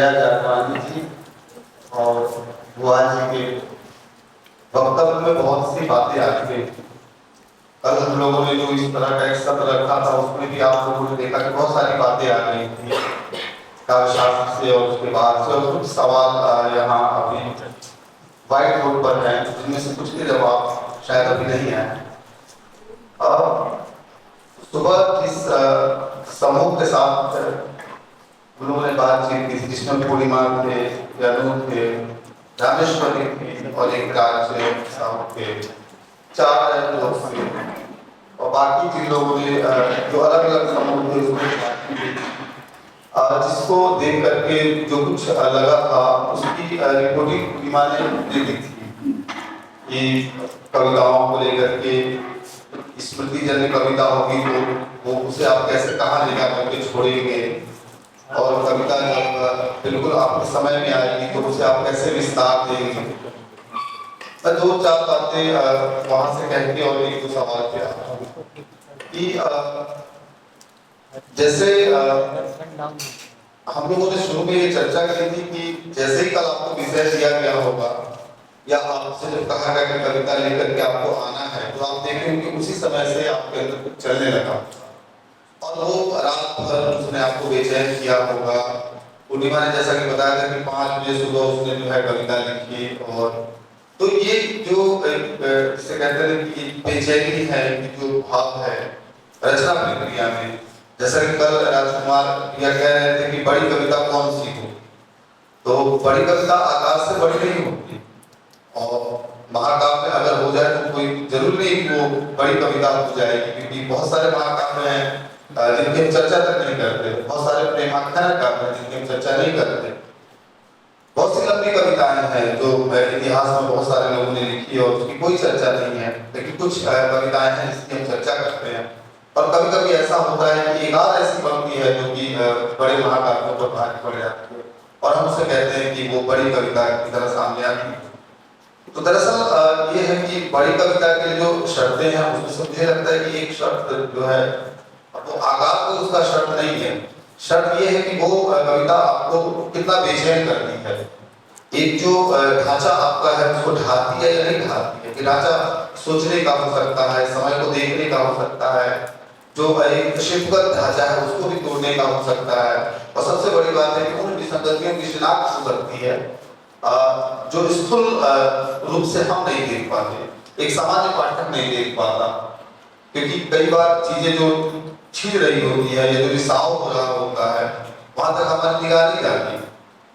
जया जाटवानी जी और बुआ जी के वक्तव्य में बहुत सी बातें आती है। कल हम लोगों ने जो इस तरह का एक सत्र रखा था उसमें भी आप लोगों ने देखा कि बहुत सारी बातें आ गई थी काव्यशास्त्र से और उसके बाद से, और कुछ सवाल यहाँ अभी व्हाइट बोर्ड पर हैं जिनमें से कुछ के जवाब शायद अभी नहीं आए। सुबह इस समूह के साथ उन्होंने बातचीत की थी जिसमें पूर्णिमा थे, अनूप थे, रामेश्वरी थी और एक राज के 4 लोग थे और बाकी जिन लोगों ने जो अलग अलग समूह थे उसमें बातचीत की, जिसको देख करके जो कुछ लगा था उसकी रिपोर्टिंग पूर्णिमा ने दी थी कि कविताओं को लेकर के स्मृति जन्य कविता होगी तो वो उसे आप कैसे कहाँ ले जाकर के छोड़ेंगे, और कविता जब बिल्कुल आपके समय में आएगी तो उसे आप कैसे विस्तार देंगे। मैं 2-4 बातें वहां से कह के और एक दो सवाल किया कि जैसे हम लोगों ने शुरू में ये चर्चा की थी कि जैसे ही कल आपको विषय दिया गया होगा या आपसे जब कहा गया कि कविता लेकर के आपको आना है तो आप देखेंगे कि उसी समय से आपके अंदर कुछ चलने लगा और वो रात भर उसने आपको बेचैन किया होगा। पूर्णिमा ने जैसा कि बताया था कि 5 बजे सुबह उसने जो है कविता लिखी, और तो ये जो जिसे कहते हैं कि बेचैनी है कि जो भाव है रचना प्रक्रिया में, जैसा कि कल राजकुमार यह कह रहे थे कि बड़ी कविता कौन सी हो, तो बड़ी कविता आकाश से बड़ी नहीं होती और महाकाव्य अगर हो जाए तो कोई जरूर नहीं कि वो बड़ी कविता हो जाएगी, क्योंकि बहुत सारे महाकाव्य हैं जिनकी हम चर्चा तक नहीं करते, बहुत सारे प्रेमाख्यान काव्य जिनकी हम चर्चा नहीं करते, बहुत सी लंबी कविताएं हैं जो इतिहास में बहुत सारे लोगों ने लिखी और उसकी कोई चर्चा नहीं है, लेकिन कुछ कविताएं हैं जिसकी हम चर्चा करते हैं। और कभी कभी ऐसा होता है कि एक आध ऐसी पंक्ति है जो कि बड़े महाकाव्यों पर भारी पड़ जाती है और हम उसे कहते हैं कि वो बड़ी कविता की तरह सामने आती है। तो दरअसल ये है कि बड़ी कविता के जो शर्तें हैं उसमें मुझे लगता है कि एक शर्त जो है वो आकार को उसका शर्त नहीं है, शर्त ये है कि वो कविता आपको कितना बेचैन करती है। एक जो ढांचा आपका है उसको ढाती है या नहीं ढाती है, कि ढांचा सोचने का हो सकता है, समय को देखने का हो सकता है, जो एक शिल्पगत ढांचा है उसको भी तोड़ने का हो सकता है, और सबसे बड़ी बात है कि उन विसंगतियों की शिनाख्त हो सकती है जो स्थूल रूप से हम नहीं देख पाते, एक सामान्य पाठक नहीं देख पाता, क्योंकि कई बार चीजें जो छिड़ रही होती है या जो रिसाव हो रहा होता है वहां तक हमारी निगाह नहीं जाती,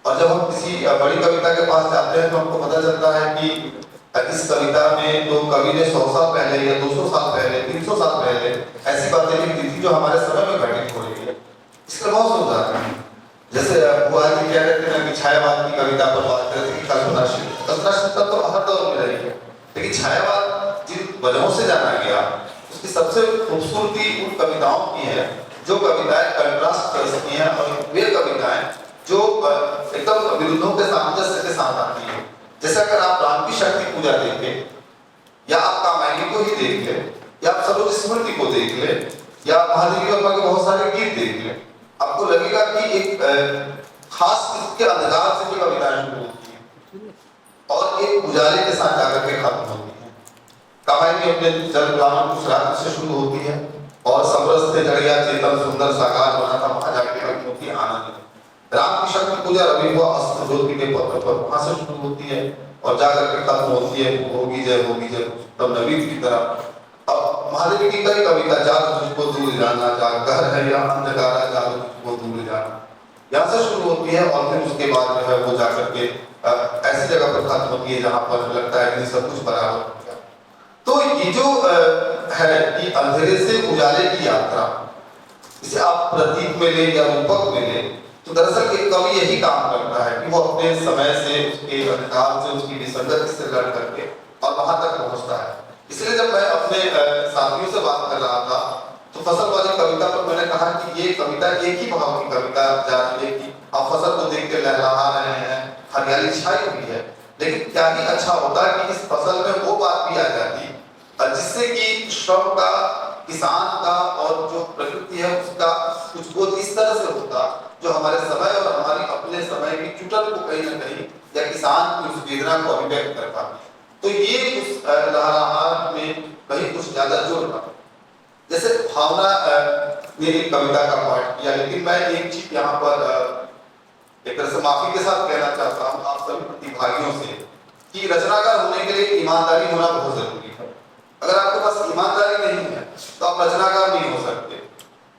और जब हम किसी बड़ी कविता के पास जाते हैं तो हमको पता चलता है कि इस कविता में तो कवि ने 100 साल पहले या 200 साल पहले 300 साल पहले ऐसी बातें लिख दी थी जो हमारे समय में घटित हो रही है। इसका बहुत से उदाहरण है, जैसे बुआ जी क्या कहते हैं कि छायावाद की कविता पर बात करते हैं कि कल्पनाशीलता तो हर दौर में रही है, लेकिन छायावाद जिन वजहों से जाना गया उसकी सबसे खूबसूरती उन कविताओं की है जो कविताएं कंट्रास्ट कर सकती हैं, और वे कविताएं जो एकदम विरुद्धों के सामंजस्य के साथ आती है। जैसे अगर आप राम की शक्ति पूजा देखें या आप कामायनी को ही देख ले या आप सरोज स्मृति को देख ले या महादेवी वर्मा के बहुत सारे गीत देख ले, आपको लगेगा कि एक खास इसके अंधकार से भी कविताएं शुरू होती है और एक उजाले के साथ जाकर के खत्म होती है। कामायनी अपने जल ग्राम श्राद्ध से शुरू होती है और समरस से जड़िया चेतन सुंदर साकार बना था वहां जाके होती आनंद। राम की शक्ति पूजा रवि हुआ अस्त्र ज्योति के पत्र पर वहां से शुरू होती है और जाकर के खत्म होती है होगी जय तब नवीन की तरह। अब महादेवी की कई कविता जाग तुझको दूर जाना, जाग घर है या अंधकारा जाग तुझको दूर जाना, यहाँ से शुरू होती है और फिर उसके बाद जो है वो जाकर के ऐसी जगह पर खत्म होती है जहाँ पर लगता है कि सब कुछ बराबर हो गया। तो ये जो है कि अंधेरे से उजाले की यात्रा, इसे आप प्रतीक में ले या रूपक में ले, तो दरअसल एक कवि यही काम करता है कि वो अपने समय से उसके अंधकार से उसकी विसंगति से लड़ करके और वहां तक पहुंचता है। इसलिए जब मैं अपने साथियों से बात कर रहा था तो फसल वाली कविता पर मैंने कहा कि ये कविता एक ही भाव की कविता जा रही है कि आप फसल को देख के लहरा रहे हैं, हरियाली छाई हुई है, लेकिन क्या ही अच्छा होता है कि इस फसल में वो बात भी आ जाती जिससे कि श्रम का, किसान का और जो प्रकृति है उसका कुछ बोध इस तरह से होता जो हमारे समय और हमारी अपने समय की कहीं ना कहीं या किसान की उस वेदना को अभिव्यक्त कर पाते। तो ये उस लहराहट में कहीं कुछ ज्यादा जोर रहा। जैसे भावना ने एक कविता का पाठ किया, लेकिन मैं एक चीज यहाँ पर एक तरह से माफी के साथ कहना चाहता हूँ आप सभी प्रतिभागियों से कि रचनाकार होने के लिए ईमानदारी होना बहुत जरूरी है। अगर आपके पास ईमानदारी नहीं है तो आप रचनाकार नहीं हो सकते।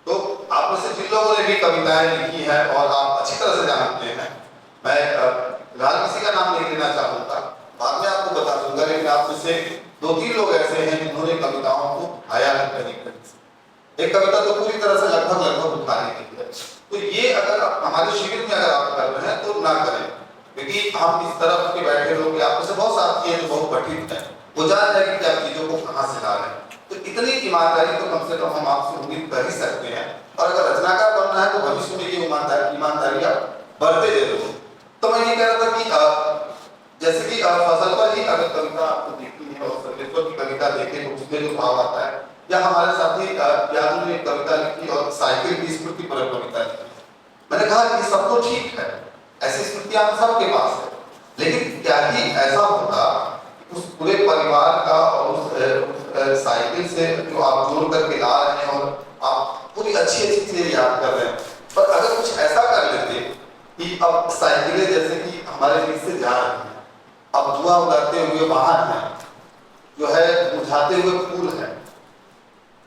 तो आप में से जिन लोगों ने भी कविताएं लिखी हैं और आप अच्छी तरह से जानते हैं, मैं फिलहाल किसी का नाम नहीं लेना चाहूंगा, बाद में आपको बता दूंगा, लेकिन आप में से 2-3 लोग ऐसे हैं जिन्होंने कविताओं को उठाया है कहीं कहीं। एक कविता तो पूरी तरह से लगभग उठाने की है। तो ये अगर हमारे शिविर में अगर आप कर रहे हैं तो ना करें, क्योंकि हम इस तरफ के बैठे लोग आप में से बहुत साथी हैं जो बहुत कठिन है, वो जान रहे कि आप चीजों को कहाँ से ला रहे हैं। तो इतनी ईमानदारी तो कम से कम हम आपसे उम्मीद कर ही सकते हैं। और अगर रचनाकार बनना है तो भविष्य में ये ईमानदारी बढ़ते जरूर। तो मैं ये कह रहा था कि जैसे कि फसल पर ही अगर कविता आपको देखनी है और सर्वेश्वर की कविता देखें तो उसमें जो भाव आता है, या हमारे साथी यादव ने एक कविता लिखी और साइकिल की स्मृति पर कविता लिखी। मैंने कहा ये सब तो ठीक है, ऐसी स्मृतियां हम सबके पास है, लेकिन क्या ही ऐसा होता उस पूरे परिवार का और उस साइकिल से जो आप जोड़ करके ला रहे हैं और आप पूरी अच्छी चीजें याद कर रहे हैं, पर अगर कुछ ऐसा कर लेते कि अब साइकिलें जैसे कि हमारे बीच से जा रही हैं, अब धुआं उड़ाते हुए वाहन है, जो है बुझाते हुए फूल है,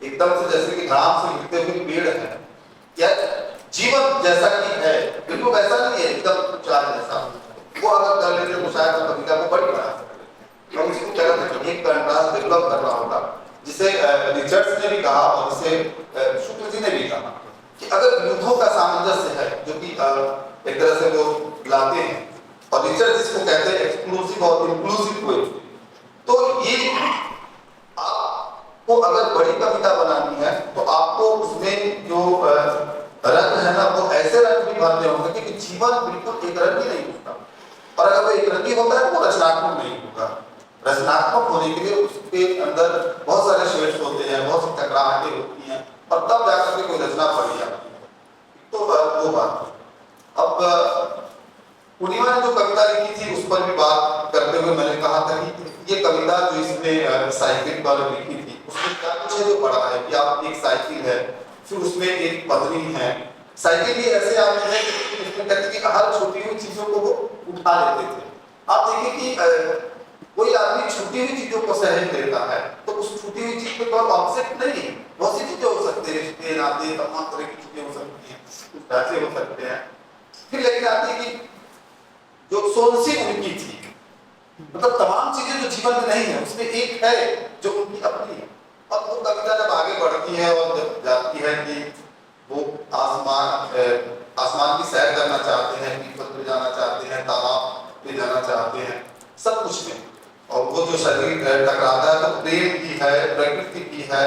एकदम से जैसे कि घाम से गिरते हुए पेड़ है, या जीवन जैसा कि है बिल्कुल वैसा नहीं है, एकदम चार जैसा, वो अगर कर लेते तो शायद कविता को बड़ी बना सकते। हम इसको क्या कहते हैं, एक कंट्रास्ट डेवलप करना होगा, जिसे रिचर्ड्स ने भी कहा और जिसे शुक्ल जी ने भी कहा कि अगर युद्धों का सामंजस्य है जो कि एक तरह से वो लाते हैं, और रिचर्ड्स इसको कहते हैं एक्सक्लूसिव और इंक्लूसिव पोएट्री। तो ये आपको अगर बड़ी कविता बनानी है तो आपको उसमें जो रंग है ना वो ऐसे रंग भी भरने होंगे कि जीवन बिल्कुल एक रंग ही नहीं होता, और अगर वो एक रंगी होता है तो वो रचनात्मक नहीं होगा। रचनात्मक होने के लिए उसके अंदर बहुत सारे शेड्स होते हैं, बहुत सी टकराहटें होती हैं, और तब जाकर के कोई रचना पड़ी जाती है। तो वो बात। अब पूर्णिमा ने जो कविता लिखी थी उस पर भी बात करते हुए मैंने कहा था कि ये कविता जो इसने साइकिल पर लिखी थी उसमें क्या कुछ है जो पढ़ा है कि आप एक साइकिल है, फिर उसमें एक पत्नी है। साइकिल भी ऐसे आदमी है कि उसमें कहते कि हर छोटी हुई चीजों को वो उठा लेते थे। आप देखिए कि कोई आदमी छूटी हुई चीजों को सहेज लेता है तो उस छूटी हुई चीज पे कोई ऑब्जेक्ट नहीं, बहुत सी चीजें हो सकती है, रिश्ते नाते तमाम तरह की चीजें हो सकती हैं, कुछ पैसे हो सकते हैं। फिर लेकिन आती है कि जो सोनसी उनकी थी, मतलब तमाम चीजें जो जीवन में नहीं है उसमें एक है जो उनकी अपनी है। अब वो कविता जब आगे बढ़ती है और जब जाती है कि वो आसमान की सैर करना चाहते हैं, पीपल पे जाना चाहते हैं, तालाब पे जाना चाहते हैं, सब कुछ में, और वो जो शरीर टकराता है तो प्रेम की है, प्रकृति की है,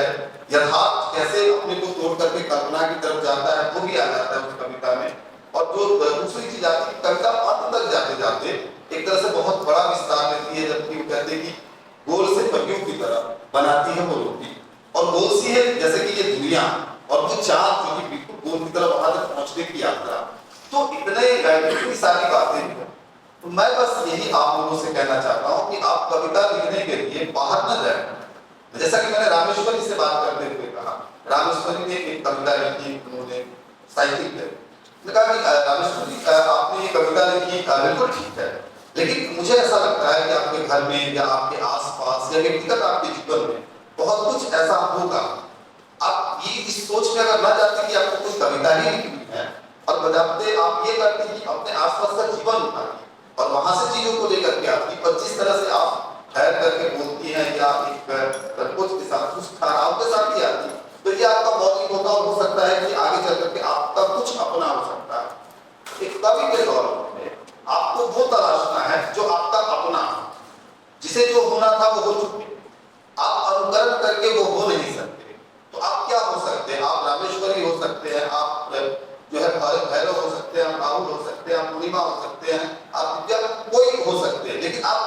यथार्थ कैसे अपने को तोड़ करके कल्पना की तरफ जाता है वो भी आ जाता है उस कविता में। और जो दूसरी चीज आती है कविता अंत तक जाते जाते एक तरह से बहुत बड़ा विस्तार लेती है, जबकि वो कहते हैं कि गोल से पहियों की तरह बनाती है वो रोटी, और गोल सी है जैसे कि ये दुनिया और वो चांद जो कि बिल्कुल गोल की तरफ वहां तक पहुंचने की यात्रा। तो इतनी सारी बातें हैं। तो मैं बस यही आप लोगों से कहना चाहता हूँ कि आप कविता लिखने के लिए बाहर न जाए। जैसा कि मैंने रामेश्वरी से बात करते हुए कहा, रामेश्वरी ने एक कविता लिखी, उन्होंने साइकिल पे कहा कि रामेश्वरी आपने ये कविता लिखी बिल्कुल ठीक है, लेकिन मुझे ऐसा लगता है कि आपके घर में या आपके आसपास या व्यक्तिगत आपके जीवन में बहुत कुछ ऐसा होगा। आप ये इस सोच में अगर न जाते कि आपको कुछ कविता ही लिखनी है और बजाते आप ये करते कि अपने आसपास का जीवन उठाइए और वहां से चीजों को लेकर के आती, और जिस तरह से आप ठहर करके बोलती हैं या एक प्रपोज के साथ कुछ धाराओं के साथ ही आती, तो ये आपका मौलिक होता और हो सकता है कि आगे चल करके आपका कुछ अपना हो सकता है। एक कवि के तौर पर आपको वो तलाशना है जो आपका अपना, जिसे जो होना था वो हो चुके, आप अनुकरण करके वो हो नहीं सकते। तो आप क्या हो सकते हैं? आप रामेश्वरी हो सकते हैं, आप जो है भैरव हो सकते हैं, आप राहुल हो सकते हैं, आप पूर्णिमा हो सकते हैं, आप विद्या कोई हो सकते हैं, लेकिन आप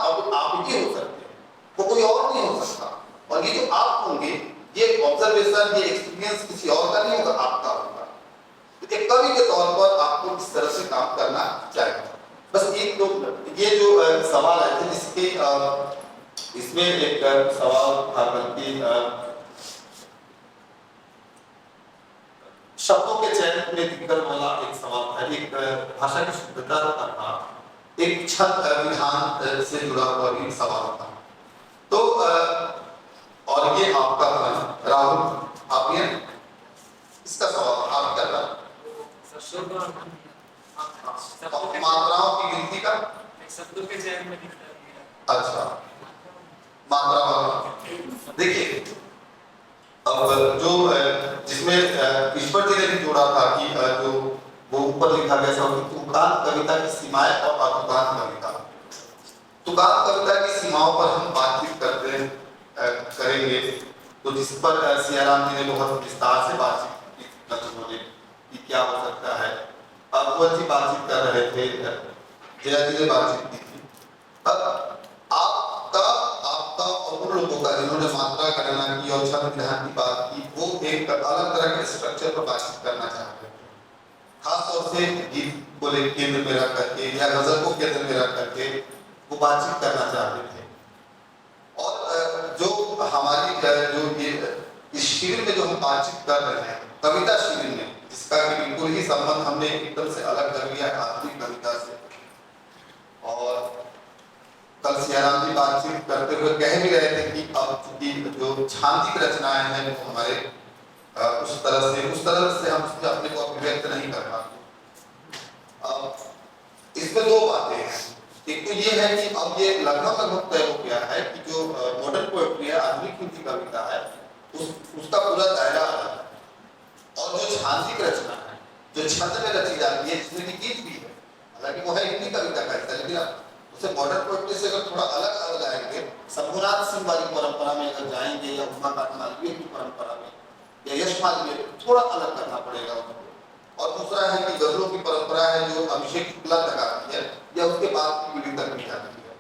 ही हो सकते हैं, वो कोई और नहीं हो सकता। और ये जो आप होंगे ये ऑब्जर्वेशन, ये एक्सपीरियंस किसी और का नहीं होगा, आपका होगा। तो एक कवि के तौर पर आपको इस तरह से काम करना चाहिए। बस एक दो ये जो सवाल आए थे इसके इसमें एक सवाल था बल्कि शब्दों के चयन में दिक्कत वाला एक सवाल था, एक भाषा की शुद्धता था, एक छंद विधान से जुड़ा हुआ भी सवाल था। तो और ये आपका राहुल, आप ये इसका सवाल आप क्या था? मात्राओं की गिनती का शब्दों के चयन में। अच्छा, मात्रा वाला देखिए, अब जो जिसमें ईश्वर जी ने भी जोड़ा था कि जो वो ऊपर लिखा गया था तुकान कविता की सीमाएं और अतुकान कविता। तुकान कविता की सीमाओं पर हम बातचीत करेंगे, तो जिस पर सियाराम जी ने बहुत विस्तार से बातचीत की कि क्या हो सकता है। अब वो जी बातचीत कर रहे थे, जया जी ने बातचीत की थी। अब आपका और उन लोगों का जिन्होंने मात्रा गणना की और छंद विधान की बात की, वो एक अलग तरह के स्ट्रक्चर पर बातचीत करना चाहते हैं, खासतौर से गीत को केंद्र में रख करके या गजल को केंद्र में रख करके वो बातचीत करना चाहते थे। और जो हमारी जो ये इस शिविर में जो हम बातचीत कर रहे हैं, कविता शिविर में, जिसका कि बिल्कुल ही संबंध हमने एकदम से अलग कर लिया है आधुनिक कविता से। और कल सियाराम जी बातचीत करते हुए कह भी रहे थे कि अब चूंकि जो छांदिक रचनाएं हैं वो हमारे उस तरह से हम उसमें अपने को अभिव्यक्त नहीं कर पाते। इसमें दो बातें हैं, एक तो ये है कि अब ये लगभग तय हो गया है कि जो मॉडर्न पोएट्री है, आधुनिक हिंदी कविता है, उसका पूरा दायरा अलग है। और जो छांदिक रचना है, जो छंद में रची जाती है, जिसमें कि गीत भी है, हालांकि वो है हिंदी कविता का हिस्सा, लेकिन उसे मॉडर्न पोएट्री से अगर थोड़ा अलग आएंगे, शंभुनाथ सिंह वाली परंपरा में अगर जाएंगे या उमाकांत मालवीय की परंपरा में या यश मालवीय, थोड़ा अलग करना पड़ेगा उनको। और दूसरा है कि गजलों की परंपरा है जो अभिषेक शुक्ला तक आती है या उसके बाद की पीढ़ी तक भी जाती है।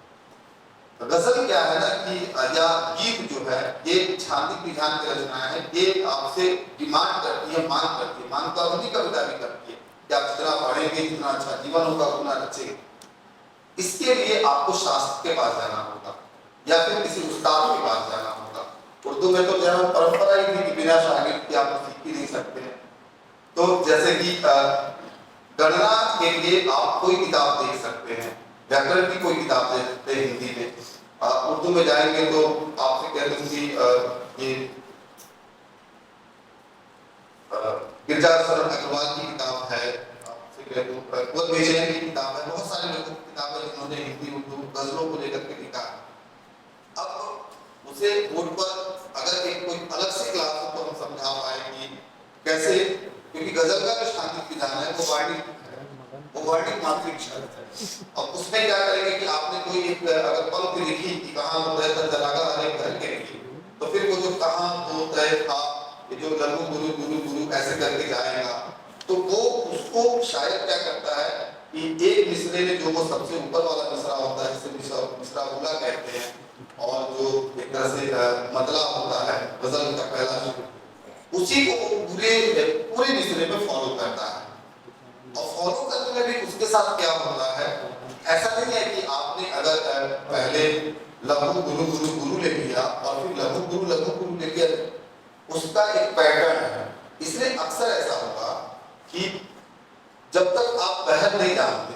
तो गजल क्या है ना कि या गीत जो है, ये छांदिक विधान की रचना है, ये आपसे डिमांड करती है, मांग करती है, मांग तो आधुनिक कविता भी करती है कि आप जितना पढ़ेंगे, जितना अच्छा जीवन होगा, उतना रचेंगे। इसके लिए आपको शास्त्र के पास जाना होगा या फिर किसी उस्ताद के पास जाना होगा। उर्दू में तो जरा परंपरा ही थी कि बिना शागिर्द के आप सीख ही नहीं सकते हैं। तो जैसे कि गणना के लिए आप कोई किताब देख सकते हैं, व्याकरण की कोई किताब देख सकते हैं हिंदी में। उर्दू में जाएंगे तो आपसे कहते हैं कि ये गिरजा शरण अग्रवाल की किताब है, बहुत बेचैन की किताब है, बहुत सारे लोगों की किताब है जिन्होंने हिंदी उर्दू गजलों को लेकर के लिखा है। अब उसे बोर्ड पर अगर एक कोई अलग से क्लास हो तो हम समझा पाए कि कैसे, क्योंकि गजल का जो शांतिक विधान है वो वर्णिक मात्रिक शब्द है। अब उसमें क्या करेंगे कि आपने कोई एक अगर पंक्ति लिखी कि कहां होता है जलागा हरे घर के लिखी, तो फिर वो जो कहां होता है था, ये जो लघु गुरु गुरु गुरु ऐसे करके जाएगा, तो वो उसको शायद क्या करता है कि एक मिसरे में जो वो सबसे ऊपर वाला मिसरा होता है, जिसे मिसरा उला कहते हैं, और जो एक तरह से मतला होता है गजल का पहला शुरू, उसी को पूरे मिसरे में फॉलो करता है। और फॉलो करने में भी उसके साथ क्या होता है, ऐसा नहीं है कि आपने अगर पहले लघु गुरु गुरु गुरु ले लिया और फिर लघु गुरु ले लिया, उसका एक पैटर्न है। इसलिए अक्सर ऐसा होगा कि जब तक आप बहर नहीं जानते,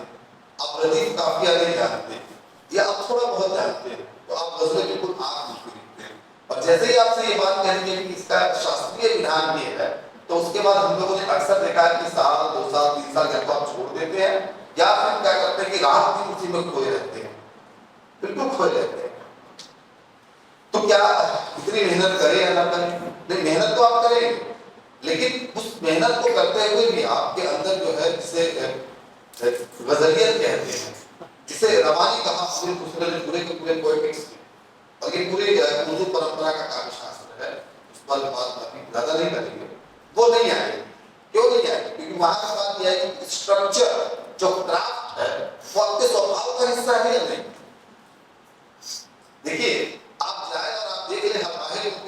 आप रदीफ काफिया नहीं जानते या आप थोड़ा बहुत जानते हैं, तो आप गजलें बिल्कुल आंख नहीं लिखते हैं। और जैसे ही आपसे ये बात कहेंगे कि इसका शास्त्रीय विधान ये है, तो उसके बाद हम लोगों ने अक्सर देखा है कि साल 2 साल 3 साल या तो आप छोड़ देते हैं या फिर क्या करते हैं कि रात दिन उसी में खोए रहते हैं, बिल्कुल खोए रहते हैं। तो क्या इतनी मेहनत करें या ना करें? नहीं, मेहनत तो आप करेंगे, लेकिन उस मेहनत को करते हुए भी आपके अंदर जो है, जिसे गजलियत कहते हैं, जिसे रवानी कहा पूरे के पूरे पोएटिक्स, और ये पूरे उर्दू परंपरा का काव्यशास्त्र है, उस पर बात अभी ज्यादा नहीं करेंगे, वो नहीं आएगी। क्यों नहीं आएगी? क्योंकि वहां का बात यह है कि स्ट्रक्चर जो क्राफ्ट है वो आपके स्वभाव का हिस्सा है या नहीं। देखिए, आप जाए और आप देख ले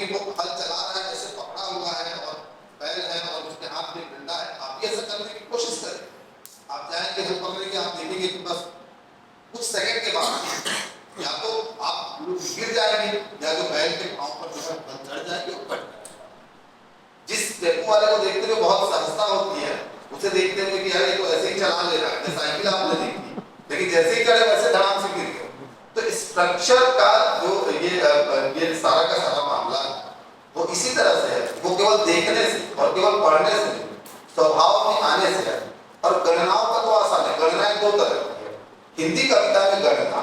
वो हल चला रहा है, ऐसे पकड़ा हुआ है और बैल है और उसके हाथ में डंडा है, आप ये ऐसा करने की कोशिश करें। आप जाएंगे हल पकड़ेंगे, आप देखेंगे कि बस टेम्पो वाले को देखते हुए बहुत सहजता होती है, उसे देखते हुए कि यार ये तो ऐसे ही चला ले रहा है, साइकिल आपने देखी, लेकिन जैसे ही चढ़े वैसे धड़ाम से गिर गए। तो स्ट्रक्चर का जो ये सारा का सारा मामला वो इसी तरह से है, वो केवल देखने से और केवल पढ़ने से नहीं, स्वभाव में आने से है। और गणनाओं का तो आसान है, गणनाएं दो तरह की है। हिंदी कविता में गणना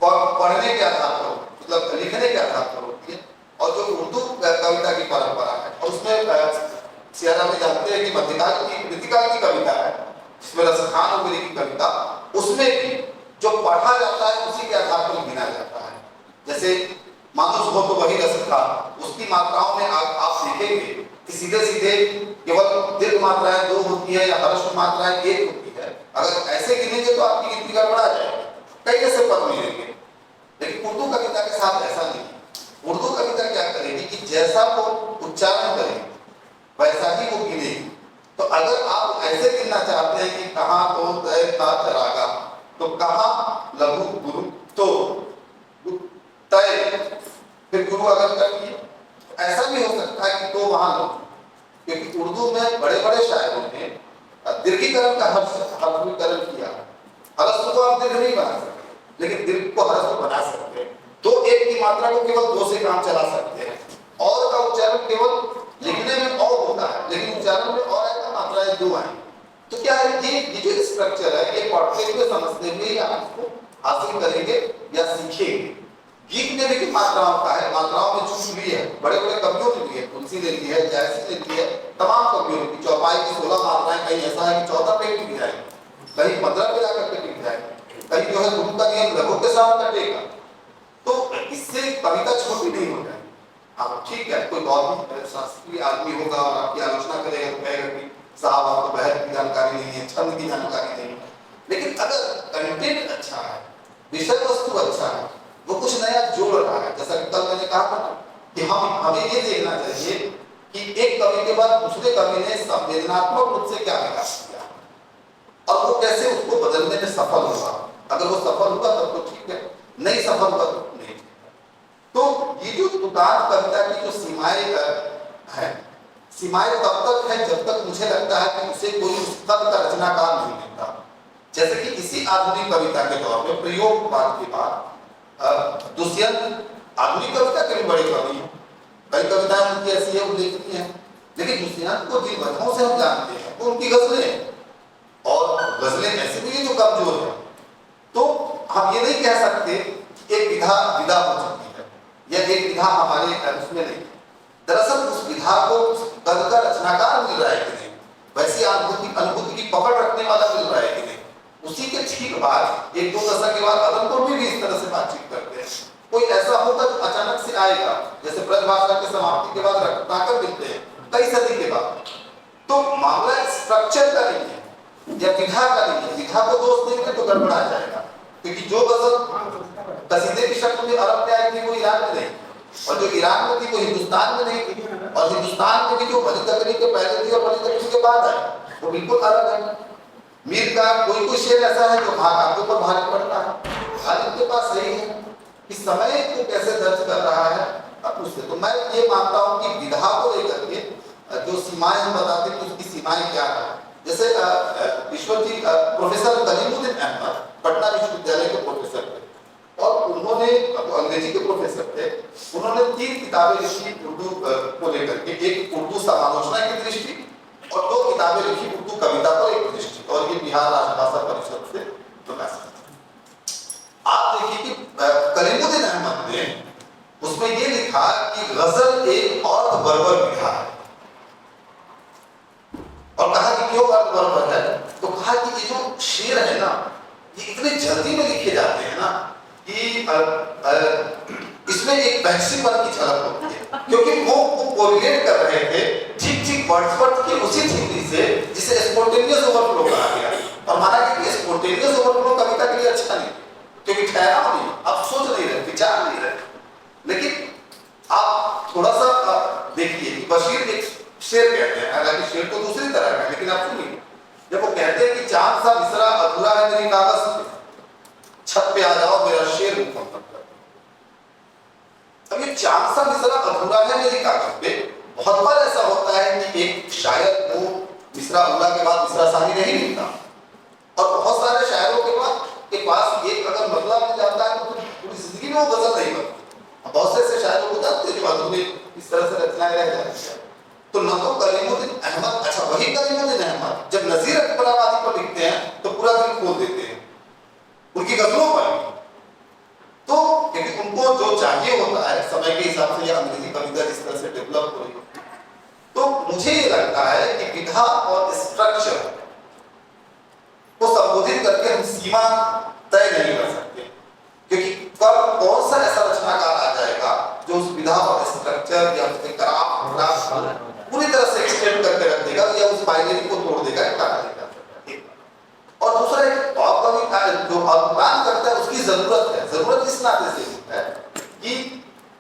पढ़ने के आधार पर, मतलब लिखने के आधार पर होती है, और जो उर्दू कविता की परंपरा है, और उसमें सियारा में जानते हैं कि मध्यकाल की कृतिकाल की कविता है, जिसमें रसखान वगैरह की कविता, उसमें भी जो पढ़ा जाता है उसी के आधार पर गिना जाता है। जैसे मानुष हो तो वही रस था, उसकी मात्राओं में आप देखेंगे कि सीधे सीधे केवल दीर्घ मात्राएं दो होती है या ह्रस्व मात्राएं एक होती है। अगर ऐसे गिनेंगे तो आपकी गिनती गड़बड़ा जाएगी, कई ऐसे पद मिलेंगे। लेकिन उर्दू कविता के साथ ऐसा नहीं। उर्दू कविता क्या करेगी कि जैसा वो उच्चारण करेगी वैसा ही वो गिनेगी। तो अगर आप ऐसे गिनना चाहते हैं कि कहाँ तो तय था चरागा, तो कहाँ लघु गुरु तो तय, फिर गुरु अगर कर दिए, तो ऐसा भी हो सकता है कि तो वहां लो, क्योंकि उर्दू में बड़े बड़े शायरों ने दीर्घीकरण का हर्षीकरण किया। ह्रस्व को आप दीर्घ नहीं बना सकते, लेकिन दीर्घ को ह्रस्व बना सकते हैं। दो एक की मात्रा को केवल दो से काम चला सकते हैं। और का उच्चारण केवल लिखने में और होता है, लेकिन उच्चारण में और आएगा, मात्राएं दो आएंगी। तो क्या है ये जो स्ट्रक्चर है, ये पढ़ते हुए समझते हुए आप इसको हासिल करेंगे या सीखेंगे। गीत में भी मात्राओं का है, मात्राओं में चूक भी है, बड़े बड़े कवियों ने भी है, तुलसी ने ली है, जयसी ने ली है, तमाम कवियों की चौपाई की 16 मात्राएं, कहीं ऐसा है कि 14 पे टिक जाएगी, कहीं 15 पे जाकर के टिक जाएगी, कहीं जो है गुरु का नियम लघु के साथ कटेगा। तो इससे कविता छोटी नहीं हो जाएगी। हाँ ठीक है, कोई और भी शास्त्रीय आदमी होगा और आपकी आलोचना करेगा तो कहेगा कि साहब आपको बहर की जानकारी नहीं है, छंद की जानकारी नहीं है। लेकिन अगर कंटेंट अच्छा है, विषय वस्तु अच्छा है, वो कुछ नया जोड़ रहा है, जैसा कि कल मैंने कहा था कि हमें ये देखना चाहिए कि एक कवि के बाद दूसरे कवि ने संवेदनात्मक रूप से क्या विकास किया और वो कैसे उसको बदलने में सफल हुआ। अगर वो सफल हुआ तब तो ठीक है, नहीं सफल हुआ तो नहीं। तो ये जो तुतान कविता की जो सीमाएं है, सीमाएं तब तक है जब तक मुझे लगता है कि उसे कोई उस कद का रचनाकार नहीं मिलता। जैसे कि इसी आधुनिक कविता के दौर में प्रयोगवाद के बाद दुष्यंत आधुनिक कविता के भी बड़े कवि हैं, कई कविताएं उनकी ऐसी है उल्लेखनीय है, लेकिन दुष्यंत को जिन वजहों से हम जानते हैं वो उनकी गजलें, और गजलें ऐसे भी जो कमजोर है। तो हम ये नहीं कह सकते कि एक विधा विदा हो चुकी है या एक विधा हमारे उसमें नहीं। दरअसल उस विधा को कद का रचनाकार मिल रहा है कि नहीं, वैसी अनुभूति की पकड़ रखने वाला मिल रहा है कि नहीं। उसी के ठीक बाद एक दो दशक के बाद अदनपुर में भी इस तरह से बातचीत करते हैं। कोई ऐसा होगा जो अचानक से आएगा, जैसे ब्रजभाषा की समाप्ति के बाद रत्नाकर मिलते हैं कई सदी के बाद। तो मामला स्ट्रक्चर का नहीं है या विधा का नहीं है। विधा को दोष देंगे तो गड़बड़ा जाएगा, क्योंकि जो गजल कसीदे की शक्ल में अरब में आई थी वो ईरान में नहीं, और जो ईरान में थी वो हिंदुस्तान में नहीं थी, और हिंदुस्तान में भी जो बनी तकरीर के पहले थी और बनी तकरीर के बाद आई वो बिल्कुल अलग है। मीर का कोई शेर ऐसा है जो आपके ऊपर भारी पड़ता है, खालिद के पास सही है कि समय को कैसे दर्ज कर रहा है अब उससे। तो मैं ये मानता हूँ कि विधा को लेकर के जो सीमाएं हम बताते हैं उसकी सीमाएं क्या है। जैसे ईश्वर जी प्रोफेसर कलीमुद्दीन अहमद पटना विश्वविद्यालय के प्रोफेसर थे, और उन्होंने अंग्रेजी के प्रोफेसर थे, उन्होंने 3 किताबें लिखी उर्दू को लेकर के, एक उर्दू समालोचना की दृष्टि और 2 किताबें लिखी उर्दू कविता पर एक दृष्टि, और ये बिहार राजभाषा परिषद से प्रकाशित। आप देखिए कि कलीमुद्दीन अहमद ने उसमें ये लिखा कि गजल एक अर्धबर्बर विधा है, और कहा कि क्यों अर्धबर्बर है, तो कहा कि ये जो शेर है ना ये इतने जल्दी में लिखे जाते हैं ना कि इसमें एक बहसीपन की झलक होती है, क्योंकि वो कोरिलेट कर रहे थे ठीक वर्ड्सवर्थ की उसी थियरी से जिसे स्पॉन्टेनियस ओवरफ्लो कहा गया, और माना कि स्पॉन्टेनियस ओवरफ्लो कविता के लिए अच्छा नहीं, क्योंकि ठहराव नहीं, आप सोच नहीं रहे, विचार नहीं रहे। लेकिन आप थोड़ा सा देखिए कि बशीर एक शेर कहते हैं, हालांकि शेर तो दूसरी तरह का है, लेकिन आप सुनिए जब वो कहते हैं कि चांद सा मिसरा अधूरा है मेरी कागज पे, छत पे आ जाओ मेरा शेर मुकम्मल कर। अब ये चांद सा मिसरा अधूरा है मेरी कागज पे, बहुत बार ऐसा होता है कि एक तीसरा उला के बाद तीसरा शाही नहीं मिलता। और बहुत सारे शायरों के पास एक अगर मतला मिल जाता है तो पूरी जिंदगी में वो गजल नहीं बनती। बहुत से ऐसे शायरों को जानते जो आधुनिक इस तरह से रचनाएं रह जाती है। तो न तो कलीमुद्दीन अहमद, अच्छा वही कलीमुद्दीन अहमद जब नजीर अकबराबादी पर लिखते हैं तो पूरा दिल खोल देते हैं उनकी गजलों पर। तो क्योंकि उनको जो चाहिए होता है समय के हिसाब से या अंग्रेजी कविता जिस तरह से डेवलप हो रही है, तो मुझे ये लगता है कि विधा और स्ट्रक्चर को संबोधित करके हम सीमा तय नहीं कर सकते, क्योंकि कब कौन सा ऐसा रचनाकार आ जाएगा जो उस विधा और स्ट्रक्चर या उसके क्राफ्ट पूरी तरह से एक्सटेंड करके रख देगा या उस बाइनरी को तोड़ देगा, काट देगा। और दूसरा एक जो अवदान करता है उसकी जरूरत है। जरूरत इस नाते से है कि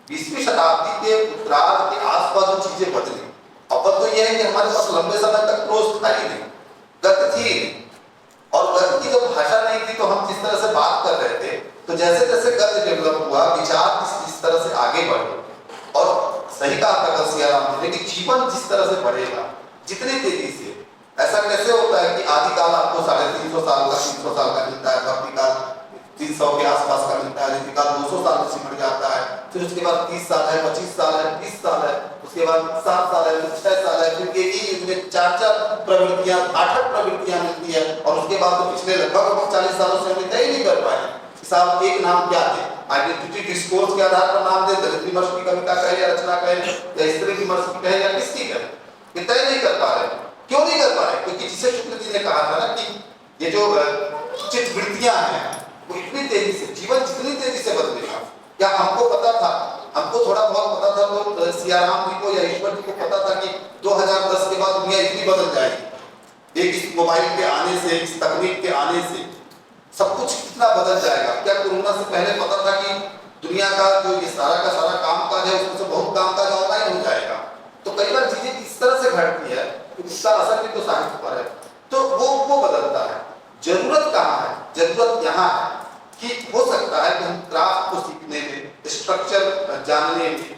20वीं शताब्दी के उत्तरार्ध के आसपास जो चीजें बदली, अब तो यह है कि हमारे पास लंबे समय तक प्रोज था ही नहीं, गति थी ही नहीं। और गति की जब भाषा नहीं थी तो हम जिस तरह से बात कर रहे थे, तो जैसे जैसे गति डेवलप हुआ, विचार इस तरह से आगे बढ़े। और सही कहा था कल सियाराम जी ने कि जीवन जिस तरह से बढ़ेगा, जितनी तेजी से, ऐसा कैसे होता है कि आदि काल आपको 350 साल का 300 साल का मिलता है, भक्ति काल 300 के आसपास का मिलता है, रीति काल 200 साल से सिमट जाता है, फिर उसके बाद 30 साल है, 25 साल है, 20 साल है, उसके बाद 7 साल है, 6 साल है, फिर एक ही युग में 4 प्रवृत्तियां 8 प्रवृत्तियां मिलती है। और उसके बाद तो पिछले लगभग 40 सालों से हम तय नहीं कर पाए साहब एक नाम क्या है, आइडेंटिटी डिस्कोर्स के आधार पर नाम दे, दलित विमर्श की कविता कहे या रचना कहे या स्त्री विमर्श की कहे या किसकी कहे, ये तय नहीं कर पा रहे। क्यों नहीं कर पा रहे? क्योंकि जिसे शुक्ल जी ने कहा था ना कि ये जो चित्तवृत्तियां हैं वो इतनी तेजी से, जीवन जितनी तेजी से बदलेगा, क्या हमको पता था? हमको थोड़ा बहुत पता था तो सियाराम जी को या ईश्वर जी को पता था कि 2010 के बाद दुनिया इतनी बदल जाएगी, एक इस मोबाइल के आने से, इस तकनीक के आने से सब कुछ कितना बदल जाएगा। क्या कोरोना से पहले पता था कि दुनिया का जो ये सारा का सारा कामकाज है उसमें से बहुत कामकाज ऑनलाइन हो जाएगा? तो कई बार चीजें इस तरह से घटती है तो इसका असर भी तो साहित्य पर है, तो वो बदलता है। जरूरत कहाँ है? जरूरत यहाँ है कि हो सकता है कि हम क्राफ्ट को सीखने में, स्ट्रक्चर जानने में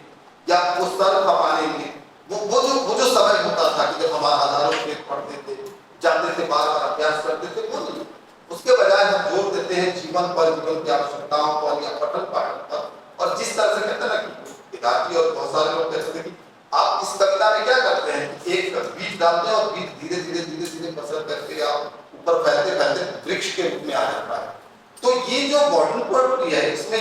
या वो सर खपाने में, वो जो समय होता था कि जब हम हजारों पेज पढ़ते थे, जाते थे, बार बार अभ्यास करते थे, वो नहीं। उसके बजाय हम जोर देते हैं जीवन पर, जीवन की आवश्यकताओं पर या पठन पाठन पर। और जिस तरह से कहते हैं ना कि पिताजी और बहुत सारे लोग कहते हैं कि आप इस कविता में क्या करते हैं, एक बीज डालते हैं और बीज धीरे धीरे पसर करके आप ऊपर फैलते फैलते वृक्ष के रूप में आ जाता है। तो ये जो मॉडर्न पोएट्री है इसमें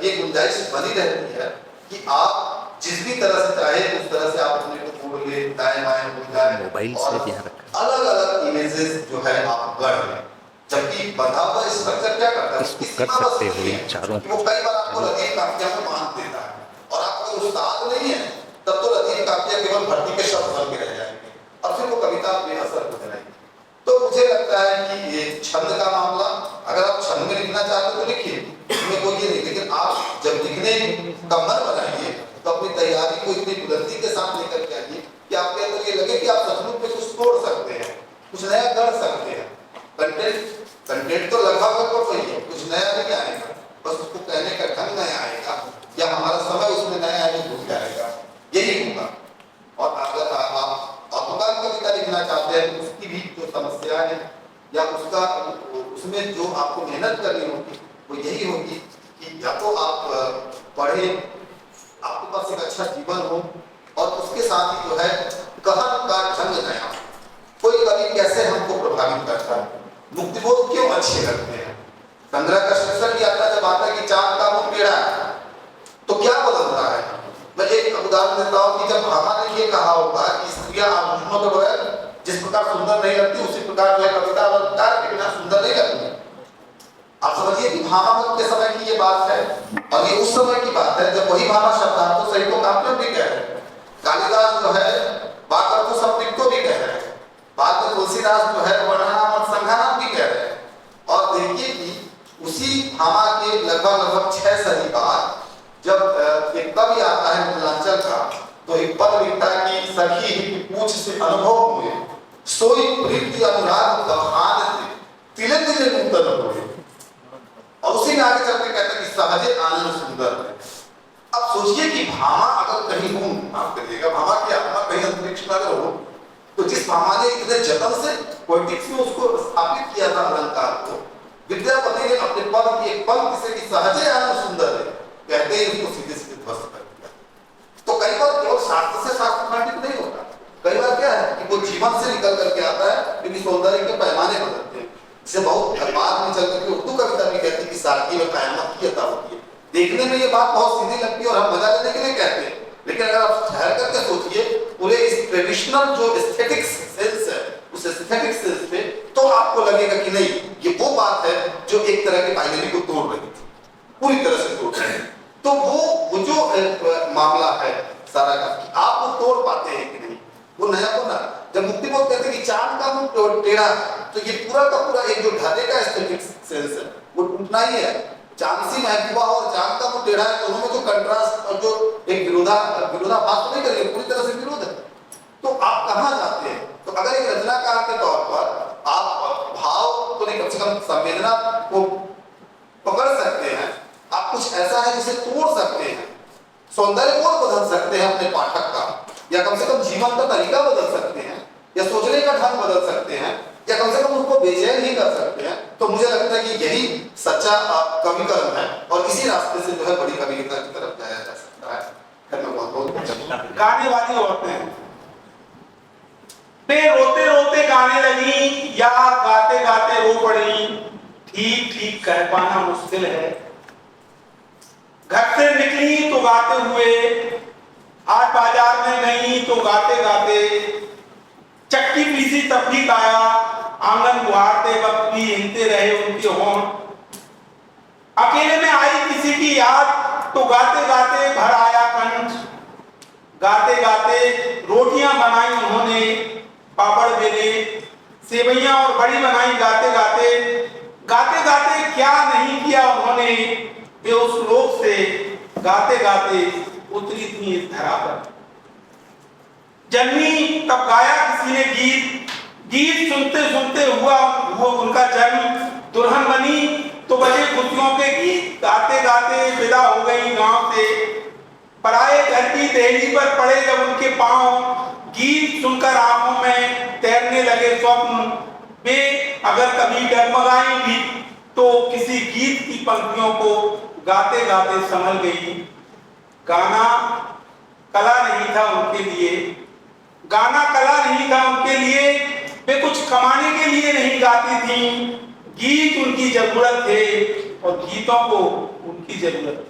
ये गुंजाइश बनी रहती है कि आप जिस भी तरह से चाहे उस तरह से आप अपने को मोड़ ले, दाएं बाएं हो जाए, मोबाइल से अलग अलग इमेजेस जो है आप गढ़ लें। जबकि बंधा हुआ स्ट्रक्चर क्या करता है, इसको कर सकते हो ये चारों, वो कई बार आपको लतीफ काफिया में बांध देता है और आप अगर उस्ताद नहीं है तब तो लतीफ काफिया केवल भर्ती के शब्द बन के रह जाएंगे और फिर वो कविता बेअसर हो जाएगी। तो मुझे लगता है कि ये छंद का मामला, अगर आप छंद में लिखना चाहते हो तो लिखिए, इसमें कोई ये नहीं, लेकिन आप जब लिखने का मन बनाइए तो अपनी तैयारी को इतनी बुलंदी के साथ लेकर के आइए कि आपके अंदर ये लगे कि आप सचमुच में कुछ तोड़ सकते हैं, कुछ नया कर सकते हैं। कंटेंट तो लगभग वही है, कुछ नया नहीं आएगा, बस उसको कहने का ढंग नया आएगा या हमारा समय उसमें नया आने भूल जाएगा, यही होगा। और अगर आप अपमान कविता लिखना चाहते हैं तो उसकी भी जो समस्या है या उसमें जो आपको मेहनत करनी होगी वो यही होगी कि या तो आप पढ़ें, आपके पास एक अच्छा जीवन हो और उसके साथ ही जो है कहन का ढंग नया। कोई कवि कैसे हमको प्रभावित करता है, मुक्तिबोध क्यों अच्छे लगते हैं, संग्रह का शीर्षक यात्रा जब आता है कि चांद का मुंह टेढ़ा है तो क्या बदलता है। मैं एक उदाहरण देता हूँ कि जब भामा ने ये कहा होगा कि स्त्रियां आभूषणों को जिस प्रकार सुंदर नहीं लगती उसी प्रकार वह कविता अलंकार के बिना सुंदर नहीं लगती। आप समझिए कि भामा के समय की ये बात है और ये उस समय की बात है जब वही भामा शब्दार्थ सही को काव्य भी कह रहे हैं, कालिदास जो है बाकर को सप्तिक को भी कह रहे हैं, बाद में तुलसीदास जो है वर्णनाम और संघानाम भी कह रहे हैं। और देखिए कि उसी भामा के लगभग 6 सदी बाद जब एक कवि आता है मिथिलांचल का तो एक पद लिखता है कि सखी ही पूछ से अनुभव हुए, सोई प्रीति अनुराग बखान से तिले तिले नूतन हुए। और उसी में आगे चलकर कहता है कि सहजे आनंद सुंदर है। अब सोचिए कि भामा अगर कहीं हो, माफ करिएगा, भामा की आत्मा कहीं अंतरिक्ष में अगर हो तो जिस महामारी इतने जतन से पोएटिक्स में उसको स्थापित किया था अलंकार को, विद्यापति ने अपने पद की एक पंक्ति से कि सहजे आनंद सुंदर है कहते ही उसको सीधे सीधे ध्वस्त कर दिया। तो कई बार केवल शास्त्र से शास्त्र खंडित नहीं होता, कई बार क्या है कि वो जीवन से निकल करके आता है, क्योंकि सौंदर्य के पैमाने बदलते हैं। इसे बहुत बाद में चल करके उर्दू कविता भी कहती है कि सादगी में कयामत की अता होती है। देखने में ये बात बहुत सीधी लगती है और हम मजा लेने के लिए कहते हैं, लेकिन अगर आप ठहर करके सोचिए पूरे इस ट्रेडिशनल जो एस्थेटिक्स सेंस है उस एस्थेटिक सेंस पे, तो आपको लगेगा कि नहीं ये वो बात है जो एक तरह की बाइनरी को तोड़ रही थी, पूरी तरह से तोड़ रही है। तो वो जो मामला है सारा का कि आप वो तोड़ पाते हैं कि नहीं, वो नया को ना। जब मुक्तिबोध कहते हैं कि चांद का मुंह टेढ़ा, तो ये पूरा का पूरा एक जो ढाले का एस्थेटिक सेंस है वो टूटना ही है। चांदसी महबूबा और चांद का मुंह टेढ़ा है, दोनों में जो कंट्रास्ट और जो एक विरोधाभास तो नहीं करेंगे, पूरी तरह से विरोध है। तो आप कहाँ जाते हैं? तो अगर एक रचनाकार के तौर पर आप भाव तो नहीं, कम से कम संवेदना को पकड़ सकते हैं, आप कुछ ऐसा है जिसे तोड़ सकते हैं, सौंदर्य को बदल सकते हैं अपने पाठक का, या कम से कम जीवन का तरीका बदल सकते हैं, या सोचने का ढंग बदल सकते हैं, या कम से कम उसको बेचैन ही कर सकते हैं, तो मुझे लगता है कि यही सच्चा कवि कर्म है और इसी रास्ते से जो है बड़ी कविता की तरफ जाया जा सकता है। गाने वाली औरतें रोते रोते गाने लगी या गाते गाते रो पड़ी, ठीक ठीक कह पाना मुश्किल है। घर से निकली तो गाते हुए, हाट बाजार में गई तो गाते गाते, चक्की पीसी तब भी गाया, आंगन गुहारते वक्त भी हिलते रहे उनके होंठ। अकेले में आई किसी की याद तो गाते गाते भर आया कंठ। गाते गाते रोटियां बनाई उन्होंने, पापड़ बेले, सेवैयां और बड़ी बनाई गाते गाते। गाते गाते क्या नहीं किया उन्होंने, वे उस लोक से गाते गाते उतरी थी इस धरा पर। जन्मी तब गाया किसी ने गीत, गीत सुनते सुनते हुआ वो उनका जन्म। दुल्हन बनी तो बजे खुशियों के गीत, गाते गाते विदा हो गई गांव से। पराए घर की दहलीज पर पड़े जब उनके पांव, गीत सुनकर आंखों में तैरने लगे स्वप्न। वे अगर कभी डगमगाएंगी तो किसी गीत की पंक्तियों को गाते गाते संभल गई। गाना कला नहीं था उनके लिए, गाना कला नहीं था उनके लिए, वे कुछ कमाने के लिए नहीं गाती थी। गीत उनकी जरूरत थे और गीतों को उनकी जरूरत।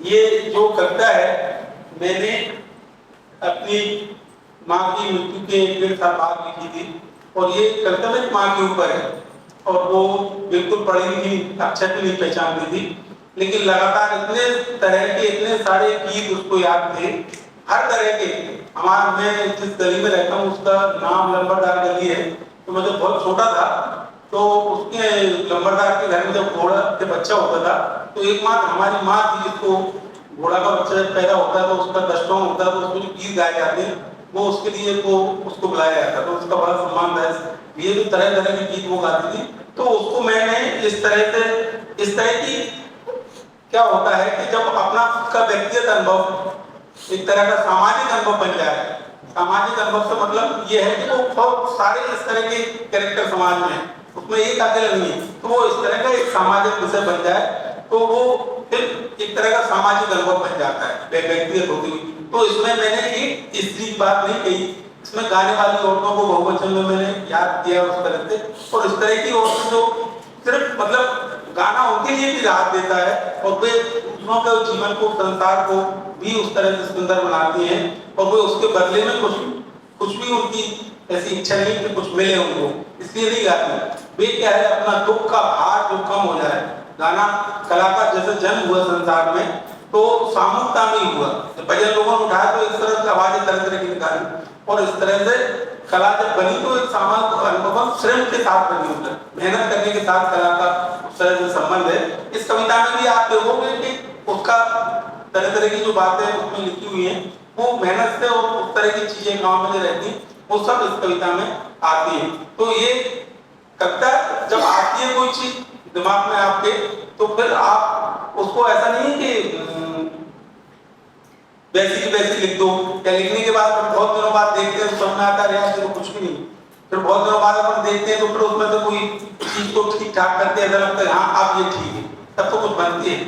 ये जो कविता है मैंने अपनी माँ की मृत्यु के 1.5 साल बाद लिखी थी, और ये कविता मेरी माँ के ऊपर है, और वो बिल्कुल पढ़ी लिखी अक्षर भी नहीं पहचानती थी, लेकिन लगातार इतने तरह के इतने सारे गीत उसको याद थे, हर तरह के। हमारा मैं जिस गली में रहता हूँ उसका नाम लंबरदार गली है, तो मैं जब बहुत छोटा था तो उसके लंबरदार के घर में जब घोड़ा के बच्चा होता था तो एक माँ हमारी माँ थी, जिसको घोड़ा का बच्चा जब पैदा होता है तो उसका दशलों होता है, तो उसको जो गीत गाए जाते हैं वो उसके लिए वो उसको बुलाया जाता, तो उसका बड़ा सम्मान था। ये जो तरह तरह के गीत वो गाती थी, तो उसको मैंने इस तरह से, इस तरह की क्या होता है कि जब अपना खुद का व्यक्तिगत अनुभव एक तरह का सामाजिक अनुभव बन जाए। सामाजिक अनुभव से मतलब ये है कि वो बहुत सारे इस तरह के कैरेक्टर समाज में है, उसमें एक अकेला नहीं है, तो वो इस तरह का एक सामाजिक विषय बन जाए तो वो फिर एक तरह का सामाजिक अनुभव बन जाता है व्यक्तिगत होती हुई। तो इसमें मैंने एक स्त्री की बात नहीं कही, इसमें गाने वाली औरतों को बहुवचन में मैंने याद किया उस तरह से, और इस तरह की औरतें जो सिर्फ मतलब गाना उनके लिए भी राहत देता है और वे दूसरों के जीवन को, संसार को भी उस तरह से सुंदर बनाती हैं, और वे उसके बदले में कुछ भी उनकी ऐसी इच्छा नहीं कि कुछ मिले उनको, इसलिए नहीं गाती। वे क्या है अपना दुख का भार जो कम हो जाए। गाना कला का जैसे जन्म हुआ संसार में तो सामूहिकता में हुआ, जब भजन लोगों ने उठाया तो इस तरह की आवाजें तरह तरह की निकाली, और इस तरह से कला जब बनी तो एक सामाजिक अनुभव श्रम के साथ बनी, उधर मेहनत करने के साथ कला का उस तरह से संबंध है। इस कविता में भी आप देखोगे कि उसका तरह तरह की जो बातें उसमें लिखी हुई है वो मेहनत से और उस तरह की चीजें गाँव में जो रहती वो सब इस कविता में आती है। तो ये कविता जब आती है कोई चीज दिमाग में आपके, तो फिर आप उसको ऐसा नहीं कि वैसी की वैसी लिख दो, या लिखने के बाद बहुत दिनों बाद देखते हैं समझ में आता है यार देखो कुछ भी नहीं, फिर बहुत दिनों बाद अपन देखते हैं तो फिर उसमें से कोई चीज को ठीक ठाक करके ऐसा लगता है हाँ अब ये ठीक है, तब तो कुछ बनती है।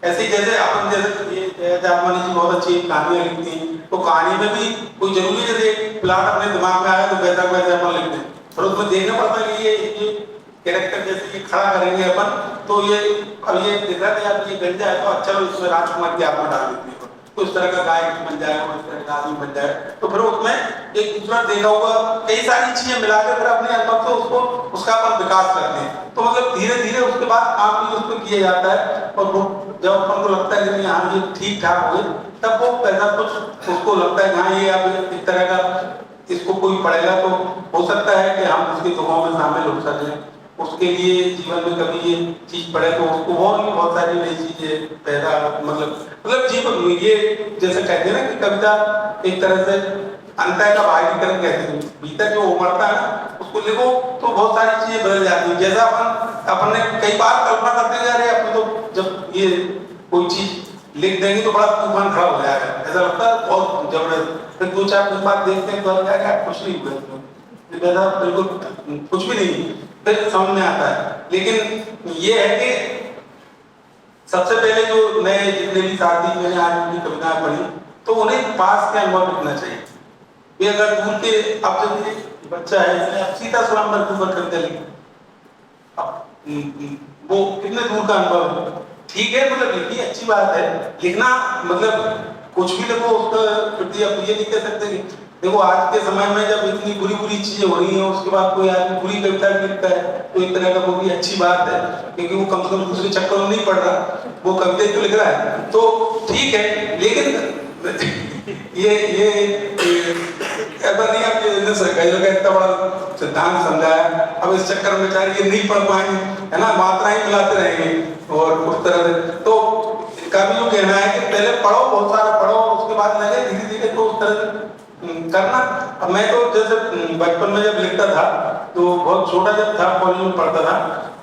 ऐसे ही जैसे अपन जैसे जापानी जी बहुत अच्छी कहानियां लिखती हैं, तो कहानी में भी कोई जरूरी जैसे प्लाट अपने दिमाग में आया तो वैसा वैसा अपन लिखते हैं, फिर उसमें देखना पड़ता है कि ये कैरेक्टर जैसे ये खड़ा करेंगे अपन, तो ये अब ये दिख रहा था यार ये गंजा जाए तो अच्छा इसमें राजकुमार की आपको डाल देती है, तो इस तरह का गायक बन जाएगा, इस तरह का आदमी बन जाए, तो फिर उसमें एक दूसरा देखा होगा कई सारी चीजें मिला के फिर अपने अनुभव से उसको उसका अपन विकास करते हैं। तो मतलब धीरे धीरे उसके बाद काम भी उस पर किया जाता है, और वो जब अपन को लगता है कि हाँ ये ठीक ठाक हो गए, तब वो ऐसा कुछ उसको लगता है हाँ ये अब इस तरह का इसको कोई पढ़ेगा तो हो सकता है कि हम उसके दुआओं में शामिल हो सकें, उसके लिए जीवन में कभी ये चीज पढ़े तो उसको और भी बहुत सारी नई चीजें पैदा मतलब जीवन में ये जैसे कहते हैं ना कि कविता एक तरह से अंतः का बाहरीकरण कहते हैं, भीतर जो उमड़ता है उसको लिखो तो बहुत सारी चीजें बदल जाती है। जैसा अपन ने कई बार कल्पना करते हैं अरे अपन तो जब ये कोई चीज लिख देंगे तो बड़ा तूफान खड़ा हो जाएगा, ऐसा लगता है बहुत जबरदस्त, फिर 2-4 दिन बाद देखते हैं तो क्या कुछ नहीं हुआ, बिल्कुल कुछ भी नहीं, फिर समझ में आता है। लेकिन ये है कि सबसे पहले जो नए जितने भी साथी मैंने आज उनकी कविताएं पढ़ी तो उन्हें पास के अनुभव लिखना चाहिए। ये अगर दूर के अब जब ये बच्चा है इसने अब सीता स्वयंवर के ऊपर कविता लिखी, वो कितने दूर का अनुभव है, ठीक है मतलब लिखी अच्छी बात है, लिखना मतलब कुछ भी लिखो उसका प्रति अब ये नहीं कह सकते कि देखो आज के समय में जब इतनी बुरी बुरी चीजें हो रही हैं उसके बाद कोई आदमी बुरी कविता लिखता है तो एक तरह का वो भी अच्छी बात है, क्योंकि वो कम से कम दूसरे चक्कर में नहीं पड़ रहा, वो कविता तो लिख रहा है तो ठीक है। लेकिन ये ऐसा नहीं है इतना बड़ा सिद्धांत समझाया अब इस चक्कर में बेचारे ये नहीं पढ़ पाएंगे है ना, मात्राएं मिलाते रहेंगे और उस तरह से, तो इनका भी जो कहना है कि पहले पढ़ो बहुत सारा पढ़ो उसके बाद लगे धीरे धीरे तो उस तरह से करना। अब मैं तो जैसे बचपन में जब लिखता था तो बहुत छोटा जब था कॉलेज में पढ़ता था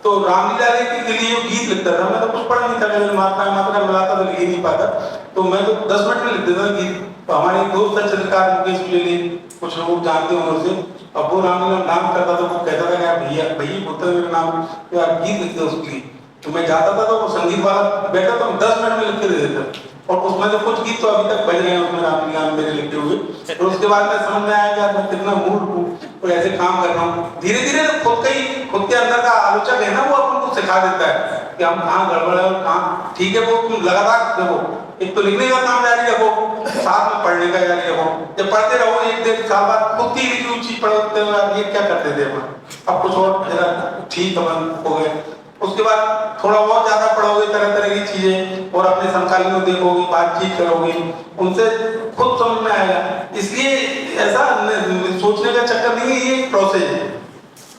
तो रामलीला के लिए गीत लिखता था, मैं तो कुछ पढ़ नहीं था, मात्रा मिलाता तो लिख ही नहीं पाता, तो मैं तो 10 मिनट में लिख देता था गीत। तो हमारे एक दोस्त है चित्रकार मुकेश ले कुछ लोग जानते हैं उनसे, अब वो रामलीला नाम करता था, वो कहता था कि आप भैया भैया बोलता है मेरा नाम तो आप गीत लिखते उसके लिए, तो मैं जाता था तो वो संगीत वाला बैठा तो 10 मिनट में लिख के दे देता, और उसमें जो कुछ गीत तो अभी तक बज रहे हैं उसमें रामलीला मेरे लिखे हुए। तो उसके बाद मैं समझ में आया कि मैं कितना मूड हूँ और ऐसे काम कर रहा हूँ, धीरे धीरे खुद के अंदर का आलोचक है ना वो अपन को सिखा देता है कि हम कहाँ गड़बड़ है और कहाँ ठीक है, वो तुम लगातार देखो, एक तो लिखने का काम जारी रखो साथ में पढ़ने का जारी रखो, जब पढ़ते रहो 1-1.5 साल बाद खुद की लिखी हुई चीज पढ़ते हो ये क्या करते थे अपन, अब कुछ और ठीक अपन हो गए, उसके बाद थोड़ा और ज्यादा पढ़ोगे तरह तरह की चीजें और अपने समकालीनों को देखोगे बातचीत करोगे उनसे खुद समझ में आएगा। इसलिए ऐसा सोचने का चक्कर नहीं है, ये एक प्रोसेस है।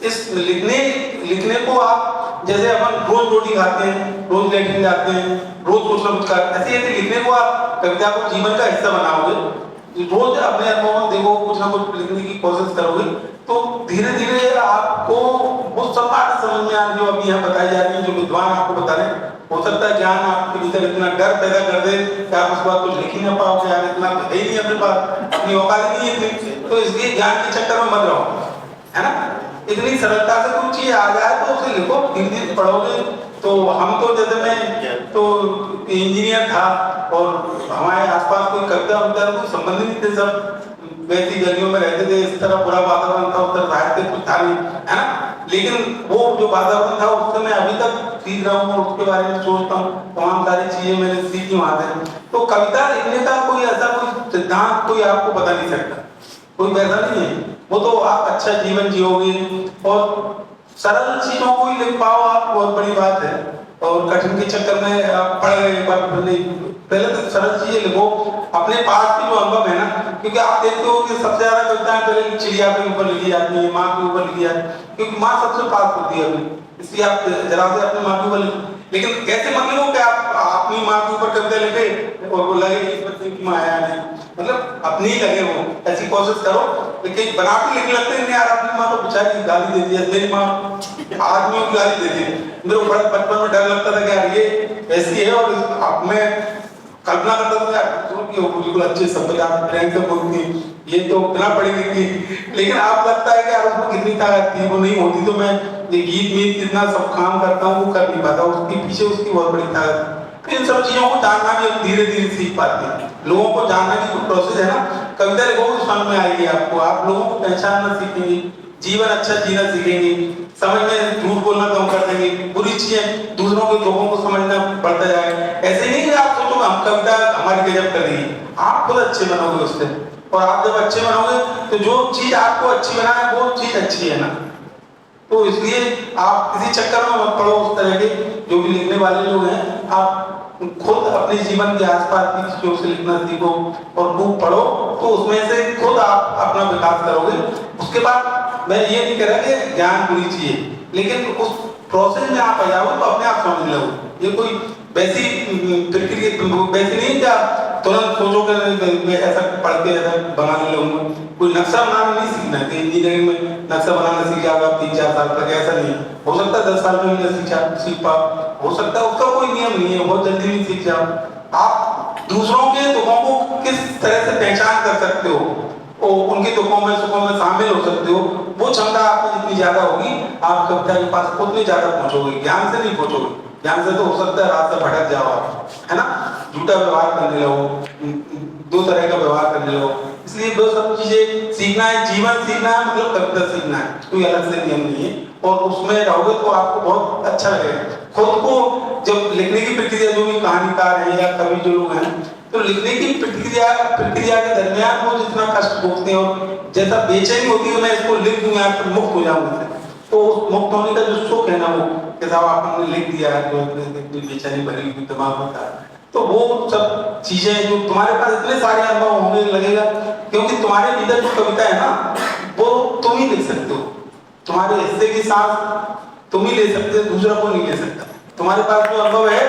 इस लिखने को आप जैसे अपन रोज रोटी खाते हैं, रोज लेटने जाते हैं, रोज कुछ ना कुछ करते हैं, ऐसे लिखने को आप कविता को जीवन का हिस्सा बनाओगे, रोज अपने अनुभव देखो कुछ ना कुछ लिखने की कोशिश करोगे तो धीरे धीरे आपको वो सब बातें समझ में आ रही जो अभी यहाँ बताई जा रही है, जो विद्वान आपको बता रहे हैं, हो सकता है ज्ञान आपके भीतर इतना डर पैदा कर दे कि आप उस बात कुछ लिख ही ना पाओगे, यार इतना है ही नहीं अपने पास, अपनी औकात नहीं है इतनी, तो इसलिए ज्ञान के चक्कर में मत रहो, है ना, इतनी सरलता से कोई चीज आ जाए तो उसे लिखो, धीरे धीरे पढ़ोगे। तो हम तो जैसे मैं तो इंजीनियर था और हमारे आसपास कोई कविता वविता कोई संबंध नहीं थे, सब वैसी गलियों में रहते थे, इस तरह बुरा वातावरण था, उधर साहित्य कुछ था नहीं, है ना, लेकिन वो जो वातावरण था उससे मैं अभी तक सीख रहा हूँ, उसके बारे में सोचता हूँ, तमाम सारी चीजें मैंने सीखी वहां से। तो कविता लिखने का कोई ऐसा कोई सिद्धांत कोई आपको बता नहीं सकता, कोई वैसा नहीं है, वो तो आप अच्छा जीवन जियोगे और सरल चीजों को ही लिख पाओ आप, बहुत बड़ी बात है, और कठिन के चक्कर में आप पढ़ गए, पहले तो सरल चीजें लिखो, अपने पास की जो अनुभव है ना, क्योंकि आप देखते हो कि सबसे ज्यादा कविताएं पहले चिड़िया के ऊपर लिखी जाती है, माँ के ऊपर लिखी जाती है, क्योंकि माँ सबसे पास होती है अभी, इसलिए आप जरा से अपनी माँ के ऊपर, लेकिन कैसे मतलब कि आप अपनी माँ के ऊपर कविता लिखे और वो लगे इस बच्चे की माँ आया नहीं, मतलब अपनी ही लगे, वो ऐसी कोशिश करो, लेकिन बना के लिखने लगते हैं यार अपनी माँ तो बेचारी गाली देती है, मेरी माँ आदमियों की गाली देती है, मेरे को बड़ा बचपन में डर लगता था कि यार ये ऐसी है और अब मैं कल्पना करता था यार दूसरों की वो बिल्कुल अच्छे सभ्यता प्रेम से बोलती ये तो बिना पढ़ी लिखी, लेकिन आप लगता है कि यार उसमें कितनी ताकत थी, वो नहीं होती तो मैं ये गीत मीत कितना सब काम करता हूँ वो कर नहीं पाता, उसके पीछे उसकी बहुत बड़ी ताकत। तो इन सब चीजों को जानना भी धीरे धीरे सीख पाते हैं, लोगों को जानने की जो प्रोसेस है ना, कविता लिखोगे समझ में आएगी आपको, आप लोगों को पहचानना सीखेंगे, जीवन अच्छा जीना सीखेंगे, समझ में झूठ बोलना कम कर देंगे, बुरी चीजें दूसरों के लोगों को समझना बढ़ता जाए। ऐसे नहीं कि आप सोचो हम कविता हमारी गजब कर रही है, आप खुद अच्छे बनोगे उससे, और आप जब अच्छे बनोगे तो जो चीज आपको अच्छी बनाए वो चीज अच्छी है ना। तो इसलिए आप किसी चक्कर में मत पड़ो उस तरह के, जो भी लिखने वाले लोग हैं आप खुद अपने जीवन के आसपास की चीजों से लिखना सीखो और बुक पढ़ो, तो उसमें से खुद आप अपना विकास करोगे। उसके बाद मैं ये नहीं कह रहा कि ज्ञान पूरी चाहिए, लेकिन उस प्रोसेस में आप आ जाओ तो अपने आप समझ लो। ये कोई वैसी प्रक्रिया वैसी नहीं कि आप तुरंत सोचोगे मैं ऐसा पढ़ के ऐसा बनाने लगूंगा, कोई नक्शा बनाना नहीं सीखना है, इंजीनियरिंग में नक्शा बनाना सीख जाओगे 3-4 साल तक, ऐसा नहीं हो सकता 10 साल में भी सीख पाओ, हो सकता है उसका कोई नियम नहीं है, बहुत जल्दी भी सीख जाओ। आप दूसरों के दुखों को किस तरह से पहचान कर सकते हो और उनके दुखों में सुखों में शामिल हो सकते हो, वो क्षमता आपको जितनी ज्यादा होगी आप कविता के पास उतनी ज्यादा पहुंचोगे, ज्ञान से नहीं पहुंचोगे। ज्ञान से तो हो सकता है रात से भटक जाओ आप, है ना, झूठा व्यवहार करने लगो, दो तरह का व्यवहार करने लगो। इसलिए वो सब चीजें सीखना है, जीवन सीखना है, मतलब कविता सीखना है, कोई अलग से नियम नहीं है, और उसमें रहोगे तो आपको बहुत अच्छा लगेगा। खुद को जब लिखने की प्रक्रिया, जो भी कहानीकार है या कवि जो लोग हैं, तो लिखने की प्रक्रिया के दरमियान वो जितना कष्ट भोगते हैं और जैसा बेचैनी होती है मैं इसको लिख दूंगा तो मुक्त हो जाऊंगा, तो मुक्त होने का जो सुख है ना, वो कि साहब आपने लिख दिया है, जो बेचैनी भरी हुई दिमाग होता है, तो वो सब चीजें जो तुम्हारे पास इतने सारे अनुभव होने लगेगा, क्योंकि तुम्हारे भीतर जो कविता है ना वो तुम ही लिख सकते हो, तुम्हारे हिस्से की सांस तुम ही ले सकते हो, दूसरा कोई नहीं ले सकता। तुम्हारे पास जो अनुभव है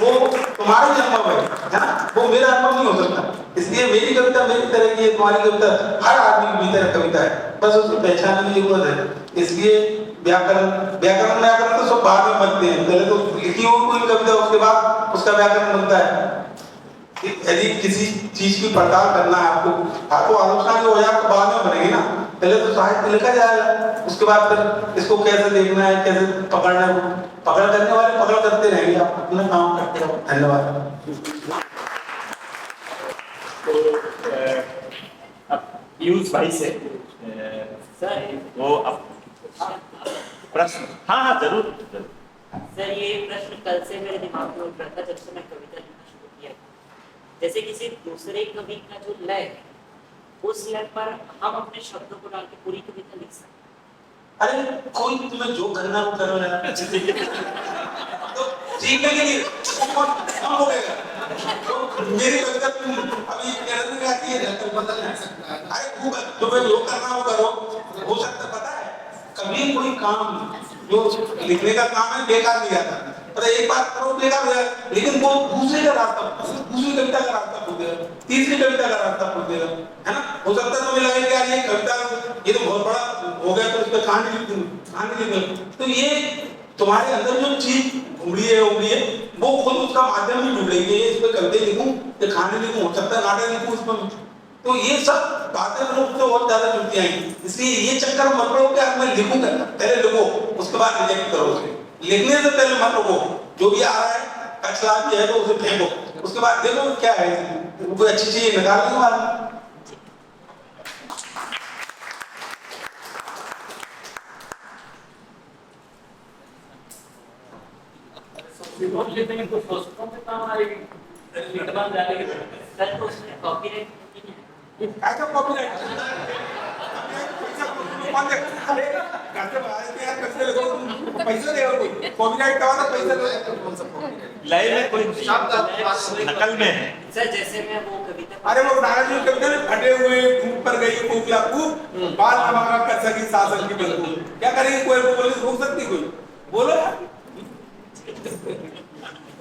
वो तुम्हारा ही अनुभव है ना, वो मेरा अनुभव नहीं हो सकता। इसलिए मेरी कविता मेरी तरह की है, तुम्हारी कविता हर आदमी की भीतर कविता है, बस उसको पहचानने की जरूरत है। इसलिए व्याकरण तो सब बाद में बनते हैं, पहले तो लिखी हो कोई कविता उसके बाद उसका व्याकरण बनता है। यदि किसी चीज की पड़ताल करना है आपको, तो आलोचना जो हो जाए तो बाद में बनेगी ना, पहले तो साहित्य लिखा जाएगा, उसके बाद फिर इसको कैसे देखना है, कैसे पकड़ना है, पकड़ करने वाले पकड़ करते रहेंगे, आप अपना काम करते रहो। धन्यवाद। तो अब पीयूष भाई से सर वो अब प्रश्न, हाँ जरूर सर, ये प्रश्न कल से मेरे दिमाग में उठ रहा था जब से मैं कविता लिखना शुरू किया। जैसे किसी दूसरे कवि का जो लय है, उस लय पर हम अपने शब्दों को डाल के पूरी कविता लिख सकते हैं। अरे कोई तुम्हें जो करना वो करो यार, तो सीखने के लिए कम हो गएगा। तो मेरी कविता तुम अभी कहने में आती है, बदल नहीं सकता। अरे तुम्हें जो करना वो करो, हो सकता पता है कभी कोई काम जो लिखने का काम है बेकार नहीं जाता, पर एक बात करो बेकार हो जाएगा, लेकिन वो दूसरे का रास्ता, दूसरी कविता का रास्ता खोल देगा, तीसरी कविता का रास्ता खोल देगा, है ना। हो सकता है तुम्हें लगेगा यार ये कविता ये तो बहुत बड़ा हो गया, तो इस पर कहानी लिख दूं, कहानी लिख दूं, तो ये तुम्हारे अंदर जो चीज घुमड़ी है वो खुद उसका माध्यम ही ढूंढ लेंगे, इस पर कविता लिखूं या कहानी लिखूं, हो सकता है नाटक लिखूं इस पर, तो ये सब बातें लोग से बहुत ज्यादा जुड़ती आएंगी। इसलिए ये चक्कर मत पड़ो कि मैं लिखूंगा, पहले लिखो उसके बाद रिजेक्ट करो उसे, लिखने से पहले मत रुको, जो भी आ रहा है कचरा भी है तो उसे फेंको, उसके बाद देखो क्या है, कोई अच्छी चीज निकाल लो बाद। सर तो उसमें कॉपीराइट ऐसा कॉपीराइट पैसा देगा कोई, कॉपीराइट का मतलब पैसा देगा, लाइव में कोई नकल में है सर। जैसे मैं वो कविता, अरे वो नाराज जी कविता में फटे हुए धूप पर गई कोकिला खूब बाल हमारा कर सकी शासन की बंदूक, क्या करेगी कोई पुलिस रोक सकती, कोई बोलो यार।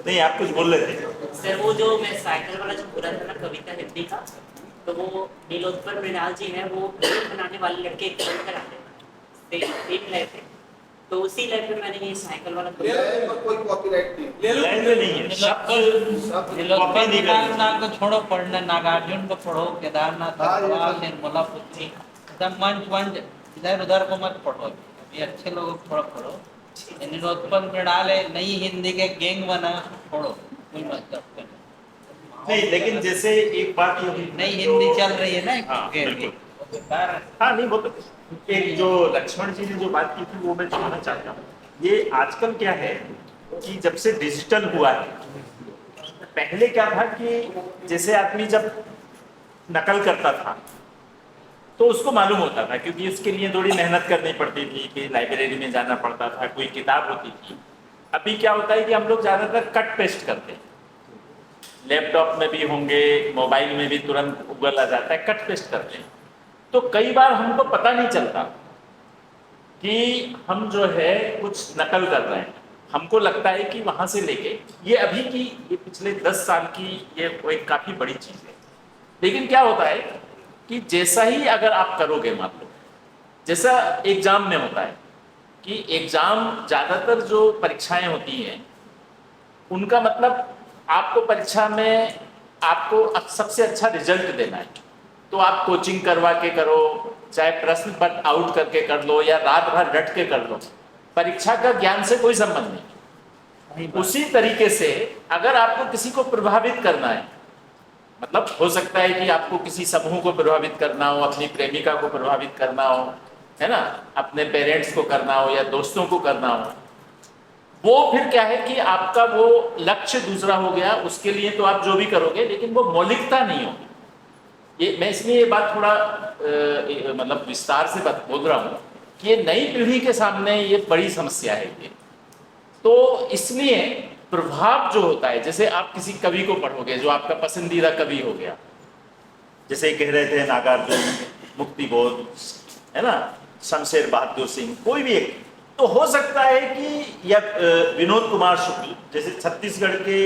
नहीं आप कुछ बोल रहे थे सर। वो जो मैं साइकिल वाला जो पूरा था ना कविता हिंदी का, तो वो नीलोत्पल मृणाल जी हैं, वो फिल्म बनाने वाले लड़के एक कविता आते हैं, सेम लाइफ है, तो उसी लय पे मैंने ये साइकिल वाला लय पर कोई कॉपीराइट नहीं। ले लो लय में नहीं है, शब्द कॉपी नहीं कर केदारनाथ को छोड़ो पढ़ना, नागार्जुन को पढ़ो, केदारनाथ हाँ, ये भगवान, तो- निर्मला पुत्री, सब मंच इधर उधर को मत पढ़ो। अभी अच्छे लोगों को थोड़ा पढ़ो। ये निरोत्पन्न मृणाल है, नई हिंदी के गैंग बना, छोड़ो, कोई मतलब नहीं। लेकिन जैसे एक बात ये हुई, नई हिंदी चल रही है ना, हाँ, गैंग बिल्कुल। वो बेकार है। हाँ नहीं, वो तो एक जो लक्ष्मण जी ने जो बात की थी वो मैं जोड़ना चाहता हूँ। ये आजकल क्या है कि जब से डिजिटल हुआ है, पहले क्या था कि जैसे आदमी जब नकल करता था तो उसको मालूम होता था, क्योंकि उसके लिए थोड़ी मेहनत करनी पड़ती थी कि लाइब्रेरी में जाना पड़ता था, कोई किताब होती थी। अभी क्या होता है कि हम लोग ज़्यादातर कट पेस्ट करते हैं, लैपटॉप में भी होंगे, मोबाइल में भी तुरंत गूगल आ जाता है, कट पेस्ट करते हैं। तो कई बार हमको पता नहीं चलता कि हम जो है कुछ नकल कर रहे हैं। हमको लगता है कि वहाँ से लेके ये अभी की, ये पिछले 10 साल की ये एक काफ़ी बड़ी चीज़ है। लेकिन क्या होता है कि जैसा ही अगर आप करोगे, मान लो जैसा एग्ज़ाम में होता है कि एग्ज़ाम ज़्यादातर जो परीक्षाएं होती हैं उनका मतलब आपको परीक्षा में आपको सबसे अच्छा रिजल्ट देना है, तो आप कोचिंग करवा के करो, चाहे प्रश्न पत्र आउट करके कर लो या रात भर रट के कर लो, परीक्षा का ज्ञान से कोई संबंध नहीं। उसी तरीके से अगर आपको किसी को प्रभावित करना है, मतलब हो सकता है कि आपको किसी समूह को प्रभावित करना हो, अपनी प्रेमिका को प्रभावित करना हो, है ना, अपने पेरेंट्स को करना हो या दोस्तों को करना हो, वो फिर क्या है कि आपका वो लक्ष्य दूसरा हो गया। उसके लिए तो आप जो भी करोगे, लेकिन वो मौलिकता नहीं होगी। ये मैं इसलिए ये बात थोड़ा मतलब विस्तार से बोल रहा हूँ कि ये नई पीढ़ी के सामने ये बड़ी समस्या है ये। तो इसलिए प्रभाव जो होता है, जैसे आप किसी कवि को पढ़ोगे जो आपका पसंदीदा कवि हो गया, जैसे कह रहे थे नागार्जुन, मुक्तिबोध, है ना, शमशेर बहादुर सिंह, कोई भी एक, तो हो सकता है कि या विनोद कुमार शुक्ल जैसे छत्तीसगढ़ के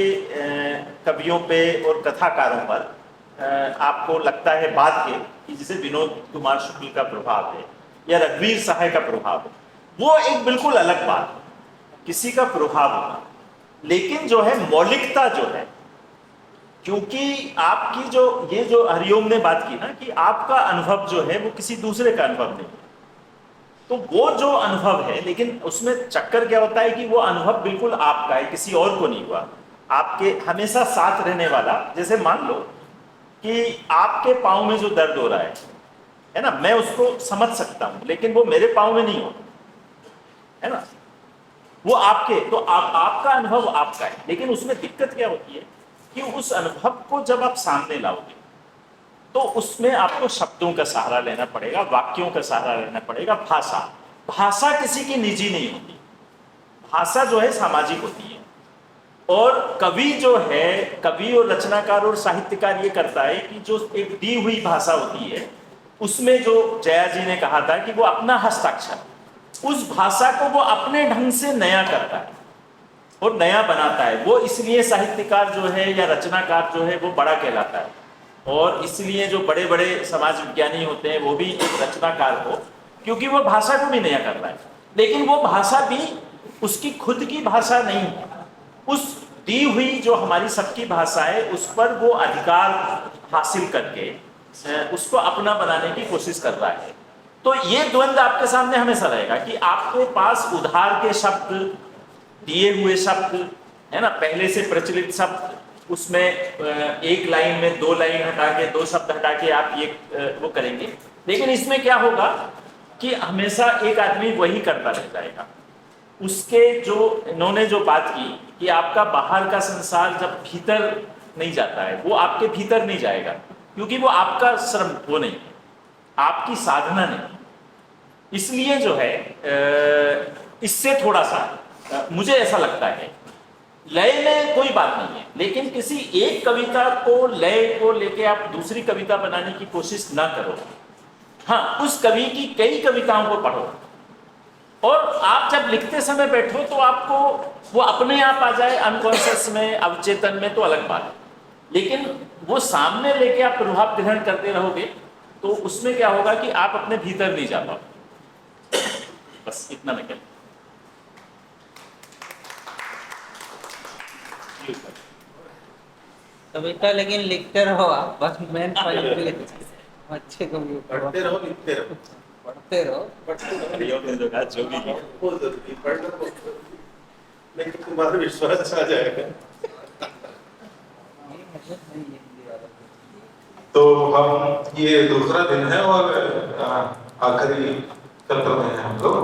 कवियों पे और कथाकारों पर आपको लगता है बात के कि जैसे विनोद कुमार शुक्ल का प्रभाव है या रघुवीर सहाय का प्रभाव है, वो एक बिल्कुल अलग बात है, किसी का प्रभाव होगा। लेकिन जो है मौलिकता जो है, क्योंकि आपकी जो ये जो हरिओम ने बात की ना कि आपका अनुभव जो है वो किसी दूसरे का अनुभव नहीं है, तो वो जो अनुभव है, लेकिन उसमें चक्कर क्या होता है कि वो अनुभव बिल्कुल आपका है, किसी और को नहीं हुआ, आपके हमेशा साथ रहने वाला। जैसे मान लो कि आपके पाँव में जो दर्द हो रहा है ना, मैं उसको समझ सकता हूँ, लेकिन वो मेरे पाँव में नहीं हो, है ना, वो आपके, तो आपका अनुभव आपका है। लेकिन उसमें दिक्कत क्या होती है कि उस अनुभव को जब आप सामने लाओगे तो उसमें आपको शब्दों का सहारा लेना पड़ेगा, वाक्यों का सहारा लेना पड़ेगा। भाषा किसी की निजी नहीं होती, भाषा जो है सामाजिक होती है। और कवि जो है, कवि और रचनाकार और साहित्यकार ये करता है कि जो एक दी हुई भाषा होती है उसमें जो जया जी ने कहा था कि वो अपना हस्ताक्षर, उस भाषा को वो अपने ढंग से नया करता है और नया बनाता है। वो इसलिए साहित्यकार जो है या रचनाकार जो है वो बड़ा कहलाता है, और इसलिए जो बड़े बड़े समाज विज्ञानी होते हैं वो भी एक रचनाकार हो, क्योंकि वो भाषा को भी नया कर रहा है। लेकिन वो भाषा भी उसकी खुद की भाषा नहीं है, उस दी हुई जो हमारी सबकी भाषा है उस पर वो अधिकार हासिल करके उसको अपना बनाने की कोशिश कर रहा है। तो ये द्वंद्व आपके सामने हमेशा रहेगा कि आपके पास उधार के शब्द, दिए हुए शब्द, है ना, पहले से प्रचलित शब्द, उसमें एक लाइन में 2 लाइन हटा के 2 शब्द हटा के आप ये वो करेंगे। लेकिन इसमें क्या होगा कि हमेशा एक आदमी वही करता रह जाएगा। उसके जो इन्होंने जो बात की कि आपका बाहर का संसार जब भीतर नहीं जाता है, वो आपके भीतर नहीं जाएगा, क्योंकि वो आपका श्रम वो नहीं, आपकी साधना नहीं। इसलिए जो है इससे थोड़ा सा मुझे ऐसा लगता है, लय में कोई बात नहीं है, लेकिन किसी एक कविता को लय को लेके आप दूसरी कविता बनाने की कोशिश ना करो। हाँ, उस कवि की कई कविताओं को पढ़ो, और आप जब लिखते समय बैठो तो आपको वो अपने आप आ जाए अनकॉन्शियस में, अवचेतन में, तो अलग बात है। लेकिन वो सामने लेके आप प्रभाव ग्रहण करते रहोगे तो उसमें क्या होगा कि आप अपने भीतर नहीं जा पाओगे। बस इतना मैं कहता हूं। कविता लेकिन लिखते रहो आप, बस मेन पॉइंट अच्छे कवि पढ़ते रहो, लिखते रहो, पढ़ते रहो। हरिओम ने जो कहा जो भी लिखो। बहुत जरूरी, पढ़ना बहुत जरूरी। नहीं तो तुम्हारा विश्वास आ जाएगा। ये मतलब नहीं है हिंदी वाला। तो हम ये दूसरा दिन है और आखिरी सत्र में है हम लोग।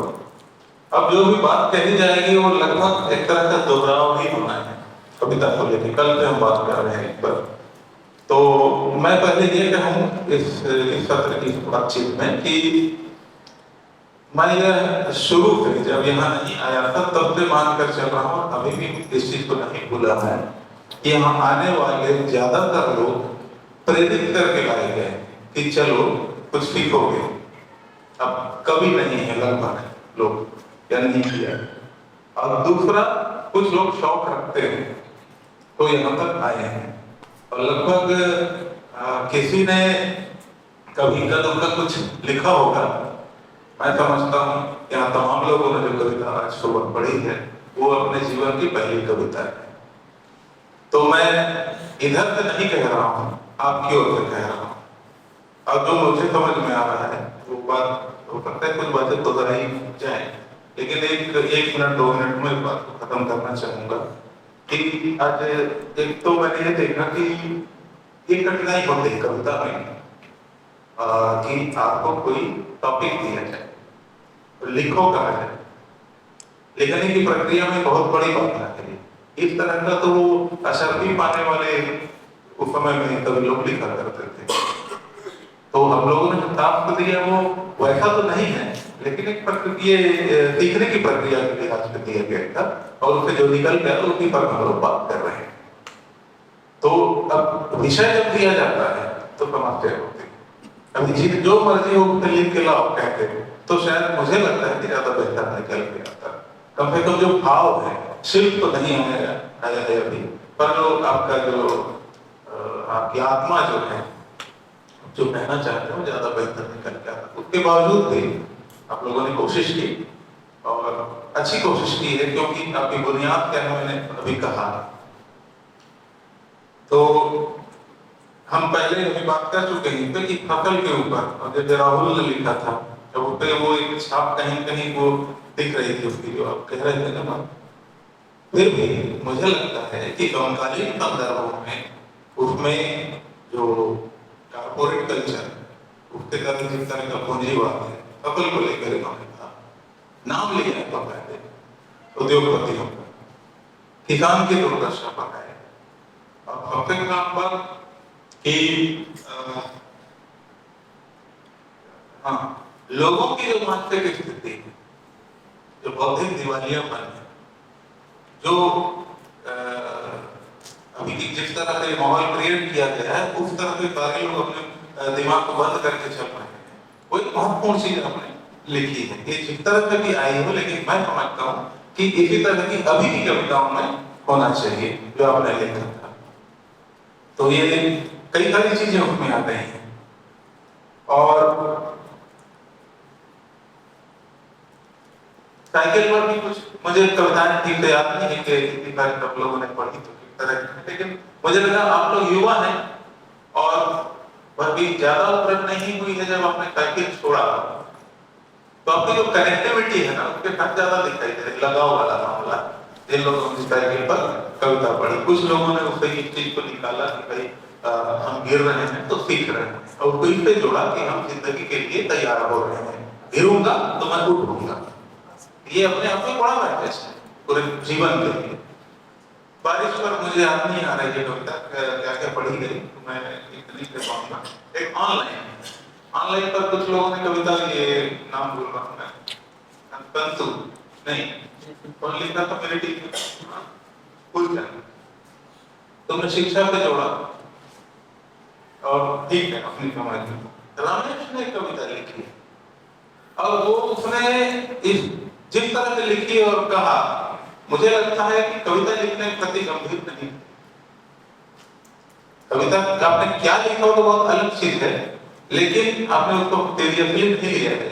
अब जो भी बात कही जाएगी वो लगभग एक तरह का दोहराव ही होना है कविता को लेकर। कल से हम बात कर रहे हैं इस पर। तो मैं पहले ये कहूँ इस सत्र की बातचीत में कि मैं यह शुरू से जब यहाँ नहीं आया था तब से मानकर चल रहा हूँ, अभी भी इस चीज को नहीं भूला है कि यहाँ आने वाले ज्यादातर लोग प्रेरित करके लाए गए कि चलो कुछ सीखोगे। अब कभी नहीं है लगभग लोग या नहीं किया। और दूसरा, कुछ लोग शौक रखते हैं तो यहाँ तक आए हैं और लगभग किसी ने कभी का कुछ लिखा होगा। मैं समझता हूँ यहाँ तमाम लोगों ने जो कविता आज सुबह पढ़ी है वो अपने जीवन की पहली कविता है। तो मैं इधर से नहीं कह रहा हूँ, आपकी ओर से कह रहा हूँ। अब जो मुझे समझ में आ रहा है वो बात हो सकता है कुछ बातें तो दोहराई जाए, लेकिन एक मिनट 2 मिनट में इस बात को खत्म करना चाहूंगा कि आज एक तो मैंने ये देखा कि ये कठिनाई होती है कविता में कि आपको कोई टॉपिक दिया जाए, लिखो कहा जाए। लिखने की प्रक्रिया में बहुत बड़ी बात है। इस तरह का तो वो असर भी पाने वाले उस समय में कभी लोग लिखा करते थे। तो हम लोगों ने जो टास्क दिया वो वैसा तो नहीं है, लेकिन एक प्रक्रिया सीखने की प्रक्रिया के लिहाज से दिया गया था और उससे जो निकल गया उसी पर हम लोग बात कर रहे हैं। तो अब विषय जब दिया जाता है तो समस्या होती है। अभी जो मर्जी हो लिख के लाओ कहते तो शायद मुझे लगता है कि ज्यादा बेहतर निकल के आता। कम से कम जो भाव है, शिल्प तो नहीं आया है अभी, पर जो आपका जो आपकी आत्मा जो है जो कहना चाहते हो ज्यादा बेहतर निकल के आता। उसके बावजूद भी आप लोगों ने कोशिश की और अच्छी कोशिश की है, क्योंकि आपकी बुनियाद क्या है मैंने अभी कहा। तो हम पहले अभी बात कर चुके हैं कि फसल के ऊपर जब राहुल ने लिखा था जब उस पे वो एक छाप कहीं कहीं वो दिख रही थी उसकी, जो आप कह रहे थे ना बात। फिर भी मुझे लगता है कि समकालीन संदर्भों में उसमें जो कॉर्पोरेट कल्चर उसके तरह जिस तरह का पूंजीवाद है फसल को लेकर इन्होंने कहा, नाम लिया है तो पहले उद्योगपतियों का, किसान की दुर्दशा पर है। और सबसे खास बात कि हाँ, लोगों की जो मानसिक स्थिति है, जो बौद्धिक दिवालियापन है, जो अभी जिस तरह से माहौल क्रिएट किया गया है उस तरह से सारे लोग अपने दिमाग को बंद करके चल रहे हैं। वो एक महत्वपूर्ण चीज आपने लिखी है, ये जिस तरह से भी आई हो, लेकिन मैं समझता हूँ कि इसी तरह की अभी की कविताओं में होना चाहिए जो आपने लिखा था। तो ये कई सारी चीजें उसमें आ गई हैं। और साइकिल पर भी कुछ मुझे कविताएं ठीक से याद नहीं है कि इतनी सारी सब लोगों ने पढ़ी तो किस तरह की, लेकिन मुझे लगा आप लोग युवा हैं और वह भी ज्यादा उम्र नहीं हुई है जब आपने साइकिल छोड़ा, तो आपकी जो कनेक्टिविटी है ना उसके साथ ज्यादा दिखाई दे रही, लगाव वाला मामला। जिन लोगों ने साइकिल पर कविता पढ़ी, कुछ लोगों ने उससे इस चीज को निकाला कि भाई हम गिर रहे हैं तो सीख रहे हैं, और उसको इससे जोड़ा कि हम जिंदगी के लिए तैयार हो रहे हैं, गिरूंगा तो मैं उठूंगा। ये अपने आप में बड़ा मैसेज है पूरे जीवन के लिए। बारिश पर मुझे याद नहीं आ रहा है कविता क्या क्या पढ़ी गई, तो मैं इतनी से पाऊंगा। एक ऑनलाइन पर कुछ लोगों ने कविता, ये नाम बोल रहा हूँ मैं, कंसु नहीं कौन लिखा था मेरे टीचर, तुमने शिक्षा से जोड़ा और ठीक है अपनी समझ में। रमेश ने कविता लिखी और वो उसने इस जिस तरह से लिखी और कहा, मुझे लगता है कि कविता लिखने के प्रति गंभीर नहीं। कविता आपने क्या लिखा हो तो बहुत अलग चीज है, लेकिन आपने उसको सीरियसली नहीं लिया है।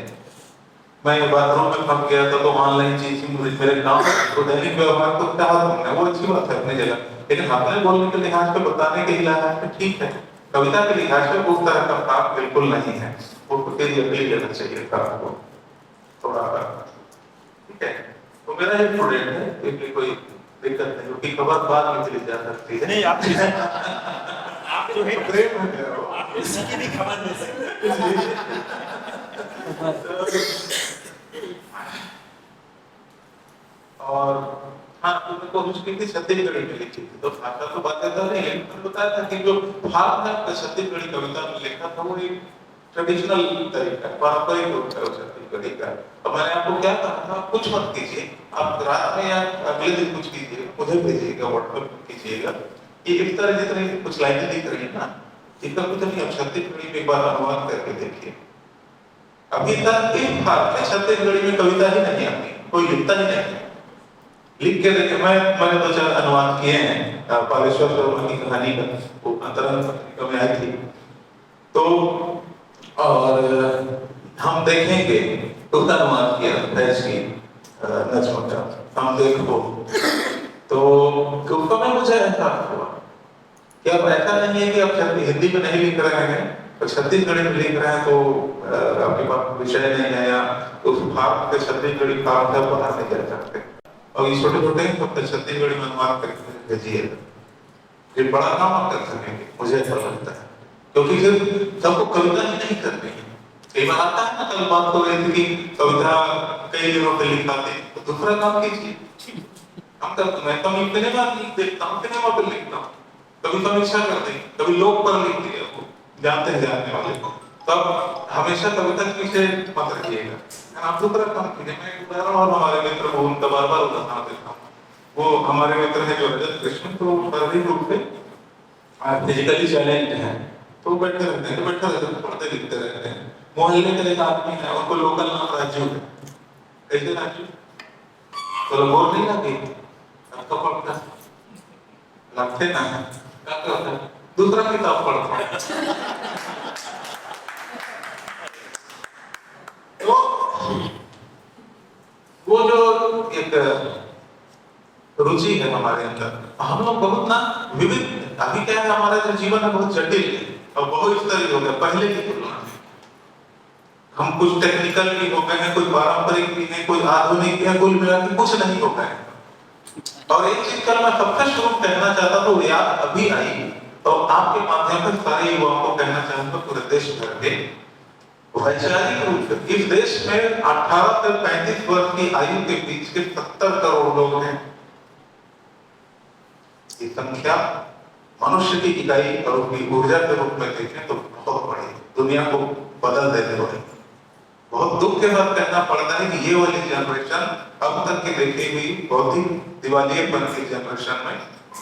मैं बाथरूम में फंस गया था तो ऑनलाइन चीज ही मुझे मेरे काम तो दैनिक व्यवहार को क्या तुमने, वो अच्छी बात है अपनी जगह, लेकिन अपने बोलने के लिहाज पे बताने के लिहाज पे ठीक है, कविता के लिहाज पे उस तरह का काम बिल्कुल नहीं है, वो तेरी अपील लेना चाहिए था आपको थोड़ा, ठीक है। तो मेरा एक स्टूडेंट है, इसलिए कोई दिक्कत नहीं, उसकी खबर बाद में चली जा सकती है। नहीं आप जो है प्रेम है मेरा वो। आप किसी की भी खबर दे सकते और हाँ, तो मेरे को उसकी भी छत्तीसगढ़ी में लिखी थी, तो भाषा तो बाध्यता नहीं, लेकिन मैंने बताया था कि जो भाव है छत्तीसगढ़ी कविता में लिखा था वो एक ट्रेडिशनल तरीका, पारंपरिक रूप है छत्तीसगढ़ी का। अब मैंने आपको क्या कहा था, कुछ मत कीजिए, आप रात में या अगले दिन कुछ कीजिए, मुझे भेजिएगा, व्हाट्सएप कीजिएगा, ये इस तरह जितनी कुछ लाइनें दिख रही है ना, इसका कुछ नहीं, आप छत्तीसगढ़ी में एक बार अनुवाद करके देखिए। अभी तक एक भाग में छत्तीसगढ़ी में कविता ही नहीं आती, कोई लिखता ही नहीं, लिख के देखे। मैंने 2-4 अनुवाद किए हैं, पालेश्वर शर्मा की कहानी का, वो अंतरंग पत्रिका में आई थी, तो और हम देखेंगे तो अनुवाद किया फैज की नज्म का, हम देखो तो उसमें मुझे एहसास हुआ कि अब ऐसा नहीं है कि आप हिंदी में नहीं लिख रहे हैं और छत्तीसगढ़ी में लिख रहे हैं तो आपके पास विषय नहीं है, या उस भाग के छत्तीसगढ़ी भाग है बाहर नहीं जा सकते, और ये छोटे छोटे अपने छत्तीसगढ़ी में अनुवाद करके भेजिए, ये बड़ा काम आप कर सकेंगे, मुझे ऐसा लगता है, क्योंकि फिर सबको कविता ही नहीं करनी है। कई बार आता है ना, कल बात हो रही थी कि कविता कई दिनों पे लिखाते, तो दूसरा काम कीजिए, हम करते, मैं तो इतने बार लिख देता हूँ, इतने बार लिखता हूँ, कभी समीक्षा करते हैं, कभी लोग पर लिख दिया, वो जानते हैं जानने वाले को, तब हमेशा कविता के पीछे मत रखिएगा, आप दूसरा काम कीजिए। मैं एक उदाहरण और हमारे मित्र को उनका बार बार उदाहरण देता हूँ, वो हमारे मित्र है जो रजत कृष्ण, तो शारीरिक रूप से फिजिकली चैलेंज है, तो बैठे रहते हैं, तो बैठे रहते हैं, पढ़ते लिखते रहते हैं। मोहल्ले के एक आदमी है, उनको लोकल नाम राजू है, कैसे राजू, तो बोल नहीं लगे, आपका पढ़ता लगते ना है, क्या करता है, दूसरा किताब पढ़ता है। तो वो जो एक रुचि है हमारे अंदर, हम लोग बहुत ना विविध, अभी क्या है हमारा जो जीवन है बहुत जटिल है और बहुत स्तरीय हो गया पहले की तुलना में, हम कुछ टेक्निकल भी हो गए हैं, कुछ पारंपरिक भी है, कुछ आधुनिक भी है, कुल मिला के कुछ नहीं हो गए। और एक चीज कल मैं सबसे शुरू कहना चाहता था, याद अभी आई, तो आपके माध्यम से सारे युवाओं को कहना चाहूंगा, पूरे देश भर के वैचारिक रूप से इस देश में 18 से 35 वर्ष की आयु के बीच के 70 करोड़ लोग हैं। ये संख्या मनुष्य की इकाई और उसकी ऊर्जा के रूप में देखें तो बहुत बड़ी, दुनिया को बदल देने वाली। बहुत दुख के साथ कहना पड़ता है कि ये वाली जनरेशन अब तक की देखी हुई बौद्धिक दिवालियेपन की जनरेशन में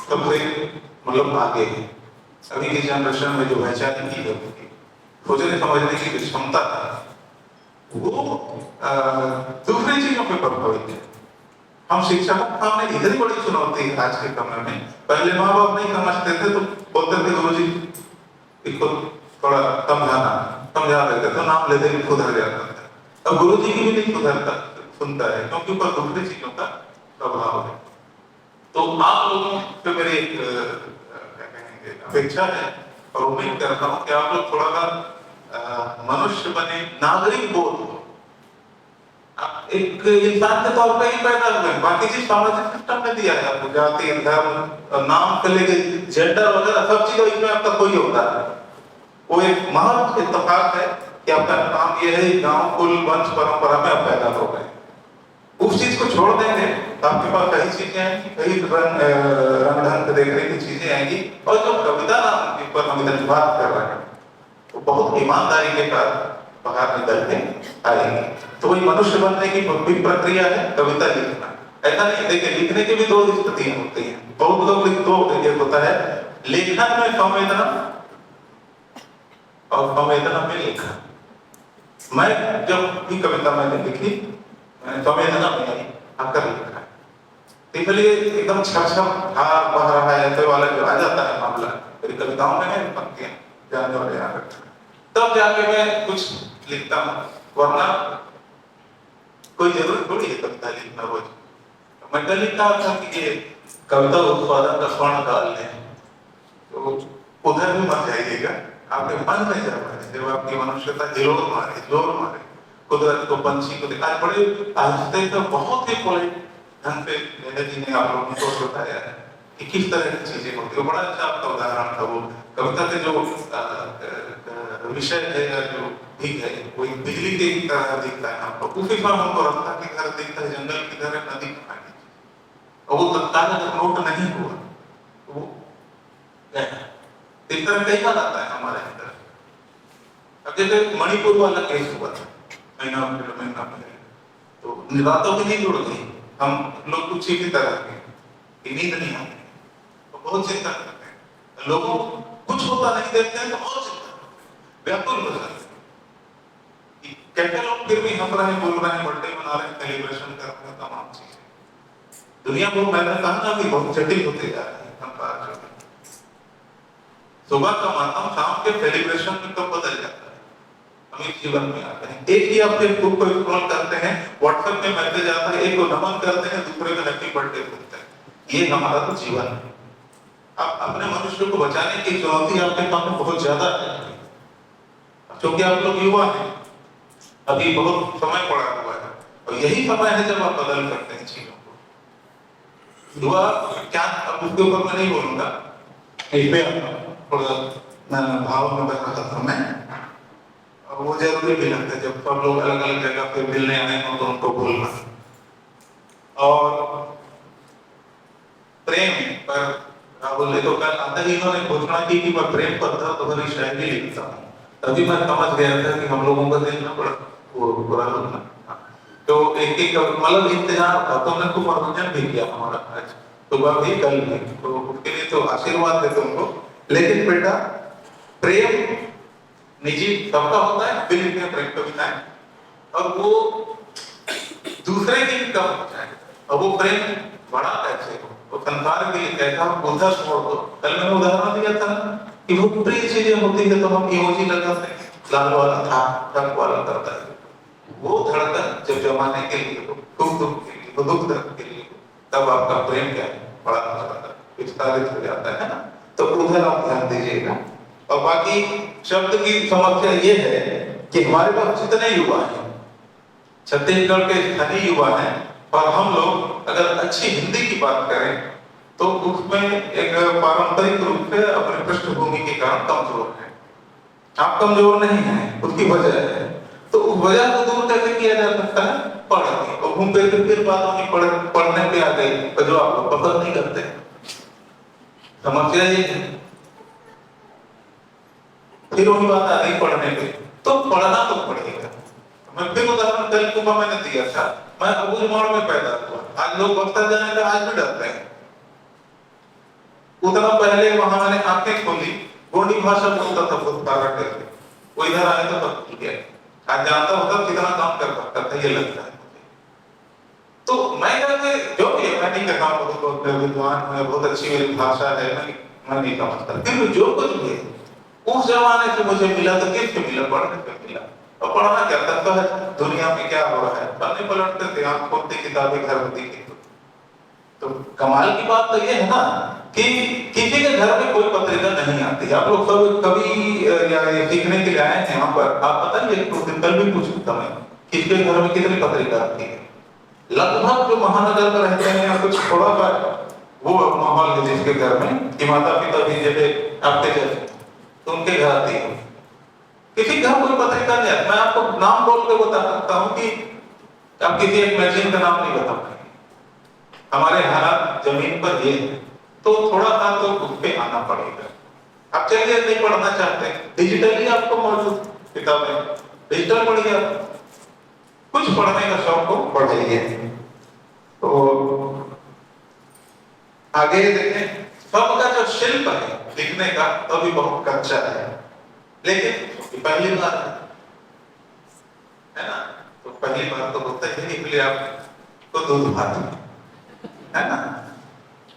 सबसे मतलब आगे है। अभी की जनरेशन में जो वैचारिक है, सोचने समझने की क्षमता है, वो दूसरी चीजों पे प्रभावित है। हम शिक्षा का सामने इतनी बड़ी चुनौती है आज के समय में, पहले माँ बाप नहीं समझते थे तो बोलते थे गुरुजी इसको थोड़ा समझा देते तो नाम लेते ही सुधर जाता था। अब गुरुजी की भी नहीं सुधरता सुनता है, क्योंकि ऊपर दूसरी चीजों का प्रभाव है। तो आप लोगों से मेरी एक अपेक्षा है और उम्मीद करता हूँ कि आप लोग थोड़ा सा मनुष्य बने, नागरिक बोध हो। एक इंसान के तौर पे ही पैदा हुए, बाकी चीज सामाजिक सिस्टम ने दिया है आपको, जाति धर्म नाम से लेके जेंडर वगैरह सब चीज इसमें आपका कोई होता है। वो एक महत्व इत्तेफाक है कि आपका काम ये है, गांव कुल वंश परंपरा में आप पैदा हो गए। उस चीज को छोड़ देंगे तो आपके पास कई चीजें आएंगी, कई रंग ढंग देखने की चीजें आएंगी। और जो कविता नाम पर हम इधर बात कर रहे हैं वो बहुत ईमानदारी के साथ बाहर निकल के आएंगे। तो वही मनुष्य बनने की भी प्रक्रिया है कविता लिखना। ऐसा नहीं, देखिए लिखने की भी दो स्थितियां होती हैं। बहुत लोग दो ये होता है, लेखन में संवेदना और संवेदना में लेखन। मैं जब भी कविता मैंने लिखी, मैंने संवेदना में आई आकर लिखा है, इसलिए एकदम छम भार बह रहा है ऐसे वाला जो आ जाता है मामला, मेरी कविताओं में है पंक्तियां जानने वाले यहाँ तब जाके मैं कुछ लिखता हूँ। वरना कोई जरूरत थोड़ी है कविता लिखना रोज। मैंने लिखा था कि ये कविता उत्पादन का स्वर्ण काल है, तो उधर भी मत जाइएगा, आपके मन में जा पाए जब आपकी मनुष्यता जोर मारे कुदरत को, पंछी को दिखा। बड़े आहिस्ते से बहुत ही पोलाइट ढंग से नेता जी ने आप लोगों को बताया है कि किस तरह की चीजें होती है। बड़ा अच्छा आपका उदाहरण था वो कविता के जो विषय है या जो ठीक है वो बिजली की तरह दिखता है हमको। उसी पर हमको रास्ता की तरह दिखता है, जंगल की तरह, नदी की तरह, और वो तत्काल नोट नहीं हुआ वो इस तरह कई बार आता है हमारे अंदर। अब जैसे मणिपुर वाला केस हुआ था महीना पहले, तो रातों की नींद उड़ गई, हम लोग कुछ ही तरह की नींद नहीं आती, तो बहुत चिंता करते हैं। लोगों कुछ होता नहीं देखते हैं तो और चिंता व्याकुल हो जाते हैं। कैसे लोग फिर भी हंस रहे हैं, बोल रहे हैं, बर्थडे मना रहे हैं, सेलिब्रेशन कर रहे हैं, तमाम चीजें। दुनिया को मैंने कहा ना कि बहुत जटिल होते जा रहे हैं। सुबह का मातम शाम के सेलिब्रेशन में कब बदल जाता है, हम इस जीवन में आते हैं। एक ही आप फेसबुक को स्क्रॉल करते हैं, व्हाट्सएप में मैसेज आता है, एक को नमन करते हैं, दूसरे को हैप्पी बर्थडे बोलते हैं। ये हमारा तो जीवन है। आप अपने मनुष्य को बचाने की चुनौती आपके सामने बहुत ज्यादा है, क्योंकि आप लोग युवा हैं, अभी बहुत समय पड़ा हुआ है, और यही समय है जब आप बदल सकते हैं चीजों को। युवा क्या, अब उसके ऊपर मैं नहीं बोलूंगा, थोड़ा भाव में बह रहा था मैं, और वो जरूरी भी लगता है जब सब लोग अलग अलग जगह पे मिलने आए हो तो उनको बोलना। और प्रेम पर राहुल ने तो कल आते ही इन्होंने घोषणा की कि मैं प्रेम पर था तो भरी शायरी लिखता हूँ, तभी मैं समझ गया था कि हम लोगों का दिल ना बड़ा वो बुरा होना। तो एक एक मतलब इंतजार था, तो हमने खूब मनोरंजन भी किया हमारा आज सुबह भी कल भी, तो उसके लिए तो आशीर्वाद है तुमको। लेकिन बेटा प्रेम निजी सबका होता है, बिल में प्रेम कविताएं, और वो दूसरे की कम हो जाए, और वो प्रेम बड़ा कैसे हो, वो संसार के लिए कैसा उधर छोड़ दो। कल मैंने उदाहरण दिया था कि वो प्रिय चीजें होती है तो हम इमोजी लगाते हैं, लाल वाला था, रंग वाला करता है, वो धड़कन जब जमाने के लिए हो, दुख के लिए हो, दुख दर्द के लिए हो, तब आपका प्रेम क्या है, बड़ा विस्तारित हो जाता है ना। तो उधर आप ध्यान दीजिएगा। और बाकी शब्द की समस्या ये है कि हमारे पास जितने युवा हैं, छत्तीसगढ़ के स्थानीय युवा हैं, और हम लोग अगर अच्छी हिंदी की बात करें तो उसमें एक पारंपरिक रूप से अपने पृष्ठभूमि के कारण कमजोर है। आप कमजोर नहीं हैं, उसकी वजह है, तो उस वजह को दूर कैसे किया जा सकता है, पढ़ के। और घूम फिर बातों की पढ़ने पे आ गई, तो जो आप लोग पसंद नहीं करते। समस्या ये है, फिर वही बात आ गई पढ़ने पे, तो पढ़ना तो पड़ेगा। मैं फिर उदाहरण कल को मैंने दिया था, मैं अबूझमाड़ में पैदा हुआ, आज लोग बक्सर जाने का आज भी डरते हैं। उतना पहले वहां मैंने आंखें खोली, गोंडी भाषा बोलता था बहुत सारा करके, वो इधर आए तो सब ठीक है, आज जानता होता कितना काम कर सकता था, ये लगता है। तो मैं कहते जो भी मैं नहीं कहता बहुत विद्वान है, बहुत अच्छी मेरी भाषा है, मैं नहीं समझता, फिर भी जो कुछ भी उस जमाने से मुझे मिला तो किससे मिला, पढ़ने से मिला। और पढ़ना क्या था, दुनिया में क्या हो रहा है, पढ़ने पलटते थे, आंख खोलते किताबें घर में दिखी। तो कमाल की बात तो ये है ना कि किसी के घर में कोई पत्रिका नहीं आती। आप लोग सब कभी या सीखने के लिए आए हैं यहाँ पर, आप बताइए, कल भी पूछा था मैं, किसके घर में कितनी पत्रिका आती है। लगभग जो महानगर में रहते हैं या कुछ थोड़ा सा वो माहौल है जिसके घर में कि माता पिता भी जैसे आपके जैसे, तो उनके घर आती है। किसी घर कोई पत्रिका नहीं है। मैं आपको नाम बोल के बता सकता हूँ कि आप किसी एक मैगजीन का नाम नहीं बता पाएंगे। हमारे हालात जमीन पर ये है, तो थोड़ा सा तो उस पे आना पड़ेगा। आप चलिए नहीं पढ़ना चाहते, डिजिटली आपको मौजूद किताबें, डिजिटल पढ़िए, कुछ पढ़ने का शौक को बढ़ाइए। तो आगे देखें, सबका जो शिल्प है लिखने का अभी बहुत कच्चा है, लेकिन पहली बार है ना, तो पहली बार तो होता है, इसलिए आपको दूध भात है ना।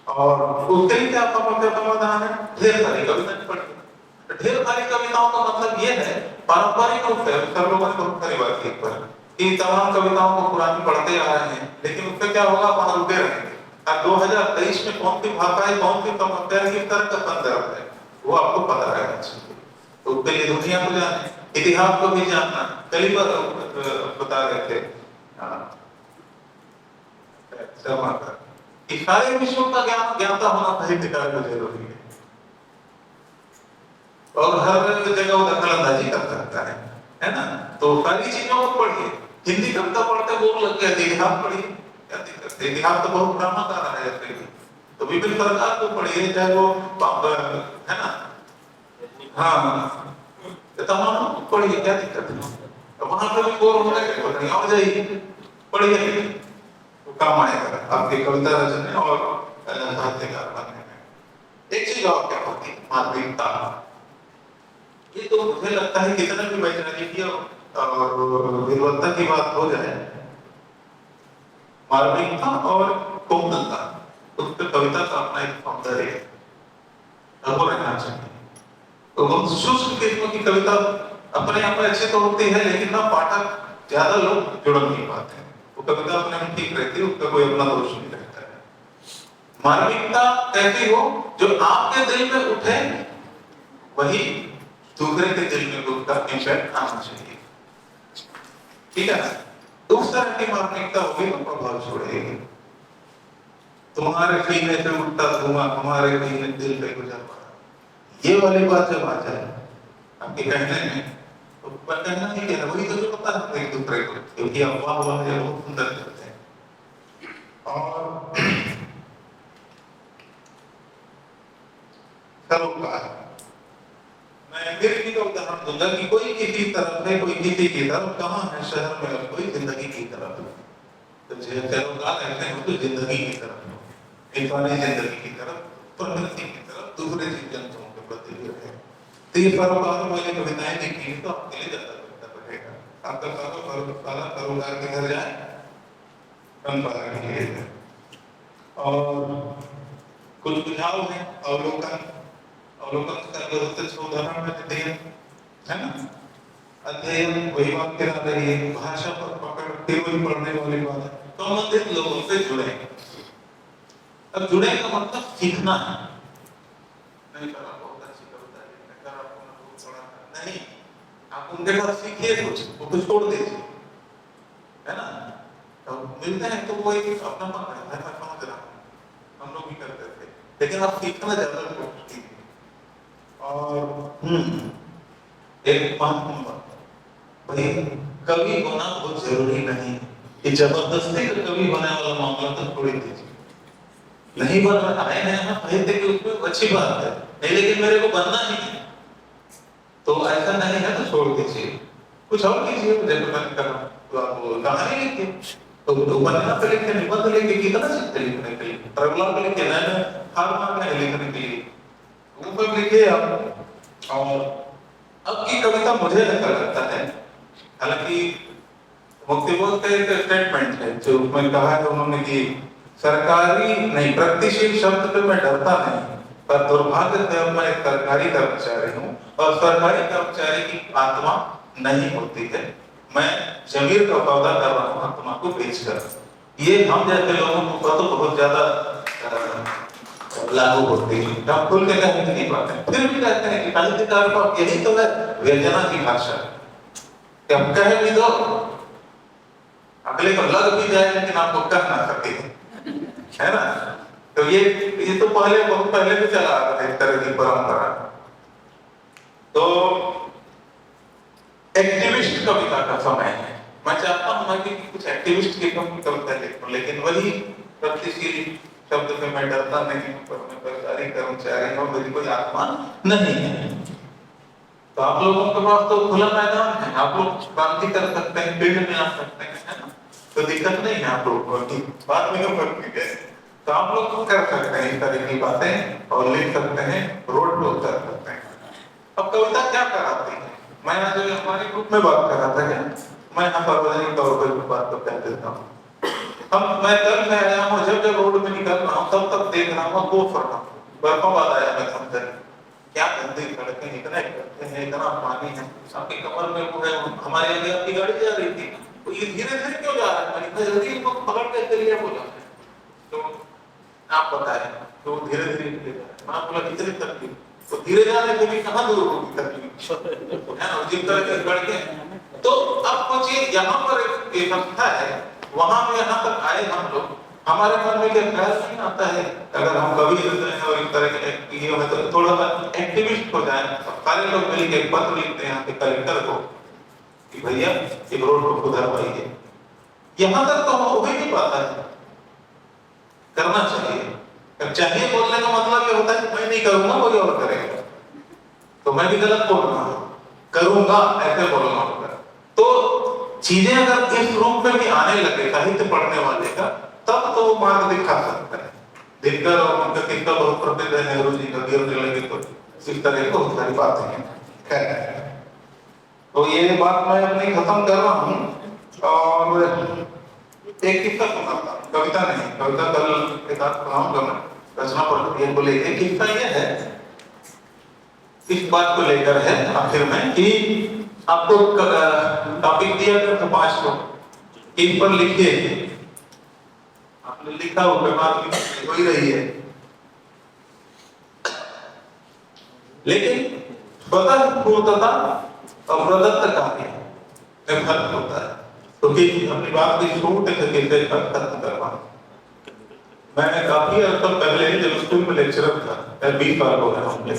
और उसके लिए क्या समाधान है, ढेर सारी कविताएं पढ़िए। ढेर सारी कविताओं का मतलब ये है, पारंपरिक रूप से सब लोगों ने बहुत सारी बात की पर कि तमाम कविताओं को पुरानी पढ़ते आ रहे हैं, लेकिन उससे क्या होगा, वहां रुके रहेंगे। अब 2023 में कौन सी भाषा है, कौन सी समस्या है, किस तरह का संदर्भ है, वो आपको पता रहना चाहिए। तो उसके लिए दुनिया को जाने, इतिहास को भी जानना। कल ही बता रहे थे कि सारे विषयों का ज्ञाता होना साहित्यकार को जरूरी है, और हर जगह वो दखल अंदाजी कर सकता है ना। तो सारी चीजों को पढ़िए। हिंदी कविता पढ़ते बोर लग गया, इतिहास पढ़िए, क्या दिक्कत है? इतिहास तो बहुत पुराना का रहा है ऐसे भी। तो विभिन्न प्रकार को पढ़िए, चाहे वो है ना, हाँ, तमाम को पढ़िए, क्या दिक्कत है? तो वहां से भी बोर होने के बाद नहीं, और जाइए पढ़िए, वो काम आएगा आपकी कविता रचने और साहित्यकार बनने में। एक चीज और क्या होती है, मानविकता। ये तो मुझे लगता है कितना भी वैज्ञानिक और गुणवत्ता की बात हो जाए, मार्मिकता और कोमलता, उस पर कविता का अपना एक सौंदर्य है, वो रहना चाहिए। तो बहुत शुष्क किस्म की कविता अपने आप में अच्छी तो होती है, लेकिन ना पाठक ज्यादा लोग जुड़ नहीं पाते हैं। वो कविता अपने में ठीक रहती है, उसका कोई अपना दोष नहीं रहता है। मार्मिकता कैसी हो, जो आपके दिल में उठे वही दूसरे के दिल में उसका इम्पैक्ट आना चाहिए, ठीक है ना। तो उस तरह की मार्मिकता होगी तो प्रभाव छोड़ेगी। तुम्हारे सीने से उठता धुआं हमारे दिल पे गुजर पड़ा, ये वाली बात जब आ जाए आपके कहने में, तो कहना नहीं कहना, वही तो जो पता है एक दूसरे को, क्योंकि आप वाह वाह ये बहुत सुंदर करते हैं। और सरोकार, मैं फिर भी तो उदाहरण दूंगा कि कोई किसी तरफ है, कोई किसी की तरफ, कहाँ है शहर में, और कोई जिंदगी की तरफ। तो सरोकार ऐसे हो तो जिंदगी की तरफ हो, इंसानी जिंदगी की तरफ, प्रकृति की तरफ, दूसरे जीव जंतुओं के प्रति भी है। तो ये सरोकार वाली कविताएं लिखी तो आपके लिए ज्यादा बेहतर रहेगा। आपका सरोकार के घर जाए परंपरा के लिए। और कुछ बुझाव है, अवलोकन का उदाहरण में अध्ययन है ना, अध्ययन वही बात करा रही है, भाषा पर पकड़ केवल पढ़ने वाली बात है। संबंधित लोगों से जुड़े, अब जुड़े का मतलब सीखना है, नहीं करा बहुत अच्छी कविता है, करा बहुत बड़ा नहीं, आप उनके साथ सीखिए कुछ, वो कुछ छोड़ दीजिए, है ना। तो मिलते हैं तो वो एक अपना मन रहता है, मैं समझ रहा हूँ, हम लोग भी करते थे, लेकिन आप सीखना ज्यादा कोशिश कीजिए। और एक महत्वपूर्ण बात, भाई कवि होना बहुत जरूरी नहीं है, ये जबरदस्ती का कवि होने वाला मामला तो छोड़ दीजिए। नहीं बन रहा है ना साहित्य के उसमें अच्छी बात है, नहीं लेकिन मेरे को बनना ही है, तो ऐसा नहीं है तो छोड़ दीजिए, कुछ और कीजिए। जैसे मैंने कहा, तो आप कहानी लिखिए, तो उपन्यास लिखिए, निबंध लिखिए, कितना सीखते लिखने के लिए, ट्रेवलर लिखिए, नए हार मारना है लिखने के लिए, वो सब लिखिए आप। और अब की कविता मुझे ऐसा लगता है, हालांकि मुक्तिबोध का एक स्टेटमेंट है जो उसमें कहा है उन्होंने कि सरकारी नहीं, प्रगतिशील शब्द पे मैं डरता नहीं, पर दुर्भाग्य से अब मैं एक सरकारी कर्मचारी हूँ और सरकारी कर्मचारी की आत्मा नहीं होती है, मैं जमीर का सौदा कर रहा हूँ आत्मा को बेचकर। ये हम जैसे लोगों को तो बहुत ज्यादा लागू होती है, हम खुल के कह नहीं पाते, फिर भी कहते हैं कि साहित्यकार का यही तो है व्यंजना की भाषा, कि हम कह भी दो, अगले को लग भी जाए लेकिन आपको कह ना सके, है ना। तो ये तो पहले बहुत पहले भी चला आ रहा है, एक तरह की परंपरा। तो एक्टिविस्ट कविता का समय है, मैं चाहता हूं कि कुछ एक्टिविस्ट की कविता लिखूं, लेकिन वही प्रगतिशील शब्द से मैं डरता नहीं, पर मैं सरकारी कर्मचारी हूं, मेरी कोई आत्मा नहीं है। तो आप लोगों के पास तो खुला मैदान है, आप लोग क्रांति कर सकते हैं, फील्ड में आ सकते हैं, है ना, तो दिक्कत नहीं है आप लोगों को, बात में है। तो आप लोग कर सकते हैं इस तरह की बातें और लिख सकते हैं, रोड पे उतर सकते हैं। अब कविता क्या कराती है, मैं आज हमारे ग्रुप में बात कर रहा था, क्या मैं यहाँ सार्वजनिक तौर पर बात तो कह देता हूँ। मैं कल में आया हूँ, जब रोड में निकल रहा हूँ तब तक देख रहा हूँ वो फरना बर्फों बाद आया, मैं समझा क्या गंदी सड़कें, इतना करते हैं, इतना पानी है, आपकी कमर में वो है, हमारे आगे आपकी गाड़ी जा रही थी, तो ये धीरे धीरे क्यों जा रहा है? मैं इतना जल्दी इनको पकड़ के चलिए बोला, तो आप बताएं तो धीरे धीरे ले जा रहा है। मैं बोला कितनी तकलीफ, तो धीरे जाने से भी कहाँ दूर होगी तकलीफ, है ना, जिस तरह के बढ़ के। तो अब कुछ यहाँ पर एक अवस्था है, वहां में यहाँ तक आए हम लोग, हमारे मन में क्या ख्याल नहीं आता है अगर हम कभी और इस तरह के ये हो तो थोड़ा सा एक्टिविस्ट हो जाए, सारे लोग मिलकर एक पत्र लिखते हैं यहाँ के कलेक्टर को कि भैया एक रोड को सुधारवाइए। यहाँ तक तो हो ही नहीं पाता है, करना चाहिए। चाहिए बोलने का मतलब ये होता है कि मैं नहीं करूंगा कोई और करेगा, तो मैं भी गलत बोल रहा हूँ, करूंगा ऐसे बोलना होगा। तो चीजें अगर इस रूप में भी आने लगे साहित्य पढ़ने वाले का, तब तो वो मार्ग दिखा सकता है। दिनकर और उनका कितना बहुत प्रसिद्ध है, नेहरू जी का गिरने लगे तो इस तरह की बहुत सारी बातें हैं। तो ये बात मैं अपनी खत्म कर रहा हूँ और एक किस्सा सुनाता हूँ, कविता नहीं, कविता कल एक आध सुनाऊंगा मैं, रचना पर को लेकर। किस्सा ये है, इस बात को लेकर है आखिर में कि आपको टॉपिक दिया गया था 5 को, इन पर लिखिए। आपने लिखा हो, बात हो ही रही है, लेकिन स्वतःस्फूर्तता और प्रदत्त कार्य में फर्क होता है। क्योंकि अपनी बात की छूट कैसे खत्म करवा। मैं काफी अर्थ पहले जब स्कूल में लेक्चरर था, 20 साल हो गए होंगे,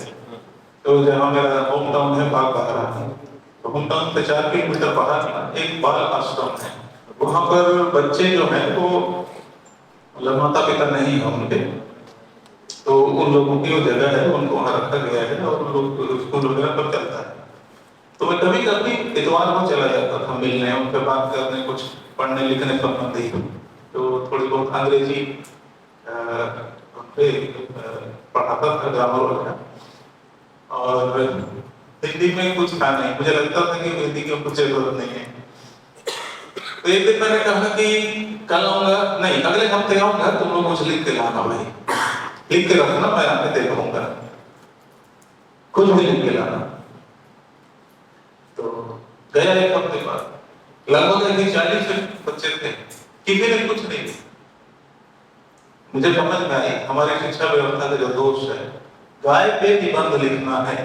तो जहाँ मेरा होम टाउन है बागबाहरा, तो होम टाउन से 4 किलोमीटर बाहर एक बाल आश्रम है। वहाँ पर बच्चे जो हैं वो मतलब माता पिता नहीं है उनके, तो उन लोगों की वो जगह है, उनको वहाँ रखा गया है और लोग स्कूल वगैरह पर चलता है। तो मैं कभी कभी इतवार को चला जाता था मिलने, उनसे बात करने, कुछ पढ़ने लिखने संबंधी, तो थोड़ी बहुत अंग्रेजी पढ़ाता था, ग्रामर वगैरह, और हिंदी में कुछ था नहीं, मुझे लगता था कि हिंदी की कुछ जरूरत नहीं है। तो एक दिन मैंने कहा कि कल आऊंगा, नहीं अगले हफ्ते आऊंगा, तुम लोग कुछ लिख के लाना भाई, लिख के रखना, मैं आके देखूंगा, कुछ भी लिख के लाना। तो गया एक हफ्ते बाद, लगभग 40 बच्चे थे, किसी ने कुछ नहीं। मुझे समझ में आई हमारी शिक्षा व्यवस्था का जो दोष है, गाय पे निबंध लिखना है।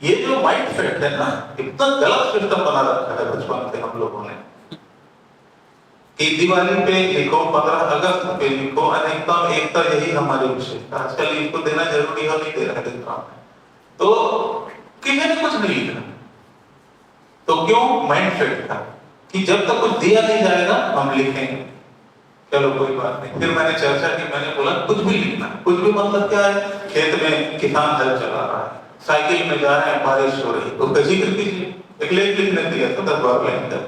ये जो माइंड सेट है ना, इतना गलत सिस्टम बना रखा है बचपन से हम लोगों ने कि दिवाली पे लिखो, 15 अगस्त पे लिखो, अनेकता एकता, यही हमारी विशेषता। आजकल इसको देना जरूरी है, नहीं दे रहे हैं, तो किसी ने कुछ नहीं लिखा। तो क्यों? माइंड सेट था कि जब तक कुछ दिया नहीं जाएगा हम लिखेंगे, चलो कोई बात नहीं। फिर मैंने चर्चा की, मैंने बोला कुछ भी लिखना। कुछ भी मतलब क्या है? खेत में किसान हल चला रहा है, साइकिल में जा रहे हैं, बारिश हो रही, तो जिक्र कीजिए, एक लेख लिखने दिया था 10-12 लाइन का,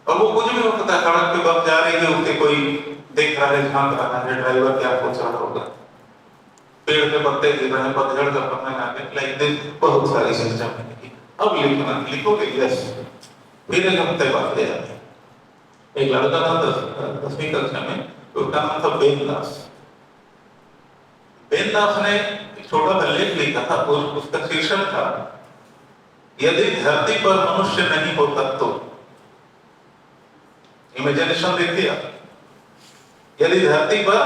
और वो कुछ भी हो सकता है, सड़क पे बस जा रही है, उसके कोई देख रहा है, झांक रहा है, ड्राइवर क्या सोच रहा होगा, पेड़ पे पत्ते गिर रहे हैं, पतझड़ का समय आ गया, लाइक दिस, बहुत सारी सिस्टम है। अब लिखना, लिखोगे यस, फिर एक हफ्ते बाद ले जाते। एक लड़का था 10वीं कक्षा में, उसका नाम था बेनदास। बेनदास ने छोटा सा लेख लिखा था, उसका शीर्षक था यदि धरती पर मनुष्य नहीं होता तो। इमेजिनेशन देखिए आप, यदि धरती पर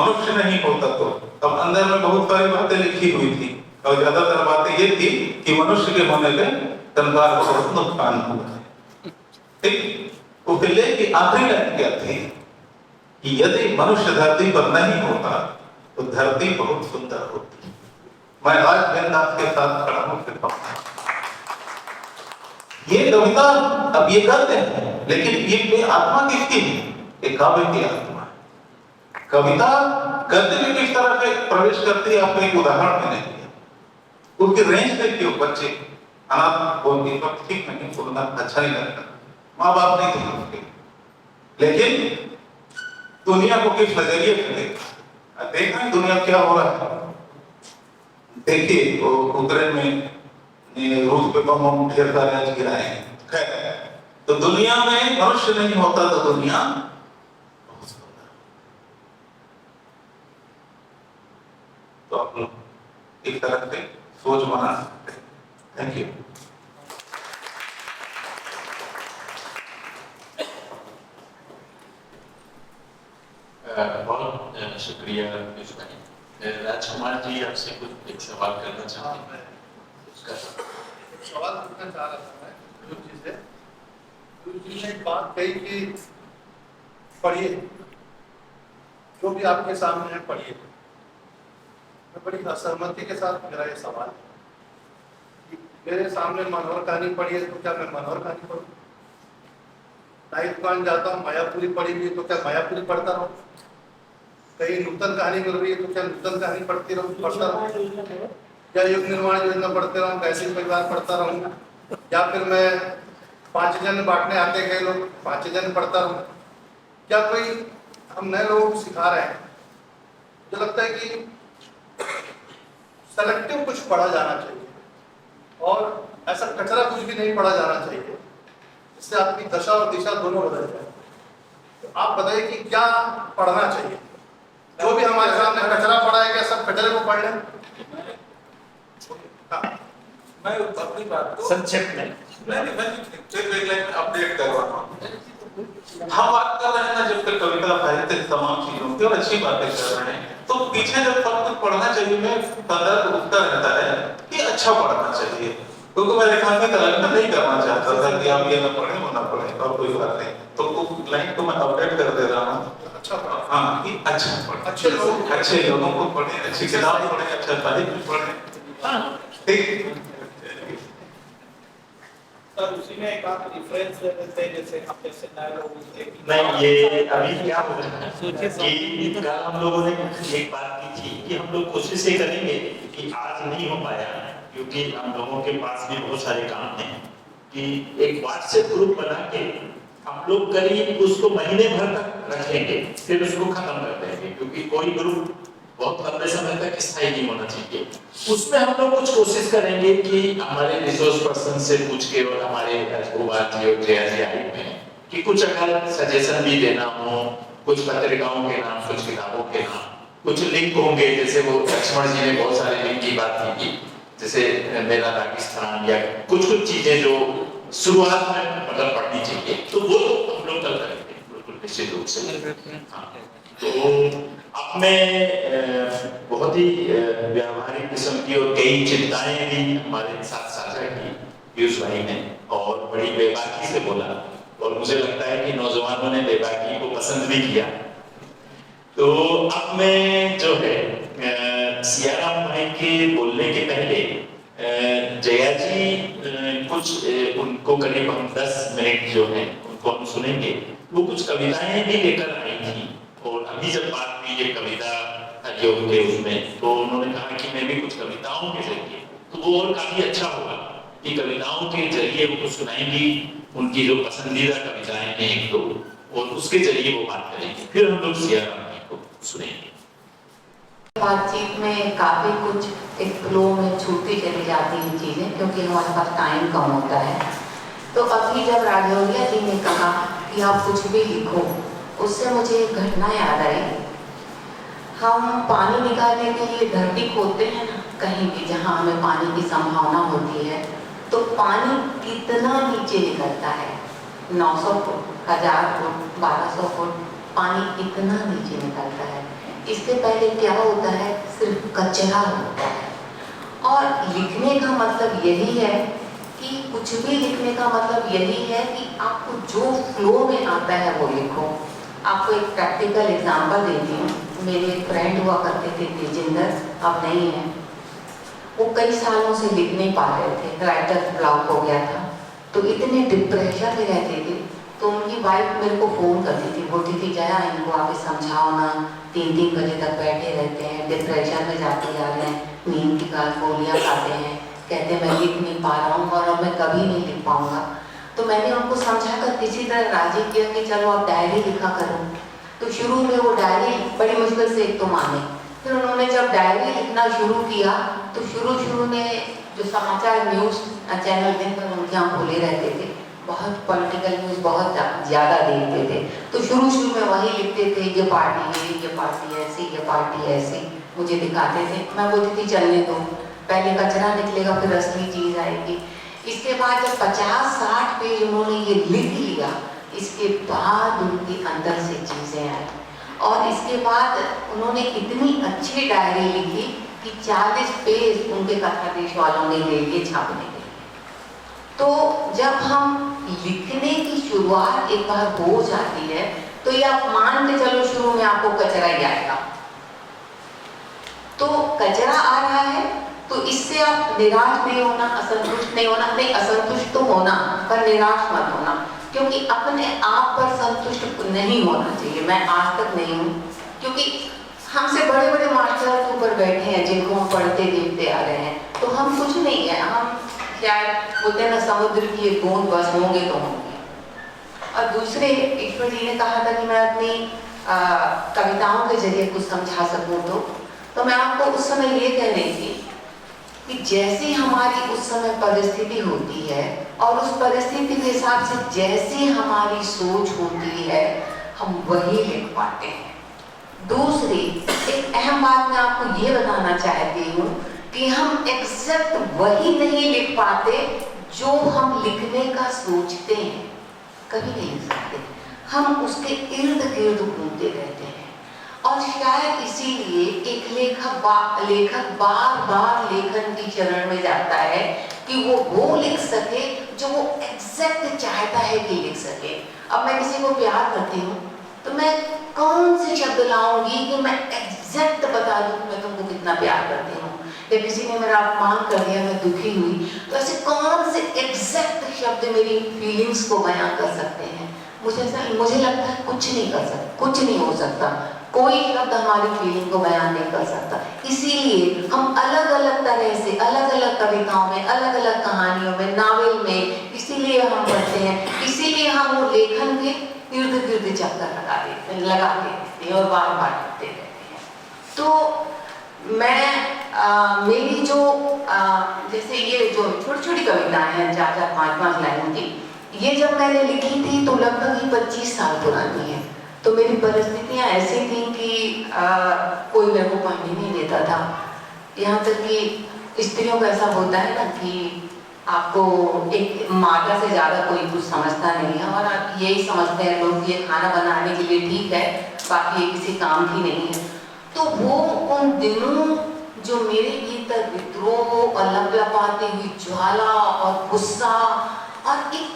मनुष्य नहीं होता तो। अब अंदर में बहुत सारी बातें लिखी हुई थी, और ज्यादातर बातें ये थी कि मनुष्य के होने से संसार को बहुत नुकसान हुआ। ठीक, उसके लेख की आखिरी लाइन क्या थी कि यदि मनुष्य धरती पर नहीं होता तो धरती बहुत सुंदर होती। मैं आज बेनदास के साथ खड़ा हूं। ये कविता अब ये कहते हैं, लेकिन ये आत्मा किसकी है? एक काव्य की आत्मा है। कविता गद्य में किस तरह से प्रवेश करती है, आपको एक उदाहरण मैंने दिया। उसकी रेंज देखिए, बच्चे अनाथ बोलते वक्त ठीक नहीं बोलना अच्छा नहीं लगता, माँ बाप नहीं थे उसके, लेकिन दुनिया को किस नजरिए से देखा है, दुनिया क्या हो रहा है। देखिए वो यूक्रेन में रूस पे बम ढेर सारे आज गिराए हैं। तो दुनिया में मनुष्य नहीं होता तो दुनिया, तो आप लोग एक तरह से सोच बना सकते हैं। Thank you. बहुत शुक्रिया पीयूष भाई। राजकुमार जी आपसे कुछ एक सवाल करना चाहते हैं। उसका सवाल पूछना चाह रहा था मैं पीयूष जी से। पीयूष जी ने एक बात कही कि पढ़िए, जो भी आपके सामने है पढ़िए। मैं बड़ी असहमति के साथ मेरा ये सवाल कि मेरे सामने मनोहर कहानी पढ़ी है तो क्या मैं मनोहर कहानी पढ़ूं? नाई दुकान जाता हूँ, मायापुरी पढ़ी हुई तो क्या मायापुरी पढ़ता रहूं? कहीं नूतन कहानी मिल रही है तो क्या नूतन कहानी पढ़ता रहूं? या युग निर्माण योजना पढ़ते रहूं, कैसे परिवार पढ़ता रहूं? या फिर मैं 5 जन बांटने आते गए लोग 5 जन पढ़ता रहूं? क्या कोई हम नए लोग सिखा रहे हैं? मुझे लगता है कि सेलेक्टिव कुछ पढ़ा जाना चाहिए और ऐसा कचरा कुछ भी नहीं पढ़ा जाना चाहिए जिससे आपकी दशा और दिशा दोनों बदल जाए। तो आप बताइए कि क्या पढ़ना चाहिए? जो भी हमारे सामने कचरा पड़ा है क्या सब कचरे को पढ़ लें? मैं अपनी बात को संक्षेप में अपडेट कर रहा हूँ। हम बात कर रहे हैं ना जब तक कविता साहित्य तमाम चीजों की और अच्छी बातें कर रहे हैं तो पीछे जब सब कुछ पढ़ना चाहिए में संदर्भ उठता रहता है कि अच्छा पढ़ना चाहिए, क्योंकि मैं रेखांकित कलम नहीं करना चाहता था कि आप ये ना पढ़े वो ना पढ़े और कोई बात नहीं, तो लाइन को मैं अपडेट कर दे रहा हूँ। अच्छा हाँ कि अच्छा पढ़े, अच्छे लोगों को पढ़े, अच्छी किताब पढ़े, अच्छा साहित्य पढ़े। ठीक सर उसी में एक आप रेफरेंस दे देते हैं जैसे हम जैसे नए लोग नहीं, ये अभी क्या हो रहा है कि कल हम लोगों ने एक बात की थी कि हम लोग कोशिश ये करेंगे कि आज नहीं हो पाया क्योंकि हम लोगों के पास भी बहुत सारे काम हैं कि एक व्हाट्सएप ग्रुप बना के हम लोग करीब उसको महीने भर तक रखेंगे, फिर उसको खत्म कर देंगे क्योंकि कोई ग्रुप बहुत लंबे समय तक स्थायी नहीं होना चाहिए। उसमें हम लोग कुछ कोशिश करेंगे कि हमारे रिसोर्स पर्सन से पूछ के और हमारे राजकुमार जी और जया जी आए हैं कि कुछ अगर सजेशन भी देना हो, कुछ पत्रिकाओं के नाम, कुछ किताबों के नाम, कुछ लिंक होंगे, जैसे वो लक्ष्मण जी ने बहुत सारे लिंक की बात की, जैसे मेरा पाकिस्तान या कुछ चीजें जो शुरुआत में मतलब पढ़नी चाहिए, तो वो तो हम लोग कल करेंगे बिल्कुल निश्चित रूप से। हाँ, तो अब मैं बहुत ही व्यावहारिक किस्म की और कई चिंताएं भी हमारे साथ साझा की पीयूष भाई ने और बड़ी बेबाकी से बोला और मुझे लगता है कि नौजवानों ने बेबाकी को पसंद भी किया। तो अब मैं जो है सियाराम भाई के बोलने के पहले जया जी कुछ उनको करीब हम 10 मिनट जो है उनको हम सुनेंगे। वो कुछ कविताएं भी लेकर आई थी और अभी जब बात हुई ये कविता योग के उसमें तो उन्होंने कहा कि मैं भी कुछ कविताओं के जरिए, तो वो और काफी अच्छा होगा कि कविताओं के जरिए वो कुछ सुनाएंगी, उनकी जो पसंदीदा कविताएं हैं एक दो, और उसके जरिए वो बात करेंगे, फिर हम लोग सियाराम जी को सुनेंगे। बातचीत में काफी कुछ एक फ्लो में छूटती चली जाती हैं चीजें क्योंकि हमारे पास टाइम कम होता है। तो अभी जब राजौरिया जी ने कहा कि आप कुछ भी लिखो, उससे मुझे एक घटना याद आई। हम पानी निकालने के लिए धरती खोदते हैं ना कहीं भी जहाँ हमें पानी की संभावना होती है, तो पानी कितना नीचे निकलता है, 900 फुट, 1000 फुट, 1200 फुट, पानी इतना नीचे निकलता है। इससे पहले क्या होता है, सिर्फ कचरा होता है। और लिखने का मतलब यही है कि कुछ भी लिखने का मतलब यही है कि आपको जो फ्लो में आता है वो लिखो। आपको एक प्रैक्टिकल एग्जांपल देती हूँ। मेरे एक फ्रेंड हुआ करते थे तेजिंदर, अब नहीं है। वो कई सालों से लिख नहीं पा रहे थे, राइटर ब्लॉक हो गया था, तो इतने डिप्रेशन में रहते थे। तो उनकी वाइफ मेरे को फ़ोन करती थी, बोलती थी जया इनको आके समझाओ ना, 3-3 बजे तक बैठे रहते हैं, डिप्रेशन में जाते जा रहे हैं, नींद की गोलियाँ खाते हैं, कहते हैं मैं लिख नहीं पा रहा हूँ और अब मैं कभी नहीं लिख पाऊँगा। तो मैंने उनको समझाकर किसी तरह राजी किया कि चलो आप डायरी लिखा करो। तो शुरू में वो डायरी बड़ी मुश्किल से एक तो माने, फिर उन्होंने जब डायरी लिखना शुरू किया तो शुरू में जो समाचार न्यूज़ चैनल दिन पर उनके यहाँ खुले रहते थे, बहुत पॉलिटिकल न्यूज़ बहुत ज़्यादा देखते थे, तो शुरू में वही लिखते थे, ये पार्टी है, ये पार्टी ऐसी, ये पार्टी ऐसी, मुझे दिखाते थे। मैं बोलती थी चलने दो, पहले कचरा निकलेगा फिर असली चीज़ आएगी। इसके बाद जब 50-60 पेज उन्होंने ये लिख लिया, इसके बाद उनके अंदर से चीज़ें आई और इसके बाद उन्होंने इतनी अच्छी डायरी लिखी कि 40 पेज उनके कथा देश वालों ने ले लिए छापने के लिए। तो जब हम लिखने की शुरुआत एक बार हो जाती है तो ये आप मान के चलो शुरू में आपको कचरा ही आएगा। तो कचरा आ रहा है तो इससे आप निराश नहीं होना, असंतुष्ट नहीं होना, नहीं असंतुष्ट तो होना पर निराश मत होना, क्योंकि अपने आप पर संतुष्ट नहीं होना चाहिए। मैं आज तक नहीं हूँ, क्योंकि हमसे बड़े बड़े मास्टर ऊपर बैठे हैं जिनको हम पढ़ते देखते आ रहे हैं, तो हम कुछ नहीं है। हम शायद बोलते हैं ना समुद्र की एक बूंद बस होंगे तो होंगे। और दूसरे ईश्वर जी ने कहा था कि मैं अपनी कविताओं के जरिए कुछ समझा सकूं, तो मैं आपको उस समय ये कह रही थी कि जैसी हमारी उस समय परिस्थिति होती है और उस परिस्थिति के हिसाब से जैसी हमारी सोच होती है हम वही लिख पाते हैं। दूसरी एक अहम बात मैं आपको ये बताना चाहती हूँ कि हम एग्जैक्ट वही नहीं लिख पाते जो हम लिखने का सोचते हैं, कभी नहीं लिख सकते। हम उसके इर्द गिर्द घूमते रहते हैं और शायद इसीलिए एक लेखक बार बार लेखन की चरण में जाता है कि वो लिख सके जो वो एग्जैक्ट चाहता है कि लिख सके। अब मैं किसी को प्यार करती हूँ तो मैं कौन से शब्द लाऊंगी कि मैं एग्जैक्ट बता दूं कि मैं तुमको कितना प्यार करती हूँ, या किसी ने मेरा अपमान कर दिया मैं दुखी हुई, तो ऐसे कौन से एग्जैक्ट शब्द मेरी फीलिंग्स को बयां कर सकते हैं। मुझे लगता है कुछ नहीं कर सकता, कुछ नहीं हो सकता, कोई शब्द हमारी फीलिंग को बयान नहीं कर सकता। इसीलिए हम अलग अलग तरह से अलग अलग कविताओं में, अलग अलग कहानियों में, नावल में इसीलिए हम पढ़ते हैं, इसीलिए हम वो लेखन के इर्द गिर्द चक्कर लगा देते हैं और बार बार लिखते रहते हैं। तो मैं मेरी जो जैसे ये जो छोटी छोटी कविताएं हैं 4-4, 5-5 लाइनों की, ये जब मैंने लिखी थी तो लगभग ही 25 साल पुरानी है। तो मेरी परिस्थितियां ऐसी थी कि कोई मेरे को पढ़ने नहीं देता था। यहाँ तक कि स्त्रियों का ऐसा होता है ना कि आपको एक माता से ज़्यादा कोई कुछ समझता नहीं है और आप यही समझते हैं लोग ये खाना बनाने के लिए ठीक है, बाकी ये किसी काम की नहीं है। तो वो उन दिनों जो मेरे भीतर विद्रोह और लपलपाती हुई ज्वाला और गुस्सा और एक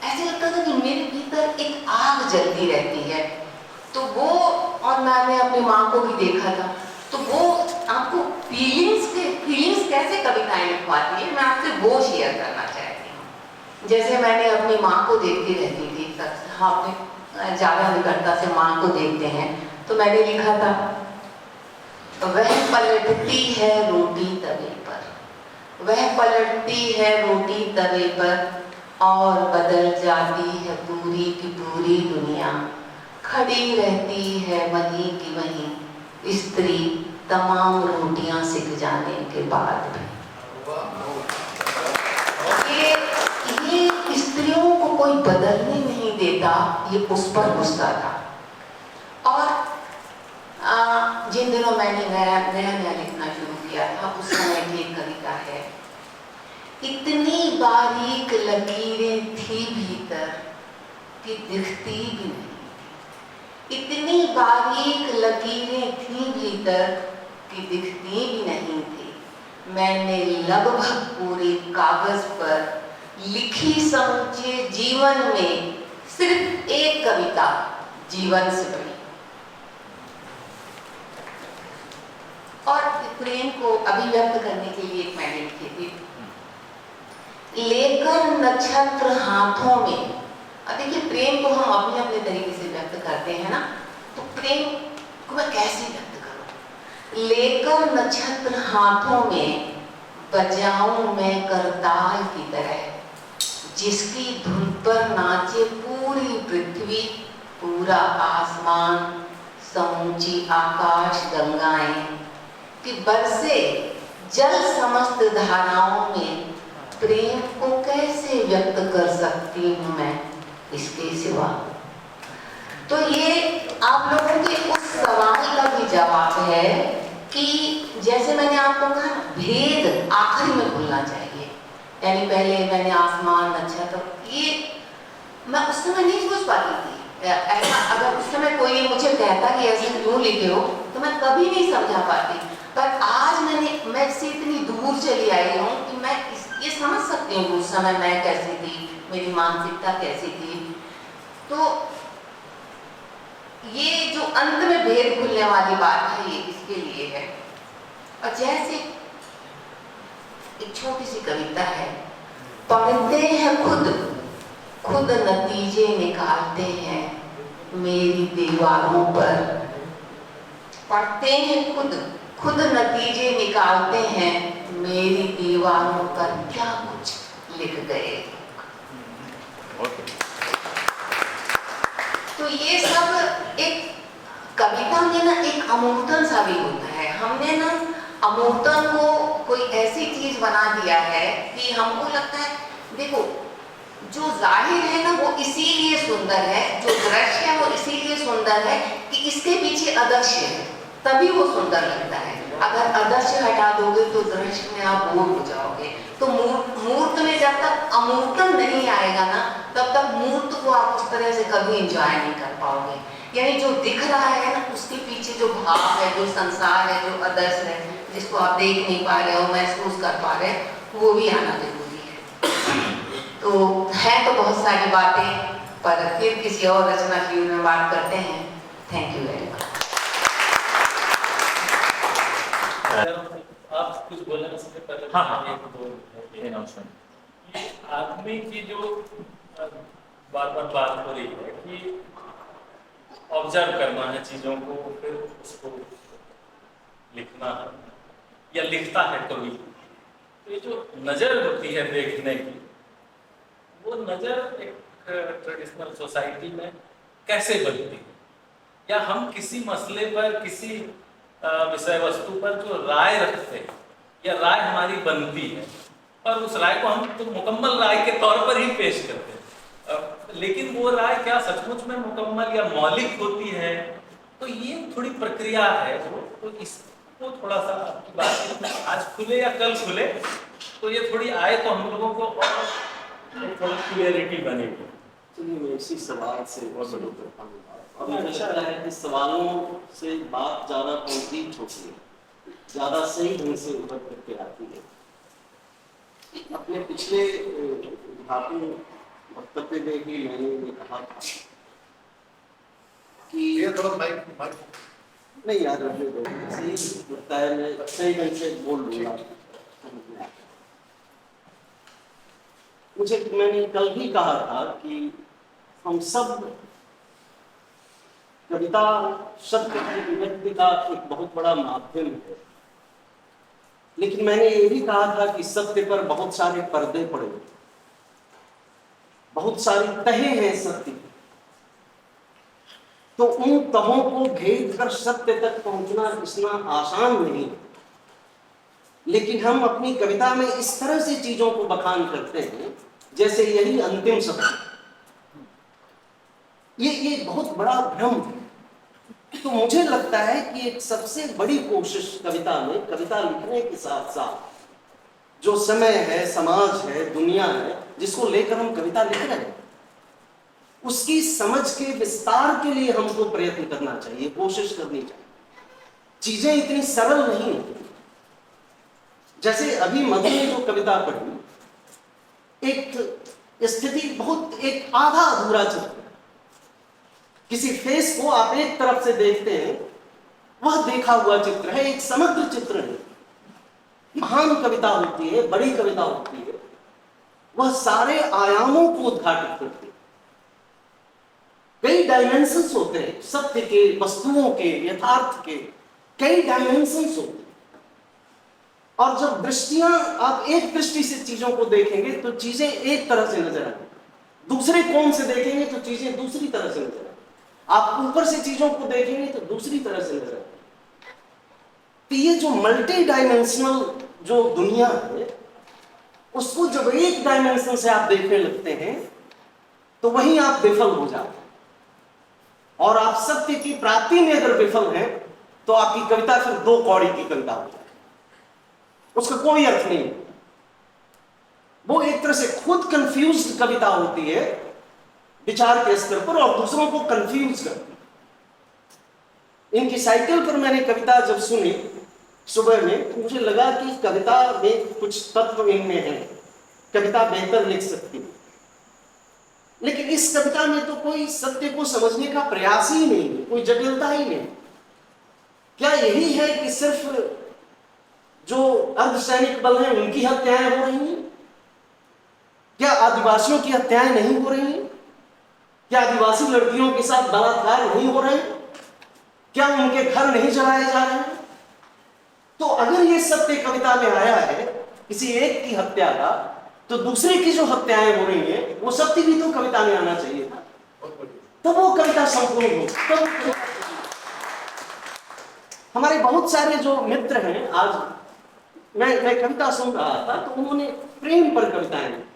ऐसे लगता था कि मेरे भीतर एक आग जलती रहती है, तो वो और मैंने अपनी माँ को भी देखा था। तो वो आपको फीलिंग्स कैसे कविताएं लिखवाती है, मैं आपसे वो शेयर करना चाहती हूँ। जैसे मैंने अपनी माँ को देखती रहती थी, हाँ अपने ज़्यादा निकटता से माँ को देखते हैं, तो मैंने लिखा था वह पलटती है रोटी तवे पर, वह पलटती है रोटी तवे पर और बदल जाती है पूरी की पूरी दुनिया, खड़ी रहती है वहीं की वहीं स्त्री तमाम रोटियां सिक जाने के बाद भी। ये स्त्रियों को कोई बदलने नहीं देता, ये उस पर गुस्सा था। और जिन दिनों मैंने नया लिखना शुरू किया था उस समय की एक कविता है, इतनी बारीक लकीरें थी भीतर कि दिखती भी नहीं, इतनी बारीक लकीरें थी भीतर कि दिखती भी नहीं थी। मैंने लगभग पूरे कागज पर लिखी समूचे जीवन में सिर्फ एक कविता जीवन से पढ़ी। और प्रेम को अभिव्यक्त करने के लिए मैंने लिखी थी, लेकर नक्षत्र हाथों में। अब देखिए प्रेम को हम अपने अपने तरीके से व्यक्त करते हैं ना, तो प्रेम को मैं कैसे व्यक्त करूं। लेकर नक्षत्र हाथों में बजाऊं मैं करताल की तरह, जिसकी धुन पर नाचे पूरी पृथ्वी, पूरा आसमान, समूची आकाश गंगाएं, कि बरसे जल समस्त धाराओं में प्रेम को कैसे व्यक्त कर सकती हूँ मैं इसके सिवा। तो ये आप लोगों के उस सवाल का भी जवाब है कि जैसे मैंने आपको कहा भेद आखिरी में भूलना चाहिए, यानी पहले मैंने आसमान अच्छा, तो ये मैं उस समय नहीं सोच पाती थी ऐसा अगर उस समय कोई मुझे कहता कि ऐसे क्यों लिखे हो तो मैं कभी नहीं समझा पाती, पर आज मैं इससे इतनी दूर चली आई हूँ कि मैं ये समझ सकती हूँ उस समय मैं कैसी थी, मेरी मानसिकता कैसी थी। तो ये जो अंत में भेद खुलने वाली बात है ये इसके लिए है। और जैसे एक छोटी सी कविता है, पढ़ते हैं खुद नतीजे निकालते हैं मेरी दीवारों पर, पढ़ते हैं खुद नतीजे निकालते हैं मेरी दीवारों पर, क्या कुछ लिख गए। तो ये सब एक कविता में ना एक अमूर्तन सा भी होता है। हमने ना अमूर्तन को कोई ऐसी चीज बना दिया है कि हमको लगता है देखो जो जाहिर है ना वो इसीलिए सुंदर है, जो दृश्य है वो इसीलिए सुंदर है कि इसके पीछे अदृश्य है, तभी वो सुंदर लगता है। अगर अदृश्य हटा दोगे तो दृश्य में आप बोर हो जाओगे। तो मूर्त में जब तक अमूर्तन नहीं आएगा ना तब तक मूर्त को आप उस तरह से कभी एंजॉय नहीं कर पाओगे। यानी जो दिख रहा है ना उसके पीछे जो भाव है, जो संसार है, जो अदर्श है, जिसको आप देख नहीं पा रहे हो, महसूस कर पा रहे हो, वो भी आना जरूरी है। तो है तो बहुत सारी बातें, पर फिर किसी और रचना की में बात करते हैं। Thank you very much. आप कुछ बोलना इससे पहले? हाँ, एक दो अनाउंसमेंट। आदमी की जो बार बात हो रही है कि ऑब्जर्व करना है चीजों को, फिर उसको लिखना है या लिखता है कवि। तो ये जो नजर होती है देखने की, वो नजर एक ट्रेडिशनल सोसाइटी में कैसे बनती है, या हम किसी मसले पर, किसी विषय वस्तु पर जो राय रखते हैं या राय हमारी बनती है, पर उस राय को हम तो मुकम्मल राय के तौर पर ही पेश करते हैं, लेकिन वो राय क्या सचमुच में मुकम्मल या मौलिक होती है। तो ये थोड़ी प्रक्रिया है वो, तो इसको थोड़ा सा आपकी बात आज खुले या कल खुले तो ये थोड़ी आए तो हम लोगों को और थोड़ी क्लियरिटी बनेगी। चलिए मैं इसी सवाल से शुरू करता हूँ। अब मुझे लगता है कि सवालों से बात ज़्यादा कंक्रीट होती है, ज़्यादा सही ढंग से उभर करके आती है। अपने पिछले उद्घाटन वक्तव्य में भी मैंने ये कहा था कि ये थोड़ा माइक नहीं यार, सही लगता है, मैं सही ढंग से बोल लूँगा। मैंने कल भी कहा था कि हम सब कविता शब्द की अभिव्यक्ति का एक बहुत बड़ा माध्यम है, लेकिन मैंने ये भी कहा था कि सत्य पर बहुत सारे पर्दे पड़े, बहुत सारी तहें हैं सत्य, तो उन तहों को भेद कर सत्य तक पहुंचना इतना आसान नहीं। लेकिन हम अपनी कविता में इस तरह से चीजों को बखान करते हैं जैसे यही अंतिम सत्य। ये बहुत बड़ा भ्रम है। तो मुझे लगता है कि एक सबसे बड़ी कोशिश कविता में, कविता लिखने के साथ साथ जो समय है, समाज है, दुनिया है जिसको लेकर हम कविता लिख रहे हैं, उसकी समझ के विस्तार के लिए हमको प्रयत्न करना चाहिए, कोशिश करनी चाहिए। चीजें इतनी सरल नहीं होती। जैसे अभी मधु ने जो कविता पढ़ी, एक स्थिति बहुत एक आधा अधूरा चित्र, किसी फेस को आप एक तरफ से देखते हैं, वह देखा हुआ चित्र है, एक समग्र चित्र है। महान कविता होती है, बड़ी कविता होती है, वह सारे आयामों को उद्घाटित करती है। कई डायमेंशंस होते हैं, सत्य के, वस्तुओं के, यथार्थ के कई डायमेंशंस होते हैं। और जब दृष्टियां, आप एक दृष्टि से चीजों को देखेंगे तो चीजें एक तरह से नजर आएंगी, दूसरे कोण से देखेंगे तो चीजें दूसरी तरह से नजर आएंगी, आप ऊपर से चीजों को देखेंगे तो दूसरी तरह से नजर आएंगी। तो ये जो मल्टी डायमेंशनल जो दुनिया है, उसको जब एक डायमेंशन से आप देखने लगते हैं तो वहीं आप विफल हो जाते हैं। और आप सत्य की प्राप्ति में अगर विफल हैं तो आपकी कविता फिर दो कौड़ी की कविता हो जाती है, उसका कोई अर्थ नहीं। वो एक तरह से खुद कंफ्यूज्ड कविता होती है, विचार के स्तर पर और दूसरों को कंफ्यूज करती। इनकी साइकिल पर मैंने कविता जब सुनी सुबह में तो मुझे लगा कि कविता में कुछ तत्व इनमें है, कविता बेहतर लिख सकती है। लेकिन इस कविता में तो कोई सत्य को समझने का प्रयास ही नहीं है, कोई जटिलता ही नहीं। क्या यही है कि सिर्फ जो अर्धसैनिक बल हैं उनकी हत्याएं हो रही हैं? क्या आदिवासियों की हत्याएं नहीं हो रही हैं? क्या आदिवासी लड़कियों के साथ बलात्कार नहीं हो रहे हैं? क्या उनके घर नहीं जलाए जा रहे हैं? तो अगर ये सत्य कविता में आया है किसी एक की हत्या का, तो दूसरे की जो हत्याएं हो रही हैं वो सत्य भी तो कविता में आना चाहिए था, तब वो कविता संपूर्ण हो। तब हमारे बहुत सारे जो मित्र हैं, आज मैं कविता सुन रहा था तो उन्होंने प्रेम पर कविताएं लिखी।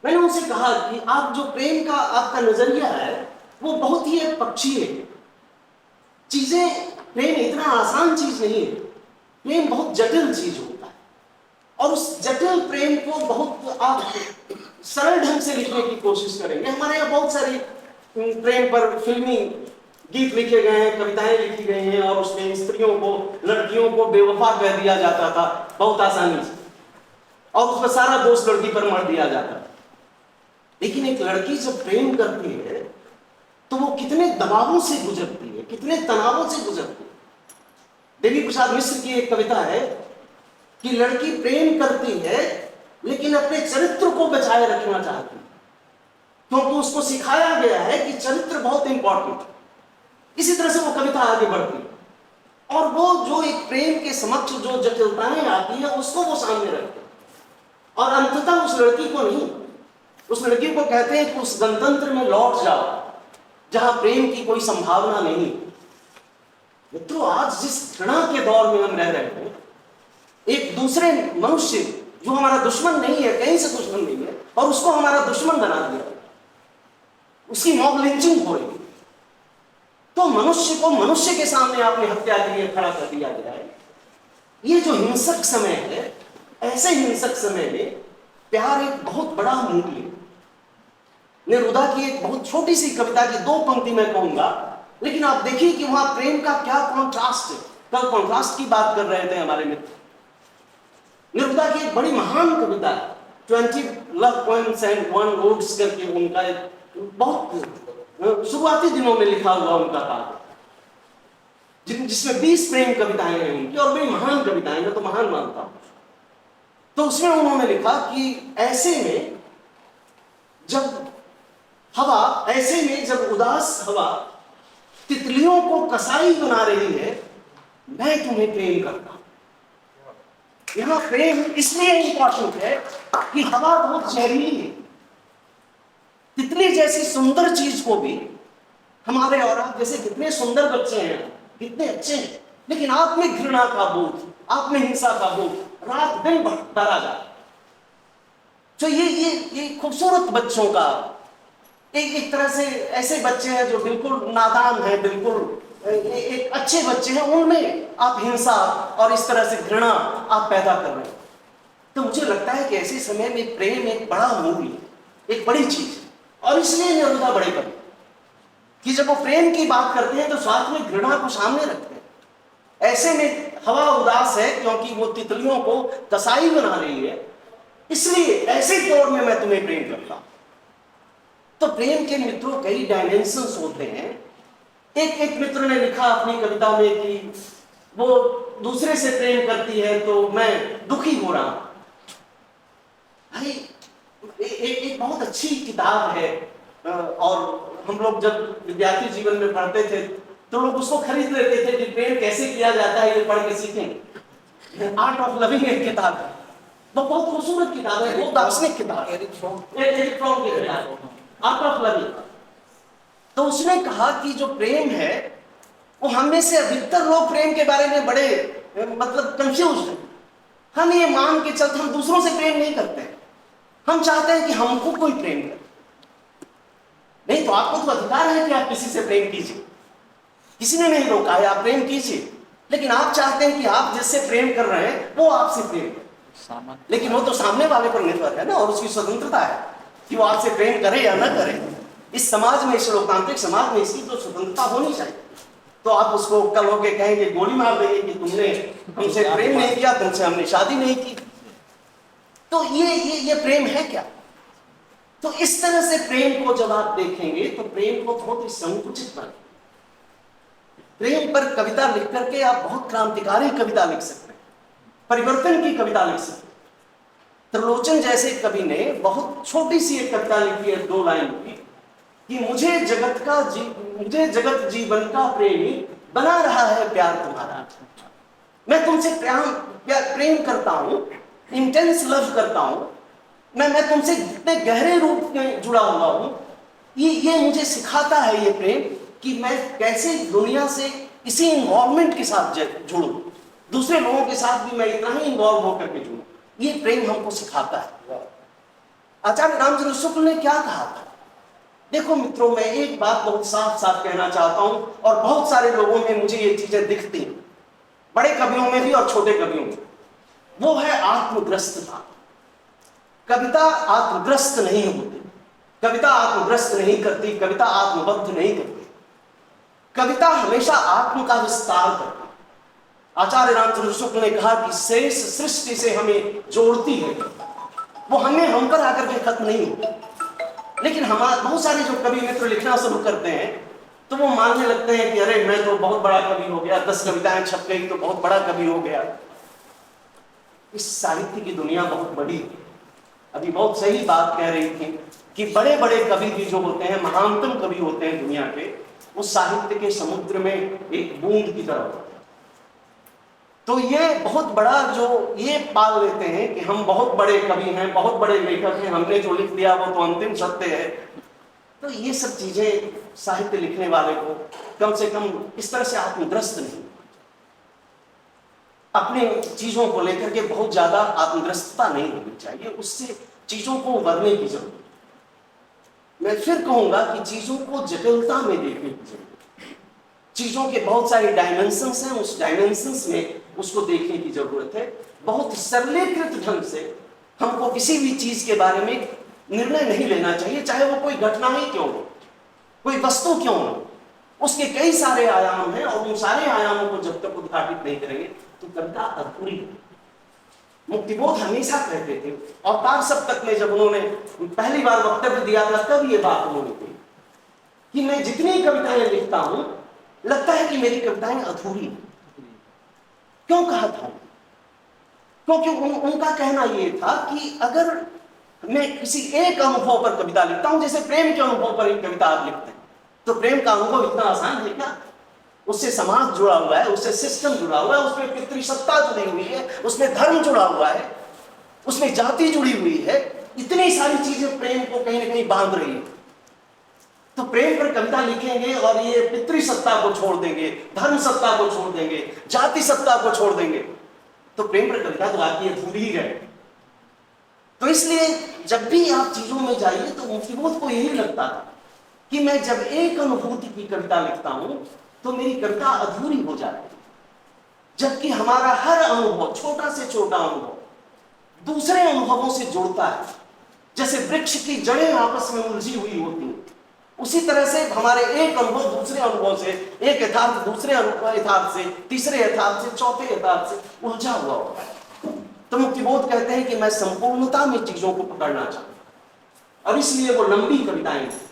मैंने उनसे कहा कि आप जो प्रेम का आपका नजरिया है वो बहुत ही पक्षीय है। चीजें, प्रेम इतना आसान चीज नहीं है, प्रेम बहुत जटिल चीज होता है और उस जटिल प्रेम को बहुत आप सरल ढंग से लिखने की कोशिश करेंगे। हमारे यहाँ बहुत सारी प्रेम पर फिल्मी गीत लिखे गए हैं, कविताएं लिखी गई हैं और उसमें स्त्रियों को, लड़कियों को बेवफा कह दिया जाता था बहुत आसानी से और उसमें सारा दोष लड़की पर मर दिया जाता था। लेकिन एक लड़की जब प्रेम करती है तो वो कितने दबावों से गुजरती है, कितने तनावों से गुजरती है। देवी प्रसाद मिश्र की एक कविता है कि लड़की प्रेम करती है लेकिन अपने चरित्र को बचाए रखना चाहती है, क्योंकि उसको सिखाया गया है कि चरित्र बहुत इंपॉर्टेंट है। इसी तरह से वो कविता आगे बढ़ती है और वो जो एक प्रेम के समक्ष जो जटिलताएं आती है उसको वो सामने रखते हैं और अंततः उस लड़की को नहीं, उस लड़की को कहते हैं कि उस गणतंत्र में लौट जाओ जहां प्रेम की कोई संभावना नहीं। मित्रों, आज जिस घृणा के दौर में हम रह रहे हैं, एक दूसरे मनुष्य जो हमारा दुश्मन नहीं है, कहीं से दुश्मन नहीं है, और उसको हमारा दुश्मन बना दिया, उसकी मॉब लिंचिंग हो रही है। तो मनुष्य को मनुष्य के सामने आपने हत्या के लिए खड़ा कर दिया गया है। ये जो हिंसक समय है, ऐसे हिंसक समय में प्यार एक बहुत बड़ा मूल्य है। नेरुदा की एक बहुत छोटी सी कविता की 2 पंक्ति मैं कहूंगा, लेकिन आप देखिए कि वहां प्रेम का क्या कॉन्ट्रास्ट है। कल कॉन्ट्रास्ट की बात कर रहे थे हमारे मित्र। नेरुदा की एक बड़ी महान कविता है 20 लव पोएम्स एंड 1 ओड्स करके, उनका एक बहुत शुरुआती दिनों में लिखा हुआ उनका काव्य, जिसमें 20 प्रेम कविताएं हैं उनकी और बड़ी महान कविताएं, मैं तो महान मानता हूं। तो उसमें उन्होंने लिखा कि ऐसे में जब हवा, ऐसे में जब उदास हवा तितलियों को कसाई बना रही है, मैं तुम्हें प्रेम करता हूं। यहां प्रेम इसलिए इंपॉर्टेंट है कि हवा बहुत जहरीली है। तितली जैसी सुंदर चीज को भी, हमारे और आप जैसे कितने सुंदर बच्चे हैं, कितने अच्छे हैं, लेकिन आप में घृणा का बोध, आप में हिंसा का बोध रात दिन बढ़ता जाता। तो ये खूबसूरत बच्चों का एक तरह से ऐसे बच्चे हैं जो बिल्कुल नादान हैं, बिल्कुल एक अच्छे बच्चे हैं, उनमें आप हिंसा और इस तरह से घृणा आप पैदा कर रहे हैं। तो मुझे लगता है कि ऐसे समय में प्रेम एक बड़ा मूल्य, एक बड़ी चीज है और इसलिए नेरुदा बड़े कवि कि जब वो प्रेम की बात करते हैं तो साथ में घृणा को सामने रखते हैं। ऐसे में हवा उदास है क्योंकि वो तितलियों को कसाई बना रही है, इसलिए ऐसे दौर में मैं तुम्हें प्रेम करता हूं। तो प्रेम के मित्रों कई डायमेंशंस होते हैं। एक मित्र ने लिखा अपनी कविता में कि वो दूसरे से प्रेम करती है तो मैं दुखी हो रहा हूं। भाई एक बहुत अच्छी किताब है और हम लोग जब विद्यार्थी जीवन में पढ़ते थे तो लोग उसको खरीद लेते थे कि प्रेम कैसे किया जाता है, ये पढ़ के सीखें। आर्ट ऑफ लविंग एक किताब है, वो बहुत खूबसूरत किताब है, वो दार्शनिक किताब है, एरिक फ्रॉम की किताब आर्ट ऑफ लविंग। तो उसने कहा कि जो प्रेम है वो हम में से अधिकतर लोग प्रेम के बारे में बड़े मतलब कंफ्यूज हैं। हम ये मान के चलते हम दूसरों से प्रेम नहीं करते, हम चाहते हैं कि हमको कोई प्रेम करे। नहीं तो आपको तो अधिकार है कि आप किसी से प्रेम कीजिए, किसी ने नहीं रोका है, आप प्रेम कीजिए, लेकिन आप चाहते हैं कि आप जिससे प्रेम कर रहे हैं वो आपसे प्रेम करे। लेकिन वो तो सामने वाले पर निर्भर है ना, और उसकी स्वतंत्रता है। कि वो आपसे प्रेम करे या ना करे। इस समाज में, इस लोकतांत्रिक समाज में इसकी तो स्वतंत्रता होनी चाहिए। तो आप उसको कल होके कहेंगे, गोली मार देंगे कि तुमने हमसे प्रेम नहीं किया, तुमसे हमने शादी नहीं की। तो ये प्रेम है क्या? तो इस तरह से प्रेम को जब आप देखेंगे तो प्रेम को बहुत ही संकुचित बने। प्रेम पर कविता लिख करके आप बहुत क्रांतिकारी कविता लिख सकते हैं, परिवर्तन की कविता लिख सकते हैं। त्रिलोचन जैसे कवि ने बहुत छोटी सी एक कविता लिखी है 2 लाइन की, कि मुझे जगत जीवन का प्रेमी बना रहा है प्यार तुम्हारा। मैं तुमसे प्रेम करता हूं, इंटेंस लव करता हूं, मैं तुमसे इतने गहरे रूप में जुड़ा हुआ हूं। ये मुझे सिखाता है ये प्रेम कि मैं कैसे दुनिया से इसी इन्वॉल्वमेंट के साथ जुड़ूं, दूसरे लोगों के साथ भी मैं इतना ही इन्वॉल्व होकर के जुड़ूं। ये प्रेम हमको सिखाता है। आचार्य रामचंद्र शुक्ल ने क्या कहा था? देखो मित्रों, मैं एक बात बहुत साफ साफ कहना चाहता हूं, और बहुत सारे लोगों में मुझे ये चीजें दिखती हैं, बड़े कवियों में भी और छोटे कवियों में। वो है आत्मग्रस्तता। कविता आत्मग्रस्त नहीं होती, कविता आत्मग्रस्त नहीं करती, कविता आत्मबद्ध नहीं करती। कविता हमेशा आत्म का विस्तार करती। आचार्य रामचंद्र शुक्ल ने कहा कि शेष सृष्टि से हमें जोड़ती है, वो हमें हम पर आकर के खत्म नहीं होती। लेकिन हमारे बहुत सारे जो कवि मित्र लिखना शुरू करते हैं तो वो मानने लगते हैं कि अरे मैं तो बहुत बड़ा कवि हो गया, 10 कविताएं छप गई तो बहुत बड़ा कवि हो गया। इस साहित्य की दुनिया बहुत बड़ी है। अभी बहुत सही बात कह रही थी कि बड़े बड़े कवि भी जो होते हैं, महानतम कवि होते हैं दुनिया के, वो साहित्य के समुद्र में एक बूंद की तरह होते हैं। तो ये बहुत बड़ा जो ये पाल लेते हैं कि हम बहुत बड़े कवि हैं, बहुत बड़े लेखक हैं, हमने जो लिख दिया वो तो अंतिम सत्य है। तो ये सब चीजें साहित्य लिखने वाले को कम से कम इस तरह से आत्मग्रस्त नहीं, अपने चीजों को लेकर के बहुत ज्यादा आत्मग्रस्तता नहीं होनी चाहिए, उससे चीजों को उभरने की जरूरत है। मैं फिर कहूंगा कि चीजों को जटिलता में देखने की जरूरत है। चीजों के बहुत सारे डायमेंशंस हैं, उस डायमेंशंस में उसको देखने की जरूरत है। बहुत सरलीकृत ढंग से हमको किसी भी चीज के बारे में निर्णय नहीं लेना चाहिए, चाहे वो कोई घटना ही क्यों हो, कोई वस्तु क्यों हो। उसके कई सारे आयाम हैं और उन सारे आयामों को जब तक उद्घाटित नहीं करेंगे तो कविता अधूरी है। मुक्तिबोध हमेशा कहते थे, अवतार सप्तक में जब उन्होंने पहली बार वक्तव्य दिया था तब ये बात उन्होंने कही कि मैं जितनी कविताएं लिखता हूं लगता है कि मेरी कविताएं अधूरी हैं। क्यों कहा था? क्योंकि उनका कहना यह था कि अगर मैं किसी एक अनुभव पर कविता लिखता हूं, जैसे प्रेम के अनुभव पर एक कविता आप लिखते हैं, तो प्रेम का अनुभव इतना आसान है क्या? उससे समाज जुड़ा हुआ है, उससे सिस्टम जुड़ा हुआ है, उसमें पितृसत्ता जुड़ी हुई है, उसमें धर्म जुड़ा हुआ है, उसमें जाति जुड़ी हुई है, इतनी सारी चीजें प्रेम को कहीं ना कहीं बांध रही है। तो प्रेम पर कविता लिखेंगे और ये पितृसत्ता को छोड़ देंगे, धर्म सत्ता को छोड़ देंगे, जाति सत्ता को छोड़ देंगे, तो प्रेम पर कविता तो आपकी अधूरी ही है। तो इसलिए जब भी आप चीजों में जाइए तो मुक्तिबोध को यही लगता था कि मैं जब एक अनुभूति की कविता लिखता हूं तो मेरी कविता अधूरी हो जाती है, जबकि हमारा हर अनुभव, छोटा से छोटा अनुभव दूसरे अनुभवों से जुड़ता है। जैसे वृक्ष की जड़ें आपस में उलझी हुई होती हैं, उसी तरह से हमारे एक अनुभव दूसरे अनुभव से, एक यथार्थ दूसरे यथार्थ से, तीसरे यथार्थ से, चौथे यथार्थ से उलझा हुआ होता है। तो मुक्तिबोध कहते हैं कि मैं संपूर्णता में चीजों को पकड़ना चाहता हूं, और इसलिए वो लंबी कविताएं लिखते,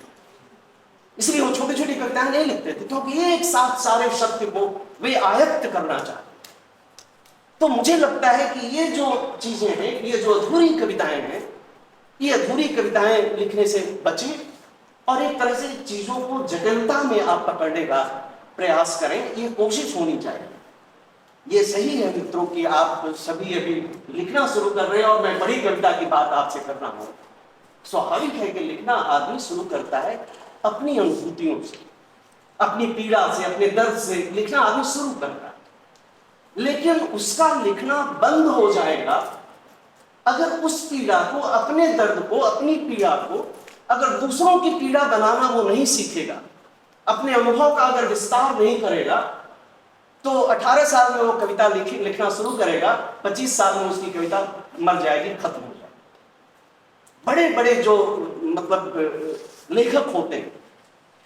इसलिए वो छोटी छोटी कविताएं नहीं लिखते थे, क्योंकि एक साथ सारे सत्य को वे आयत्त करना चाहते। तो मुझे लगता है कि ये जो चीजें हैं, ये जो अधूरी कविताएं हैं, ये अधूरी कविताएं लिखने से बचें और एक तरह से चीजों को जटिलता में आप पकड़ने का प्रयास करें, ये कोशिश होनी चाहिए। ये सही है मित्रों कि आप सभी अभी लिखना शुरू कर रहे हैं और मैं बड़ी कविता की बात आपसे कर रहा हूं। स्वाभाविक है कि लिखना आदमी शुरू करता है अपनी अनुभूतियों से, अपनी पीड़ा से, अपने दर्द से लिखना आदमी शुरू करता है, लेकिन उसका लिखना बंद हो जाएगा अगर उस पीड़ा को, अपने दर्द को, अपनी पीड़ा को अगर दूसरों की पीड़ा बनाना वो नहीं सीखेगा, अपने अनुभव का अगर विस्तार नहीं करेगा, तो 18 साल में वो कविता लिखना शुरू करेगा, 25 साल में उसकी कविता मर जाएगी, खत्म हो जाएगी। बड़े बड़े जो मतलब लेखक होते हैं,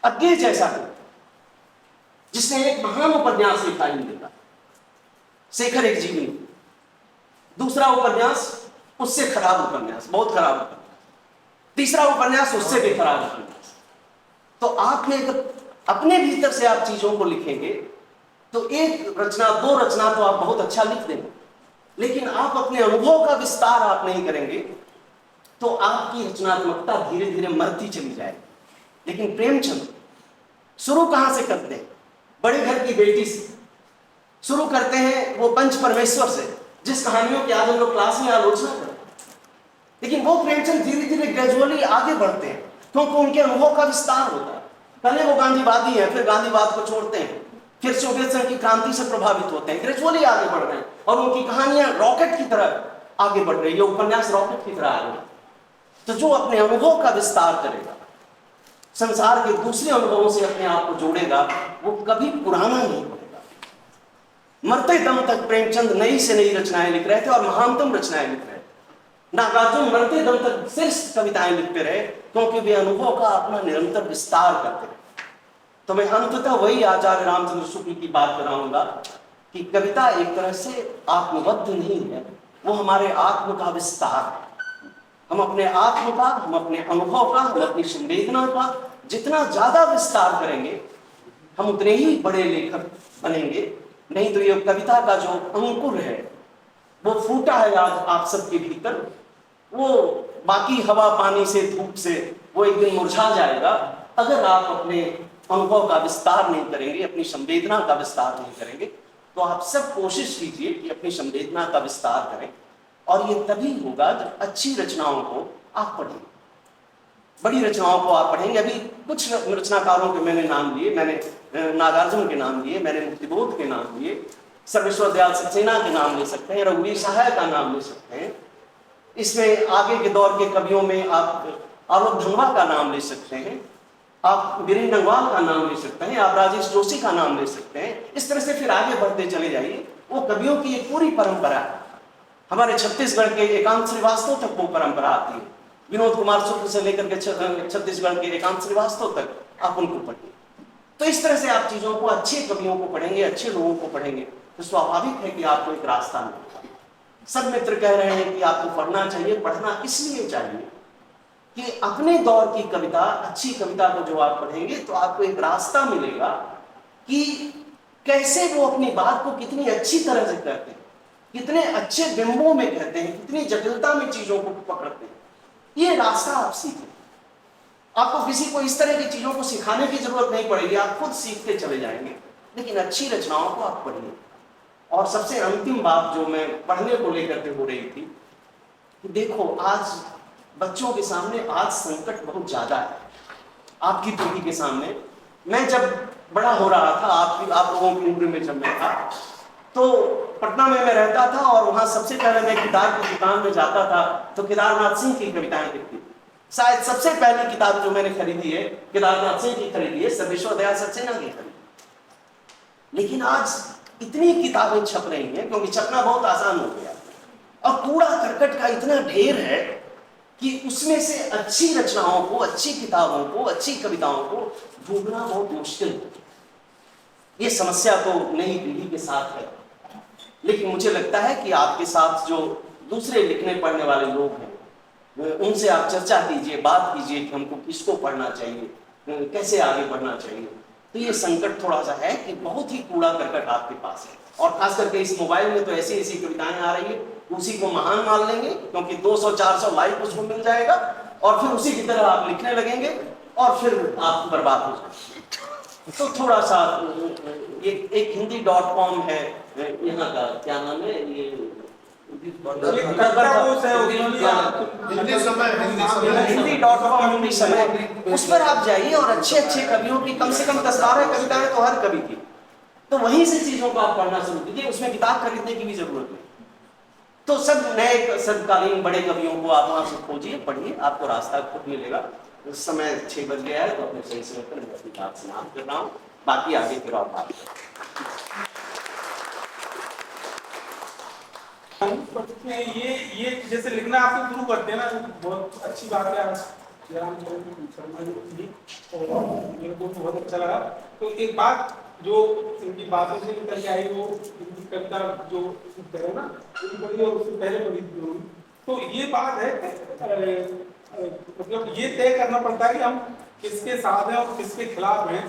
अज्ञे जैसा है जिसने एक महान उपन्यास लिखा हिंदी का, शेखर एक जीवनी, दूसरा उपन्यास उससे खराब उपन्यास, बहुत खराब उपन्यास, तीसरा उपन्यास उससे भी खराब उपन्यास। तो आप में अगर अपने भीतर से आप चीजों को लिखेंगे तो एक रचना, दो रचना तो आप बहुत अच्छा लिख देंगे, लेकिन आप अपने अनुभव का विस्तार आप नहीं करेंगे तो आपकी रचनात्मकता धीरे धीरे मरती चली जाएगी। लेकिन प्रेमचंद शुरू कहां से करते हैं? बड़े घर की बेटी से शुरू करते हैं, वो पंच परमेश्वर से, जिस कहानियों की आज हम लोग क्लास में आलोचना करते हैं। लेकिन वो प्रेमचंद धीरे धीरे ग्रेजुअली आगे बढ़ते हैं क्योंकि उनके अनुभव का विस्तार होता है। पहले वो गांधीवादी हैं, फिर गांधीवाद को छोड़ते हैं, फिर सोवियत संघ की क्रांति से प्रभावित होते हैं, ग्रेजुअली आगे बढ़ रहे हैं और उनकी कहानियां रॉकेट की तरह आगे बढ़ रही है, उपन्यास रॉकेट की तरह आगे। तो जो अपने अनुभव का विस्तार करेगा, संसार के दूसरे अनुभवों से अपने आप को जोड़ेगा, वो कभी पुराना नहीं होगा। मरते दम तक प्रेमचंद नई से नई रचनाएं लिख रहे थे और महानतम रचनाएं लिख रहे थे। नागार्जुन मरते दम तक सिर्फ कविताएं लिखते रहे क्योंकि वे अनुभव का अपना निरंतर विस्तार करते रहे। तो मैं अंततः वही आचार्य रामचंद्र शुक्ल की बात कराऊंगा कि कविता एक तरह से आत्मबद्ध नहीं है, वो हमारे आत्म का विस्तार है। हम अपने आत्म का, हम अपने अनुभव का, हम अपनी संवेदना का जितना ज्यादा विस्तार करेंगे हम उतने ही बड़े लेखक बनेंगे। नहीं तो ये कविता का जो अंकुर है वो फूटा है आज आप सबके भीतर, वो बाकी हवा पानी से, धूप से वो एक दिन मुरझा जाएगा अगर आप अपने अनुभव का विस्तार नहीं करेंगे, अपनी संवेदना का विस्तार नहीं करेंगे। तो आप सब कोशिश कीजिए कि अपनी संवेदना का विस्तार करें और ये तभी होगा जब अच्छी रचनाओं को आप पढ़ेंगे, बड़ी रचनाओं को आप पढ़ेंगे। अभी कुछ रचनाकारों के मैंने नाम लिए, मैंने नागार्जुन के नाम लिए, मैंने मुक्तिबोध के नाम लिए, सर्वेश्वर दयाल सक्सेना के नाम ले सकते हैं, रघुवीर सहाय का नाम ले सकते हैं। इसमें आगे के दौर के कवियों में आप आलोक ढंगवा का नाम ले सकते हैं, आप वीरेंद्र नगवाल का नाम ले सकते हैं, आप राजेश जोशी का नाम ले सकते हैं। इस तरह से फिर आगे बढ़ते चले जाइए। वो कवियों की एक पूरी परंपरा है। हमारे छत्तीसगढ़ के एकांत श्रीवास्तव तक वो परंपरा आती है, विनोद कुमार शुक्ल से लेकर के छत्तीसगढ़ के एकांत श्रीवास्तव तक आप उनको पढ़िए। तो इस तरह से आप चीजों को, अच्छे कवियों को पढ़ेंगे, अच्छे लोगों को पढ़ेंगे तो स्वाभाविक है कि आपको एक रास्ता मिलेगा। सब मित्र कह रहे हैं कि आपको पढ़ना चाहिए। पढ़ना इसलिए चाहिए कि अपने दौर की कविता, अच्छी कविता को जो आप पढ़ेंगे तो आपको एक रास्ता मिलेगा कि कैसे वो अपनी बात को कितनी अच्छी तरह से कहते हैं, कितने अच्छे बिंबों में कहते हैं, कितनी जटिलता में चीजों को पकड़ते हैं। ये रास्ता आप सीखें। आपको किसी को इस तरह की चीजों को सिखाने की जरूरत नहीं पड़ेगी, आप खुद सीखते चले जाएंगे। लेकिन अच्छी रचनाओं को आप पढ़िए। और सबसे अंतिम बात जो मैं पढ़ने को लेकर के हो रही थी, देखो आज बच्चों के सामने आज संकट बहुत ज्यादा है, आपकी पीढ़ी के सामने। मैं जब बड़ा हो रहा था, आप लोगों की उम्र में जब मैं था, तो पटना में मैं रहता था और वहां सबसे पहले मैं किताब की दुकान में जाता था तो केदारनाथ सिंह की कविताएं दिखती थी। शायद सबसे पहली किताब जो मैंने खरीदी है केदारनाथ सिंह की खरीदी है, सर्वेश्वर दयाल सक्सेना की खरीदी। लेकिन आज इतनी किताबें छप रही हैं क्योंकि छपना बहुत आसान हो गया और कूड़ा करकट का इतना ढेर है कि उसमें से अच्छी रचनाओं को, अच्छी किताबों को, अच्छी कविताओं को ढूंढना बहुत मुश्किल है। ये समस्या तो नई पीढ़ी के साथ है, लेकिन मुझे लगता है कि आपके साथ जो दूसरे लिखने पढ़ने वाले लोग हैं उनसे आप चर्चा कीजिए, बात कीजिए कि हमको किसको पढ़ना चाहिए, कैसे आगे बढ़ना चाहिए। तो ये संकट थोड़ा सा है कि बहुत ही कूड़ा करकट आपके पास है और खास करके इस मोबाइल में तो ऐसी ऐसी कविताएं आ रही है, उसी को महान मान लेंगे क्योंकि 200-400 लाइक उसको मिल जाएगा और फिर उसी की तरह आप लिखने लगेंगे और फिर आप बर्बाद हो जाएंगे। तो थोड़ा सा एक hindi.com है यहाँ का, क्या नाम है ये, hindi.com हिंदी समय, उस पर आप जाइए और अच्छे अच्छे कवियों की कम से कम 10-12 कविताएं तो हर कवि की, तो वहीं से चीजों को आप पढ़ना शुरू कीजिए। उसमें किताब खरीदने की भी जरूरत नहीं। तो सब नए समकालीन बड़े कवियों को आप वहां से खोजिए, पढ़िए, आपको रास्ता खुद मिलेगा। उस समय 6 बज गया है तो अपने सही समय पर मैं अपनी बात समाप्त कर रहा हूँ, बाकी आगे फिर आप बात ये जैसे लिखना आप शुरू करते हैं ना, बहुत अच्छी बात है। जयराम शर्मा जी थी और मेरे को बहुत अच्छा लगा। तो एक बात जो इनकी बातों से निकल के आई, वो इनकी कविता जो है ना, पढ़ी और उससे पहले पढ़ी थी, तो ये बात है मतलब ये तय करना पड़ता है कि हम किसके साथ हैं और किसके खिलाफ हैं,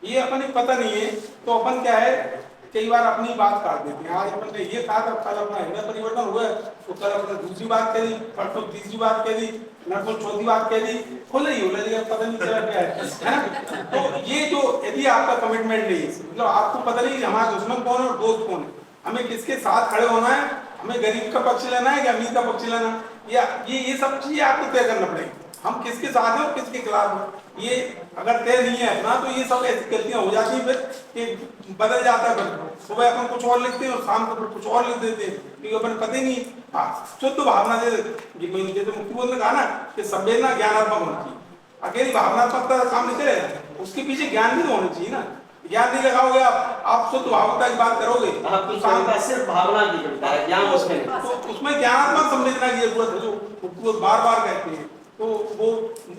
ये अपन पता नहीं है। तो अपन क्या है, कई बार अपनी बात काट देते हैं। आज अपन ने ये कहा था, कल अपना हृदय परिवर्तन हुआ तो कल अपने दूसरी बात कह दी, परसों तीसरी बात कह दी, नरसों चौथी बात कह दी, खुले ही हो लेगा, पता नहीं चला क्या है। तो ये जो यदि आपका कमिटमेंट नहीं, मतलब आपको पता नहीं हमारा दुश्मन कौन है और दोस्त कौन है, हमें किसके साथ खड़े होना है, हमें गरीब का पक्ष लेना है या अमीर का पक्ष लेना है, या ये सब चीजें आपको तय करना पड़ेगी। हम किसके साथ हैं और किसके खिलाफ हैं, ये अगर तय नहीं है अपना, तो ये सब ऐसी गलतियां हो जाती हैं, फिर कि बदल जाता है। फिर सुबह अपन कुछ और लिखते हैं और शाम को फिर कुछ और लिख देते हैं, क्योंकि अपन पता ही नहीं। हाँ, शुद्ध भावना जैसे मुक्ति बोध ने कहा ना कि संवेदना ज्ञानात्मक होनी चाहिए। अकेली भावनात्मकता का काम नहीं चलेगा, उसके पीछे ज्ञान भी तो होना चाहिए ना। ज्ञान नहीं लगाओगे आप शुद्ध भावना की बात करोगे तो शाम सिर्फ भावना की कविता है, ज्ञान उसमें नहीं। तो उसमें ज्ञानात्मक संवेदना की जरूरत है, जो बार बार कहते हैं। तो वो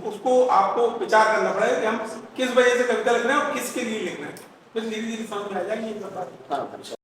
उसको आपको विचार करना पड़ेगा कि हम किस वजह से कविता लिख रहे हैं और किसके लिए लिख रहे हैं, फिर धीरे धीरे समझ में आ जाएगी ये सब बात।